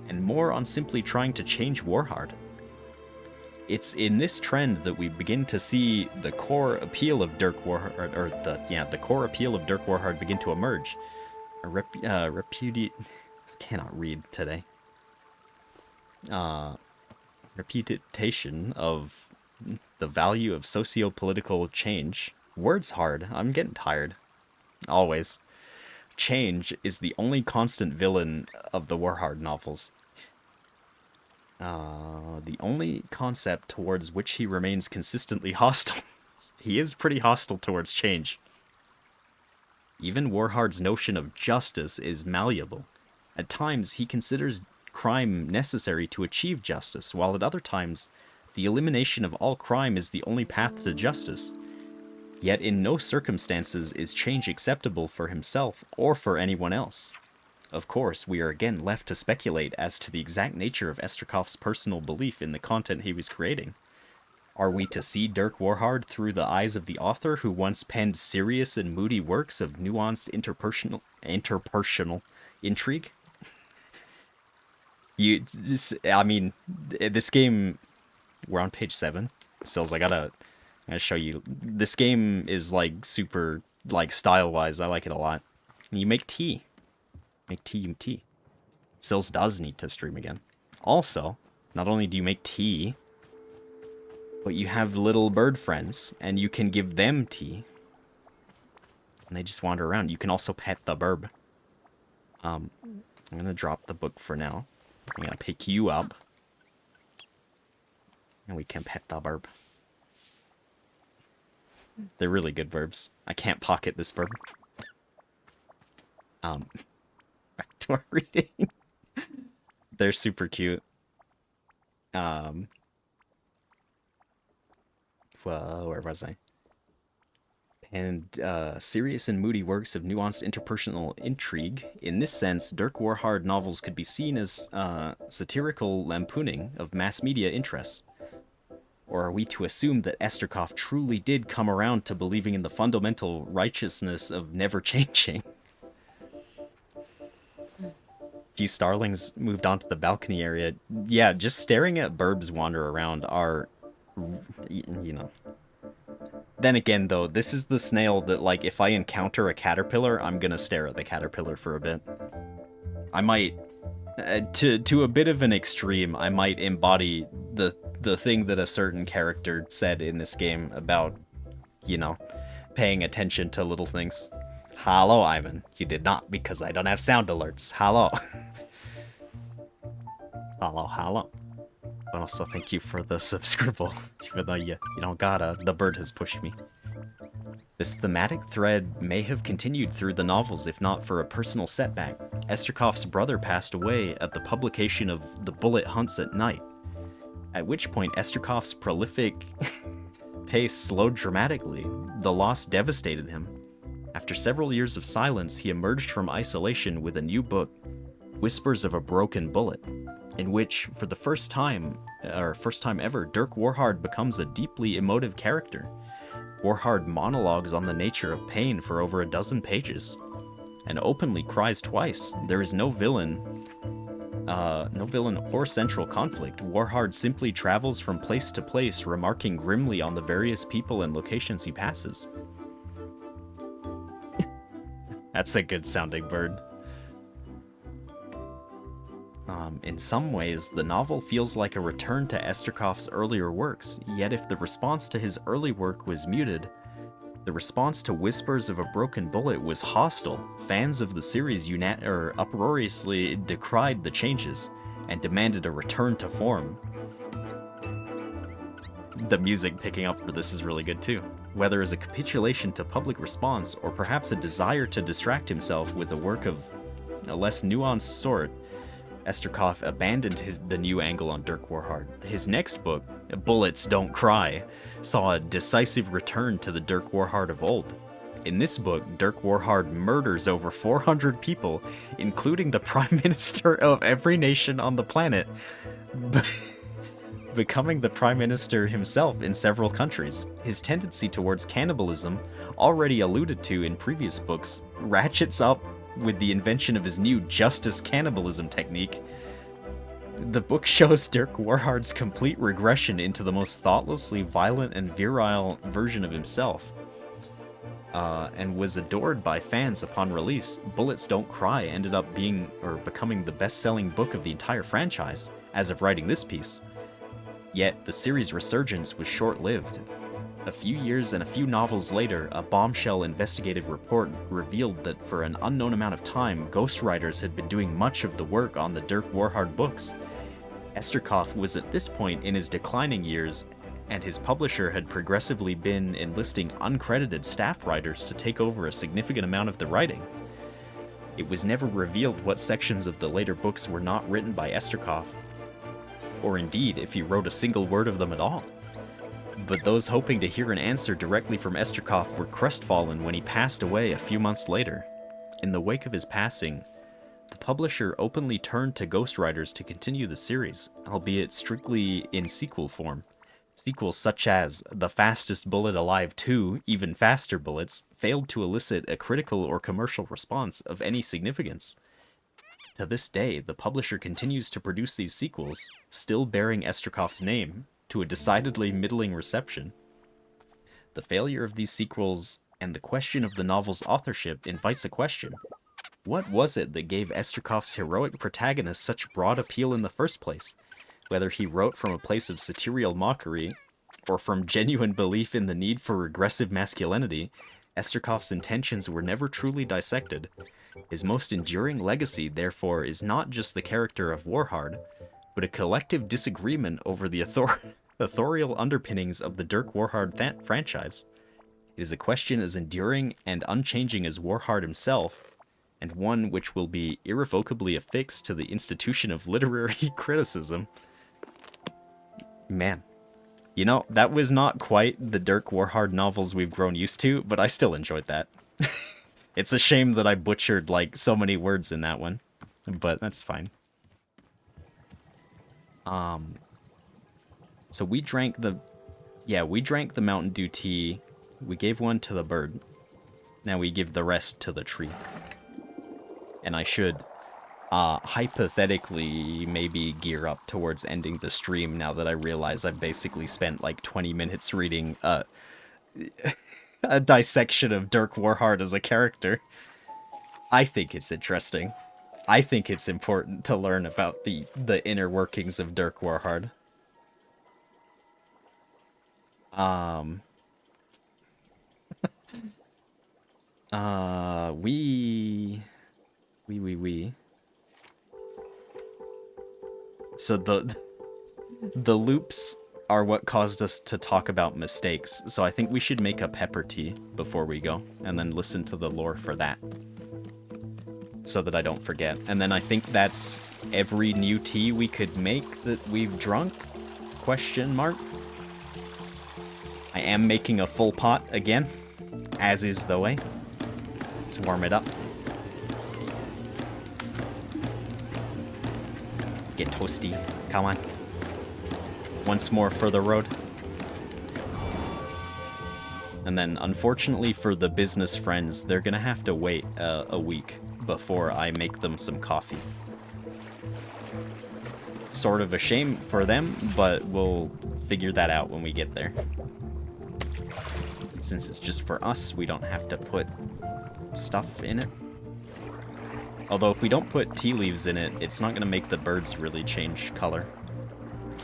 and more on simply trying to change Warhard. It's in this trend that we begin to see the core appeal of Dirk Warhard, the core appeal of Dirk Warhard begin to emerge. Cannot read today. Reputation of the value of socio-political change. Words hard. I'm getting tired. Always. Change is the only constant villain of the Warhard novels. The only concept towards which he remains consistently hostile. He is pretty hostile towards change. Even Warhard's notion of justice is malleable. At times, he considers crime necessary to achieve justice, while at other times, the elimination of all crime is the only path to justice. Yet in no circumstances is change acceptable for himself or for anyone else. Of course, we are again left to speculate as to the exact nature of Esterkoff's personal belief in the content he was creating. Are we to see Dirk Warhard through the eyes of the author who once penned serious and moody works of nuanced interpersonal intrigue? This game, we're on page 7. Sills, I gotta show you. This game is like super, like, style-wise. I like it a lot. You make tea. Make tea. Sills does need to stream again. Also, not only do you make tea, but you have little bird friends, and you can give them tea. And they just wander around. You can also pet the burb. I'm gonna drop the book for now. I'm gonna pick you up. And we can pet the burb. They're really good verbs. I can't pocket this verb. Back to our reading. They're super cute. Well, where was I? And serious and moody works of nuanced interpersonal intrigue. In this sense, Dirk Warhard novels could be seen as satirical lampooning of mass media interests. Or are we to assume that Esterkoff truly did come around to believing in the fundamental righteousness of never changing? A few starlings moved onto the balcony area. Yeah, just staring at burbs wander around are, you know. Then again, though, this is the snail that, like, if I encounter a caterpillar, I'm gonna stare at the caterpillar for a bit. I might, to a bit of an extreme, I might embody the thing that a certain character said in this game about, you know, paying attention to little things. Hello, Ivan. You did not, because I don't have sound alerts. Hello. Hello. But also thank you for the subscribe, even though you don't gotta. The bird has pushed me. This thematic thread may have continued through the novels if not for a personal setback. Esterkoff's brother passed away at the publication of The Bullet Hunts at Night, at which point Esterkoff's prolific pace slowed dramatically. The loss devastated him. After several years of silence, he emerged from isolation with a new book, Whispers of a Broken Bullet, in which, for the first time ever, Dirk Warhard becomes a deeply emotive character. Warhard monologues on the nature of pain for over a dozen pages, and openly cries twice. There is no villain or central conflict. Warhard simply travels from place to place, remarking grimly on the various people and locations he passes. That's a good sounding bird. In some ways, the novel feels like a return to Esterkoff's earlier works, yet if the response to his early work was muted, the response to Whispers of a Broken Bullet was hostile. Fans of the series uproariously decried the changes and demanded a return to form. The music picking up for this is really good too. Whether as a capitulation to public response or perhaps a desire to distract himself with a work of a less nuanced sort, Esterkoff abandoned the new angle on Dirk Warhard. His next book, Bullets Don't Cry, saw a decisive return to the Dirk Warhard of old. In this book, Dirk Warhard murders over 400 people, including the Prime Minister of every nation on the planet, becoming the Prime Minister himself in several countries. His tendency towards cannibalism, already alluded to in previous books, ratchets up with the invention of his new justice cannibalism technique. The book shows Dirk Warhard's complete regression into the most thoughtlessly violent and virile version of himself, and was adored by fans upon release. Bullets Don't Cry ended up becoming the best-selling book of the entire franchise, as of writing this piece. Yet, the series' resurgence was short-lived. A few years and a few novels later, a bombshell investigative report revealed that for an unknown amount of time, ghostwriters had been doing much of the work on the Dirk Warhard books. Esterkoff was at this point in his declining years, and his publisher had progressively been enlisting uncredited staff writers to take over a significant amount of the writing. It was never revealed what sections of the later books were not written by Esterkoff, or indeed if he wrote a single word of them at all. But those hoping to hear an answer directly from Esterkov were crestfallen when he passed away a few months later. In the wake of his passing, the publisher openly turned to ghostwriters to continue the series, albeit strictly in sequel form. Sequels such as The Fastest Bullet Alive 2, Even Faster Bullets, failed to elicit a critical or commercial response of any significance. To this day, the publisher continues to produce these sequels, still bearing Esterkov's name, to a decidedly middling reception. The failure of these sequels and the question of the novel's authorship invites a question. What was it that gave Esterkov's heroic protagonist such broad appeal in the first place? Whether he wrote from a place of satirical mockery, or from genuine belief in the need for regressive masculinity, Esterkov's intentions were never truly dissected. His most enduring legacy, therefore, is not just the character of Warhard, but a collective disagreement over the authorial underpinnings of the Dirk Warhard franchise. It is a question as enduring and unchanging as Warhard himself, and one which will be irrevocably affixed to the institution of literary criticism. Man. You know, that was not quite the Dirk Warhard novels we've grown used to, but I still enjoyed that. It's a shame that I butchered, like, so many words in that one, but that's fine. So we drank the Mountain Dew tea. We gave one to the bird. Now we give the rest to the tree. And I should, hypothetically, maybe gear up towards ending the stream now that I realize I've basically spent like 20 minutes reading a dissection of Dirk Warhard as a character. I think it's interesting. I think it's important to learn about the inner workings of Dirk Warhard. So the loops are what caused us to talk about mistakes, so I think we should make a pepper tea before we go, and then listen to the lore for that. So that I don't forget. And then I think that's every new tea we could make that we've drunk? Question mark. I am making a full pot again, as is the way. Let's warm it up. Get toasty. Come on. Once more for the road. And then, unfortunately for the business friends, they're gonna have to wait a week before I make them some coffee. Sort of a shame for them, but we'll figure that out when we get there. Since it's just for us, we don't have to put stuff in it. Although if we don't put tea leaves in it, it's not gonna make the birds really change color.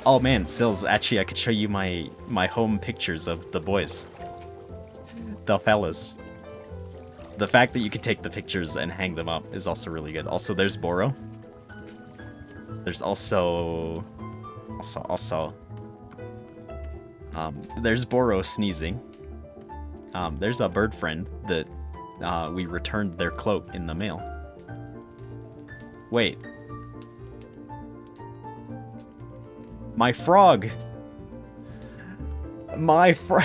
Oh man, Sills, actually I could show you my home pictures of the boys. The fellas. The fact that you could take the pictures and hang them up is also really good. Also, there's Boro. There's also... there's Boro sneezing. There's a bird friend that we returned their cloak in the mail. Wait. My frog! My frog!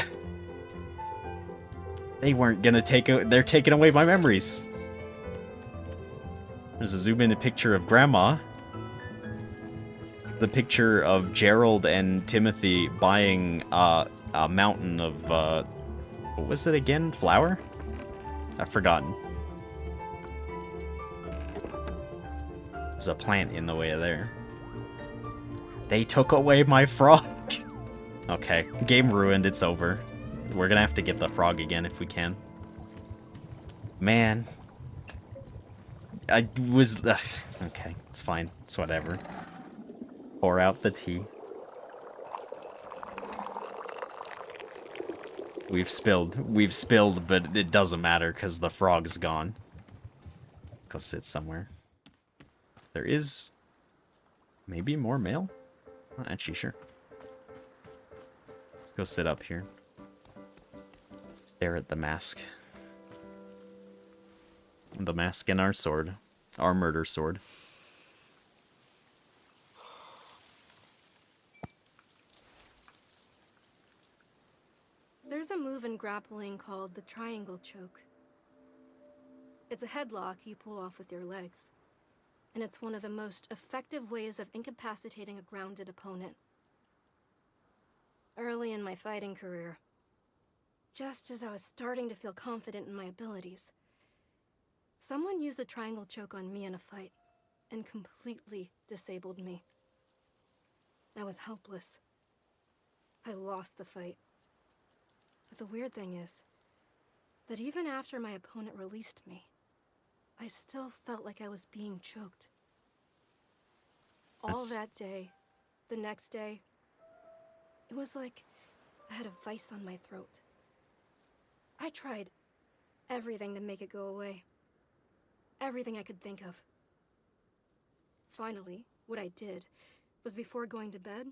They weren't gonna they're taking away my memories. There's a zoom in picture of Grandma. There's a picture of Gerald and Timothy buying a mountain of, what was it again? Flour? I've forgotten. There's a plant in the way of there. They took away my frog! Okay, game ruined, it's over. We're gonna have to get the frog again if we can. Man. I was... Ugh, okay, it's fine. It's whatever. Let's pour out the tea. We've spilled, but it doesn't matter because the frog's gone. Let's go sit somewhere. There is maybe more mail? Not actually sure. Let's go sit up here. Stare at the mask. The mask and our sword. Our murder sword. move in grappling called the triangle choke. It's a headlock you pull off with your legs, and it's one of the most effective ways of incapacitating a grounded opponent. Early in my fighting career, just as I was starting to feel confident in my abilities, someone used the triangle choke on me in a fight and completely disabled me. I was helpless. I lost the fight. But the weird thing is that even after my opponent released me, I still felt like I was being choked. All that day, the next day, it was like I had a vice on my throat. I tried everything to make it go away. Everything I could think of. Finally, what I did was, before going to bed,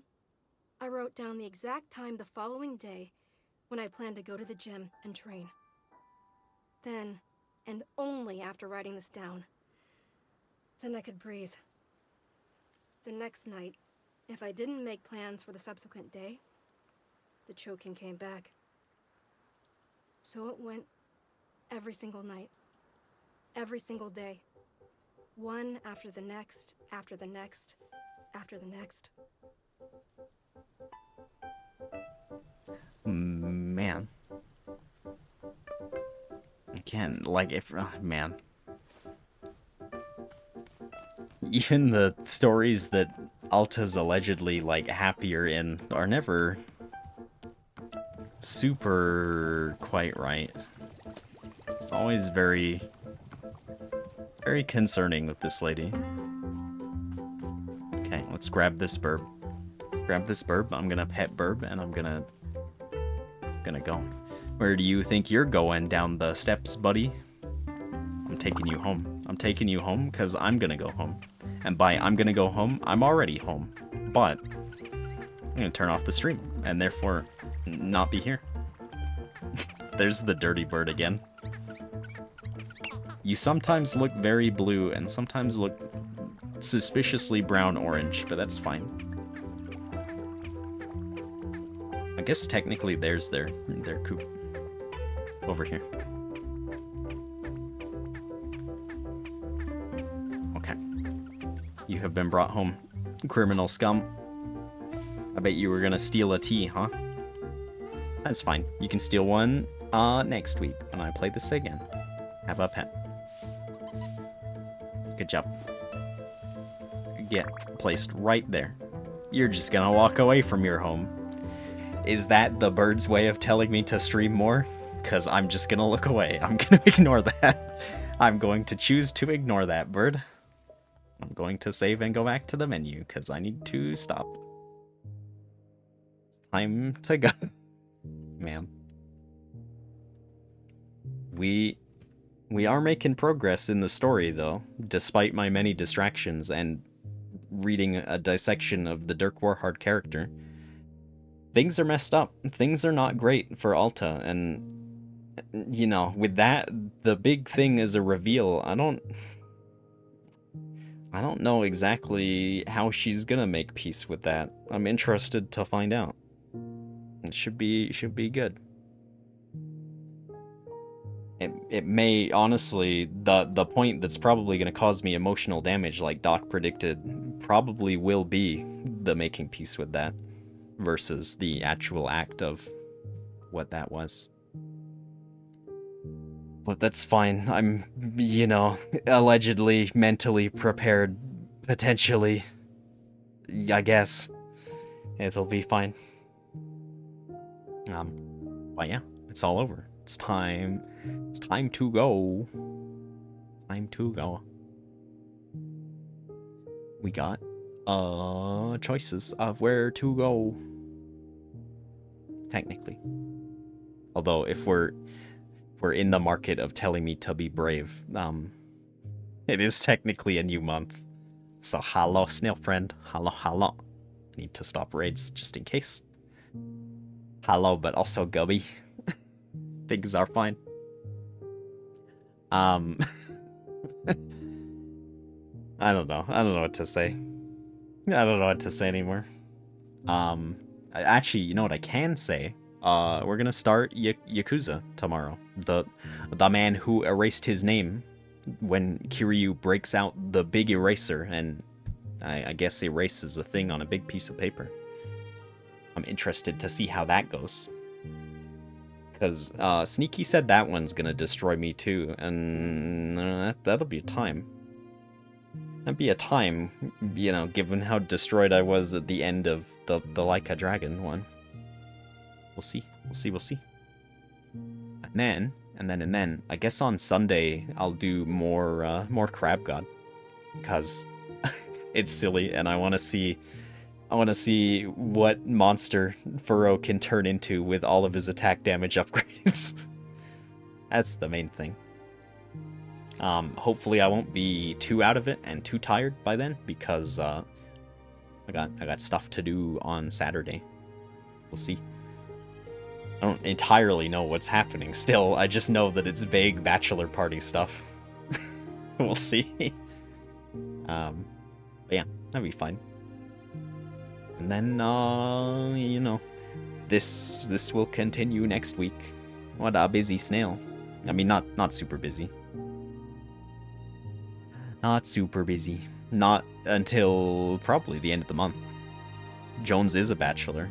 I wrote down the exact time the following day when I planned to go to the gym and train. Then, and only after writing this down, then I could breathe. The next night, if I didn't make plans for the subsequent day, the choking came back. So it went every single night, every single day. One after the next, after the next, after the next. Man. Again, like, if... man. Even the stories that Alta's allegedly, like, happier in are never super quite right. It's always very concerning with this lady. Okay, let's grab this burb. Let's grab this burb. I'm gonna pet burb, and I'm gonna go. Where do you think you're going? Down the steps, buddy? I'm taking you home. I'm taking you home because I'm gonna go home. And by I'm gonna go home, I'm already home. But I'm gonna turn off the stream and therefore not be here. There's the dirty bird again. You sometimes look very blue and sometimes look suspiciously brown-orange, but that's fine. I guess technically there's their coop over here. Okay. You have been brought home, criminal scum. I bet you were gonna steal a tea, huh? That's fine. You can steal one next week when I play this again. Have a pet. Good job. Get placed right there. You're just gonna walk away from your home. Is that the bird's way of telling me to stream more? Because I'm just gonna look away. I'm gonna ignore that. I'm going to choose to ignore that, bird. I'm going to save and go back to the menu because I need to stop. Time to go. Man. We are making progress in the story, though, despite my many distractions and reading a dissection of the Dirk Warhard character. Things are messed up. Things are not great for Alta, and, you know, with that, the big thing is a reveal. I don't know exactly how she's gonna make peace with that. I'm interested to find out. It should be good. It may, honestly, the point that's probably going to cause me emotional damage, like Doc predicted, probably will be the making peace with that versus the actual act of what that was. But that's fine. I'm, you know, allegedly mentally prepared, potentially. I guess. It'll be fine. But yeah, it's all over. It's time to go. Time to go. We got choices of where to go. Technically. Although if we're in the market of telling me to be brave, it is technically a new month. So hello, snail friend. Hello. Need to stop raids just in case. Hello, but also Gubby. Things are fine. I don't know. I don't know what to say. I don't know what to say anymore. Actually, you know what I can say? we're gonna start Yakuza tomorrow. The man who erased his name when Kiryu breaks out the big eraser, and I guess erases a thing on a big piece of paper. I'm interested to see how that goes. Because Sneaky said that one's gonna destroy me too, and that'll be a time. That'd be a time, you know, given how destroyed I was at the end of the Like a Dragon one. We'll see. We'll see. And then, I guess on Sunday I'll do more Crab God, because it's silly, and I want to see what monster Furrow can turn into with all of his attack damage upgrades. That's the main thing. Hopefully I won't be too out of it and too tired by then, because I got stuff to do on Saturday. We'll see. I don't entirely know what's happening still. I just know that it's vague bachelor party stuff. We'll see. But yeah, that'd be fine. And then, you know, this will continue next week. What a busy snail. I mean, not super busy. Not super busy. Not until probably the end of the month. Jones is a bachelor.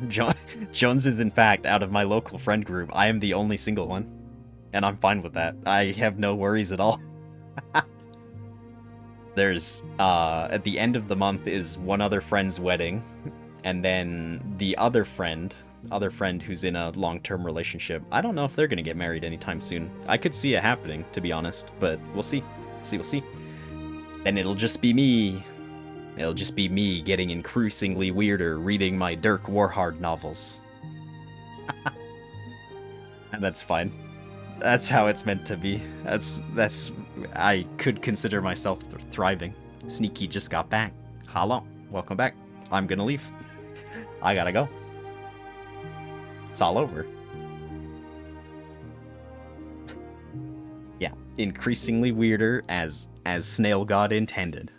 Jones is, in fact, out of my local friend group, I am the only single one. And I'm fine with that. I have no worries at all. There's, at the end of the month is one other friend's wedding. And then the other friend who's in a long-term relationship, I don't know if they're gonna get married anytime soon. I could see it happening, to be honest, but we'll see. We'll see. Then it'll just be me. It'll just be me getting increasingly weirder reading my Dirk Warhard novels. And that's fine. That's how it's meant to be. That's I could consider myself thriving. Sneaky just got back. Hello, welcome back. I'm gonna leave. I gotta go. It's all over. Yeah, increasingly weirder as Snail God intended.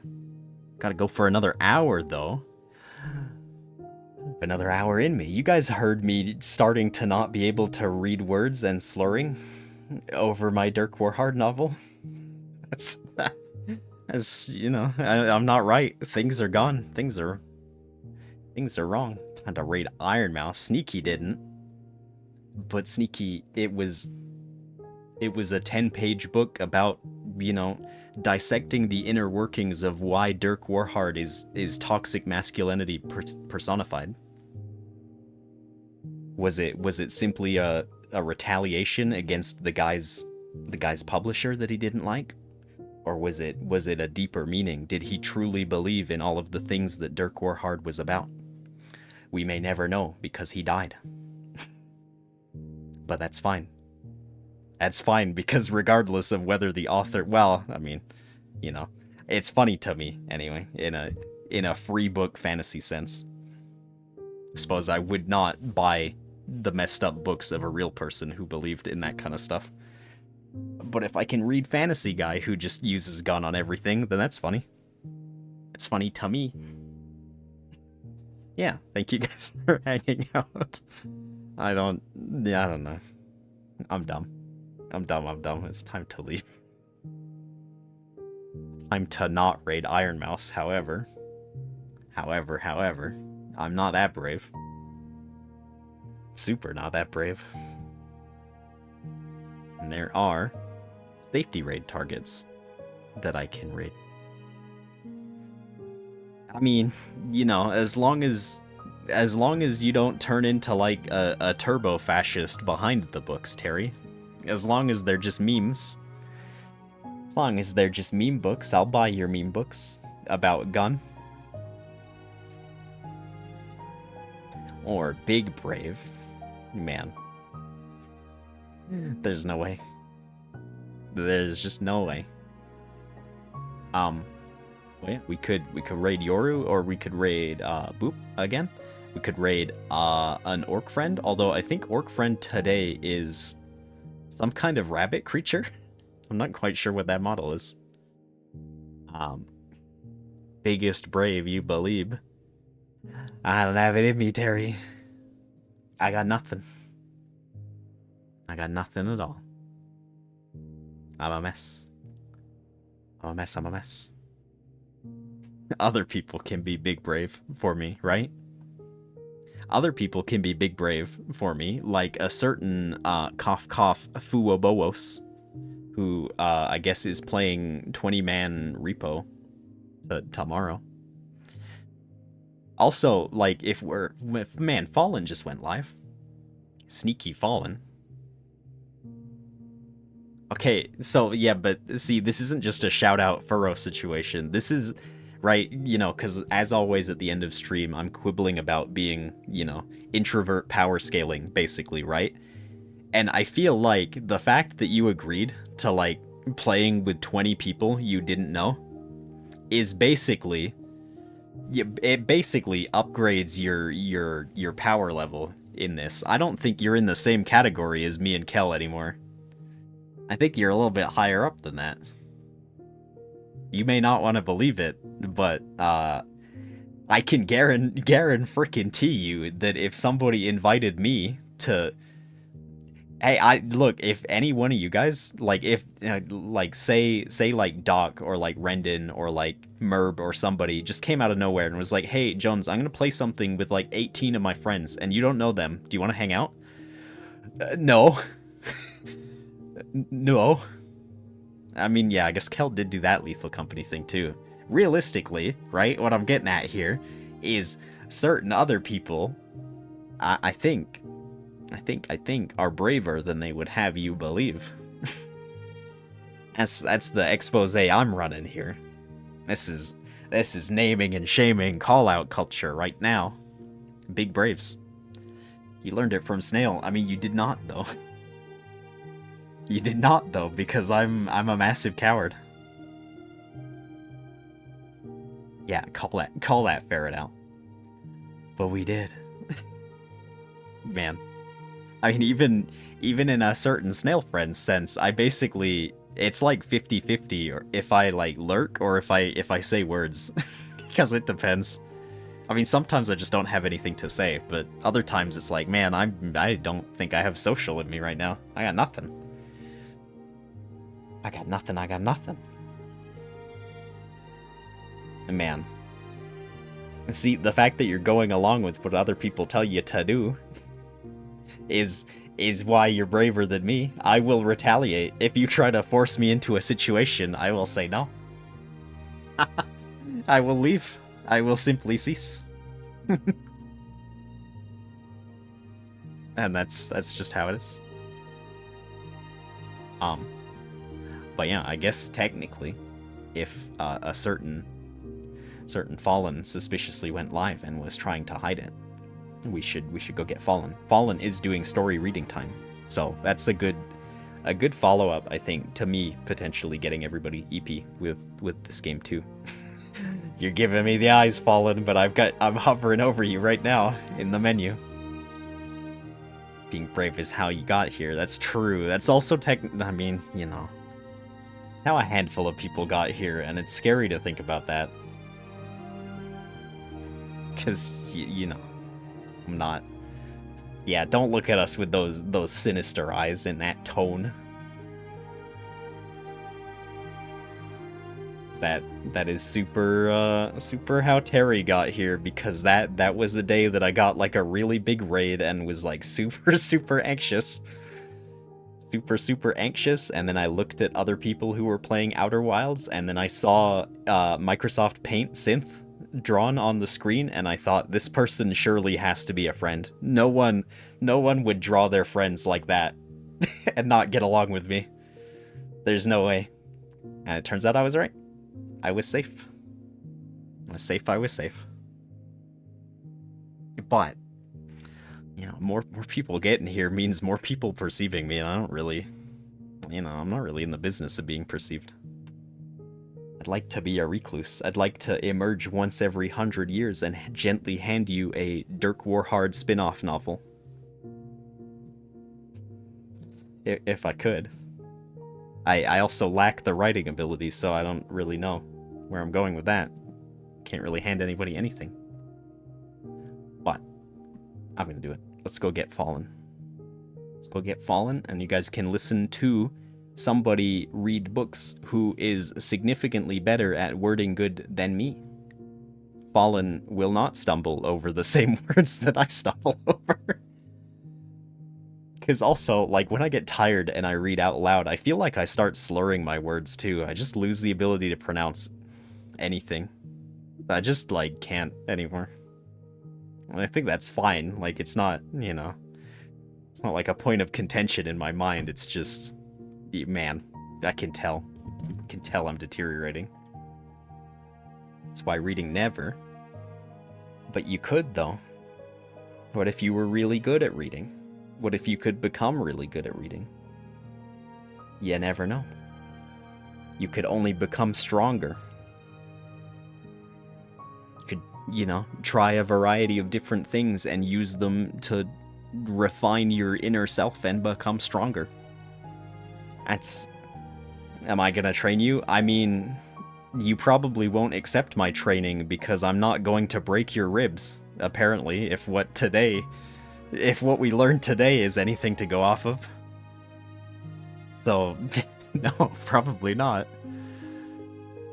Gotta go for another hour, though. Another hour in me. You guys heard me starting to not be able to read words and slurring over my Dirk Warhard novel. That's you know, I'm not right. Things are gone. Things are wrong. Had to raid Iron Mouse. Sneaky didn't. But Sneaky, it was a 10-page book about, you know, dissecting the inner workings of why Dirk Warhard is toxic masculinity personified. Was it simply a retaliation against the guy's publisher that he didn't like? Or was it a deeper meaning? Did he truly believe in all of the things that Dirk Warhard was about? We may never know, because he died. But that's fine. That's fine, because regardless of whether the author, well, I mean, you know, it's funny to me anyway, in a free book fantasy sense. I suppose I would not buy the messed up books of a real person who believed in that kind of stuff. But if I can read fantasy guy who just uses gun on everything, then that's funny. It's funny to me. Yeah, thank you guys for hanging out. I don't know. I'm dumb. It's time to leave. Time to not raid Iron Mouse, however, I'm not that brave. Super not that brave. And there are safety raid targets that I can raid. I mean, you know, as long as you don't turn into like a turbo fascist behind the books, Terry. As long as they're just memes. As long as they're just meme books, I'll buy your meme books about gun. Or Big Brave. Man. There's no way. There's just no way. Wait, we could raid Yoru, or we could raid Boop again. We could raid an orc friend, although I think orc friend today is some kind of rabbit creature. I'm not quite sure what that model is. Biggest brave, you believe. I don't have it in me, Terry. I got nothing. I got nothing at all. I'm a mess. I'm a mess, I'm a mess. Other people can be big brave for me, right? Other people can be big brave for me, like a certain cough cough Fuobowos, who I guess is playing 20-man repo tomorrow. Also, like, if man, Fallen just went live. Sneaky Fallen. Okay, so yeah, but see, this isn't just a shout out Furrow situation. This is, right, you know, because as always at the end of stream, I'm quibbling about being, you know, introvert power scaling, basically, right? And I feel like the fact that you agreed to, like, playing with 20 people you didn't know is basically, it basically upgrades your power level in this. I don't think you're in the same category as me and Kel anymore. I think you're a little bit higher up than that. You may not want to believe it, but I can guarantee you that if somebody invited me to, hey, look, if any one of you guys, like, if like say like Doc or like Rendon or like Merb or somebody just came out of nowhere and was like, hey Jones, I'm gonna play something with like 18 of my friends and you don't know them, do you want to hang out? No. No. I mean, yeah, I guess Kel did do that Lethal Company thing too. Realistically, right, what I'm getting at here is certain other people, I think are braver than they would have you believe. That's the expose I'm running here. This is naming and shaming call-out culture right now. Big braves. You learned it from Snail. I mean, you did not though. You did not though, because I'm a massive coward. Yeah, call that ferret out. But we did. Man. I mean, even in a certain Snail Friends sense, I basically, it's like 50-50 or if I like lurk or if I say words. Because it depends. I mean, sometimes I just don't have anything to say, but other times it's like, man, I don't think I have social in me right now. I got nothing. I got nothing. Man. See, the fact that you're going along with what other people tell you to do is why you're braver than me. I will retaliate. If you try to force me into a situation, I will say no. I will leave. I will simply cease. And that's just how it is. But yeah, I guess technically, if a certain Fallen suspiciously went live and was trying to hide it, we should go get Fallen. Fallen is doing story reading time, so that's a good follow-up, I think, to me potentially getting everybody EP with this game too. You're giving me the eyes, Fallen, but I'm hovering over you right now in the menu. Being brave is how you got here. That's true. That's also I mean, you know, it's how a handful of people got here, and it's scary to think about that. Because, you know, I'm not... Yeah, don't look at us with those sinister eyes in that tone. That is super how Terry got here, because that was the day that I got like a really big raid and was like super anxious. Super anxious, and then I looked at other people who were playing Outer Wilds, and then I saw Microsoft Paint synth drawn on the screen, and I thought, this person surely has to be a friend. No one would draw their friends like that and not get along with me. There's no way. And it turns out I was right. I was safe. I was safe. But, you know, more people getting here means more people perceiving me, and I don't really, you know, I'm not really in the business of being perceived. I'd like to be a recluse. I'd like to emerge once every 100 years and gently hand you a Dirk Warhard spin-off novel. If I could. I also lack the writing ability, so I don't really know where I'm going with that. Can't really hand anybody anything. But I'm gonna do it. Let's go get Fallen. Let's go get Fallen, and you guys can listen to somebody read books who is significantly better at wording good than me. Fallen will not stumble over the same words that I stumble over. Because also, like, when I get tired and I read out loud, I feel like I start slurring my words too. I just lose the ability to pronounce anything. I just, like, can't anymore. And I think that's fine. Like, it's not, you know, it's not like a point of contention in my mind. It's just, man, I can tell. I can tell I'm deteriorating. That's why reading never. But you could, though. What if you were really good at reading? What if you could become really good at reading? You never know. You could only become stronger. You could, you know, try a variety of different things and use them to refine your inner self and become stronger. That's... Am I gonna train you? I mean, you probably won't accept my training because I'm not going to break your ribs, apparently, if what we learned today is anything to go off of. So, no, probably not.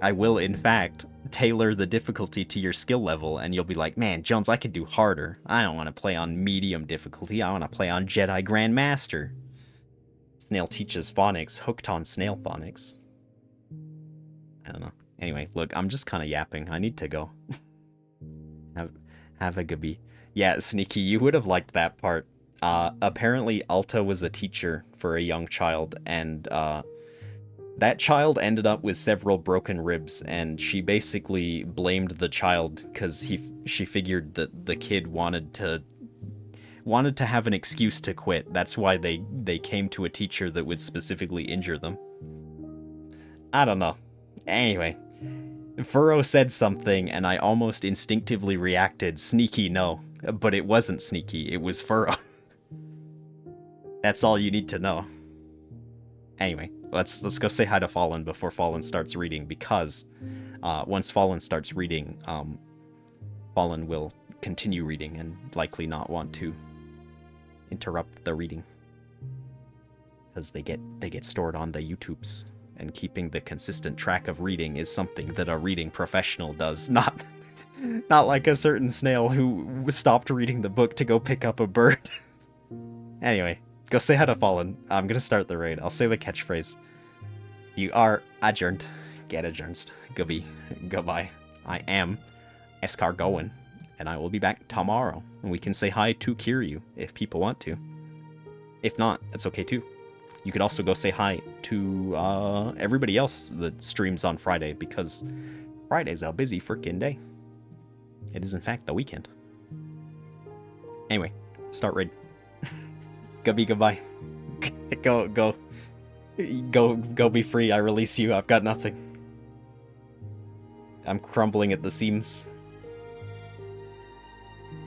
I will, in fact, tailor the difficulty to your skill level, and you'll be like, man, Jones, I could do harder. I don't want to play on medium difficulty, I want to play on Jedi Grandmaster. Snail teaches phonics, hooked on snail phonics. I don't know. Anyway, look, I'm just kind of yapping. I need to go. Have a good be. Yeah, Sneaky, you would have liked that part. Apparently Alta was a teacher for a young child, and that child ended up with several broken ribs, and she basically blamed the child because she figured that the kid wanted to have an excuse to quit. That's why they came to a teacher that would specifically injure them. I don't know. Anyway, Furrow said something, and I almost instinctively reacted, sneaky no. But it wasn't sneaky, it was Furrow. That's all you need to know. Anyway, let's go say hi to Fallen before Fallen starts reading, because once Fallen starts reading, Fallen will continue reading and likely not want to interrupt the reading, because they get stored on the YouTubes, and keeping the consistent track of reading is something that a reading professional does, not like a certain snail who stopped reading the book to go pick up a bird. Anyway, go say hi to Fallen. I'm gonna start the raid. I'll say the catchphrase. You are adjourned. Get adjourned. Goodbye. I am Escargoin, and I will be back tomorrow, and we can say hi to Kiryu if people want to. If not, that's okay too. You could also go say hi to everybody else that streams on Friday, because Friday's a busy freaking day. It is in fact the weekend. Anyway, start raid. Goodbye. Go be free. I release you. I've got nothing. I'm crumbling at the seams.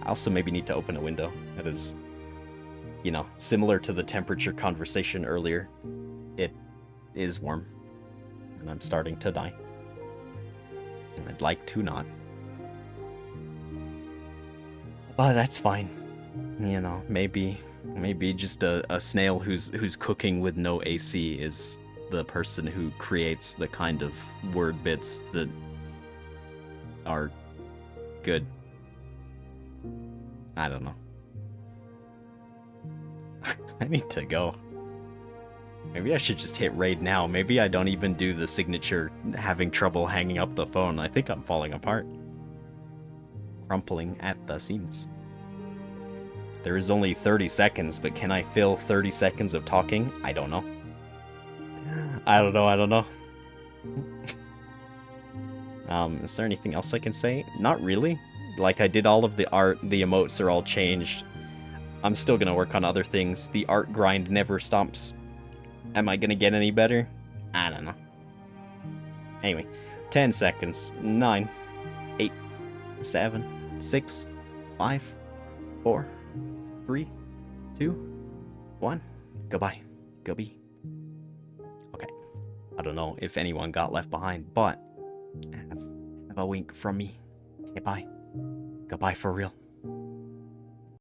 I also maybe need to open a window. That is, you know, similar to the temperature conversation earlier. It is warm, and I'm starting to die. And I'd like to not. But that's fine. You know, maybe just a snail who's cooking with no AC is the person who creates the kind of word bits that are good. I don't know. I need to go. Maybe I should just hit raid now. Maybe I don't even do the signature having trouble hanging up the phone. I think I'm falling apart. Crumpling at the seams. There is only 30 seconds, but can I fill 30 seconds of talking? I don't know. I don't know. Is there anything else I can say? Not really. Like, I did all of the art, the emotes are all changed. I'm still gonna work on other things. The art grind never stops. Am I gonna get any better? I don't know. Anyway, 10 seconds. 9, 8, 7, 6, 5, 4, 3, 2, 1. Goodbye. Goodbye. Okay. I don't know if anyone got left behind, but have a wink from me. Okay, bye. Goodbye for real.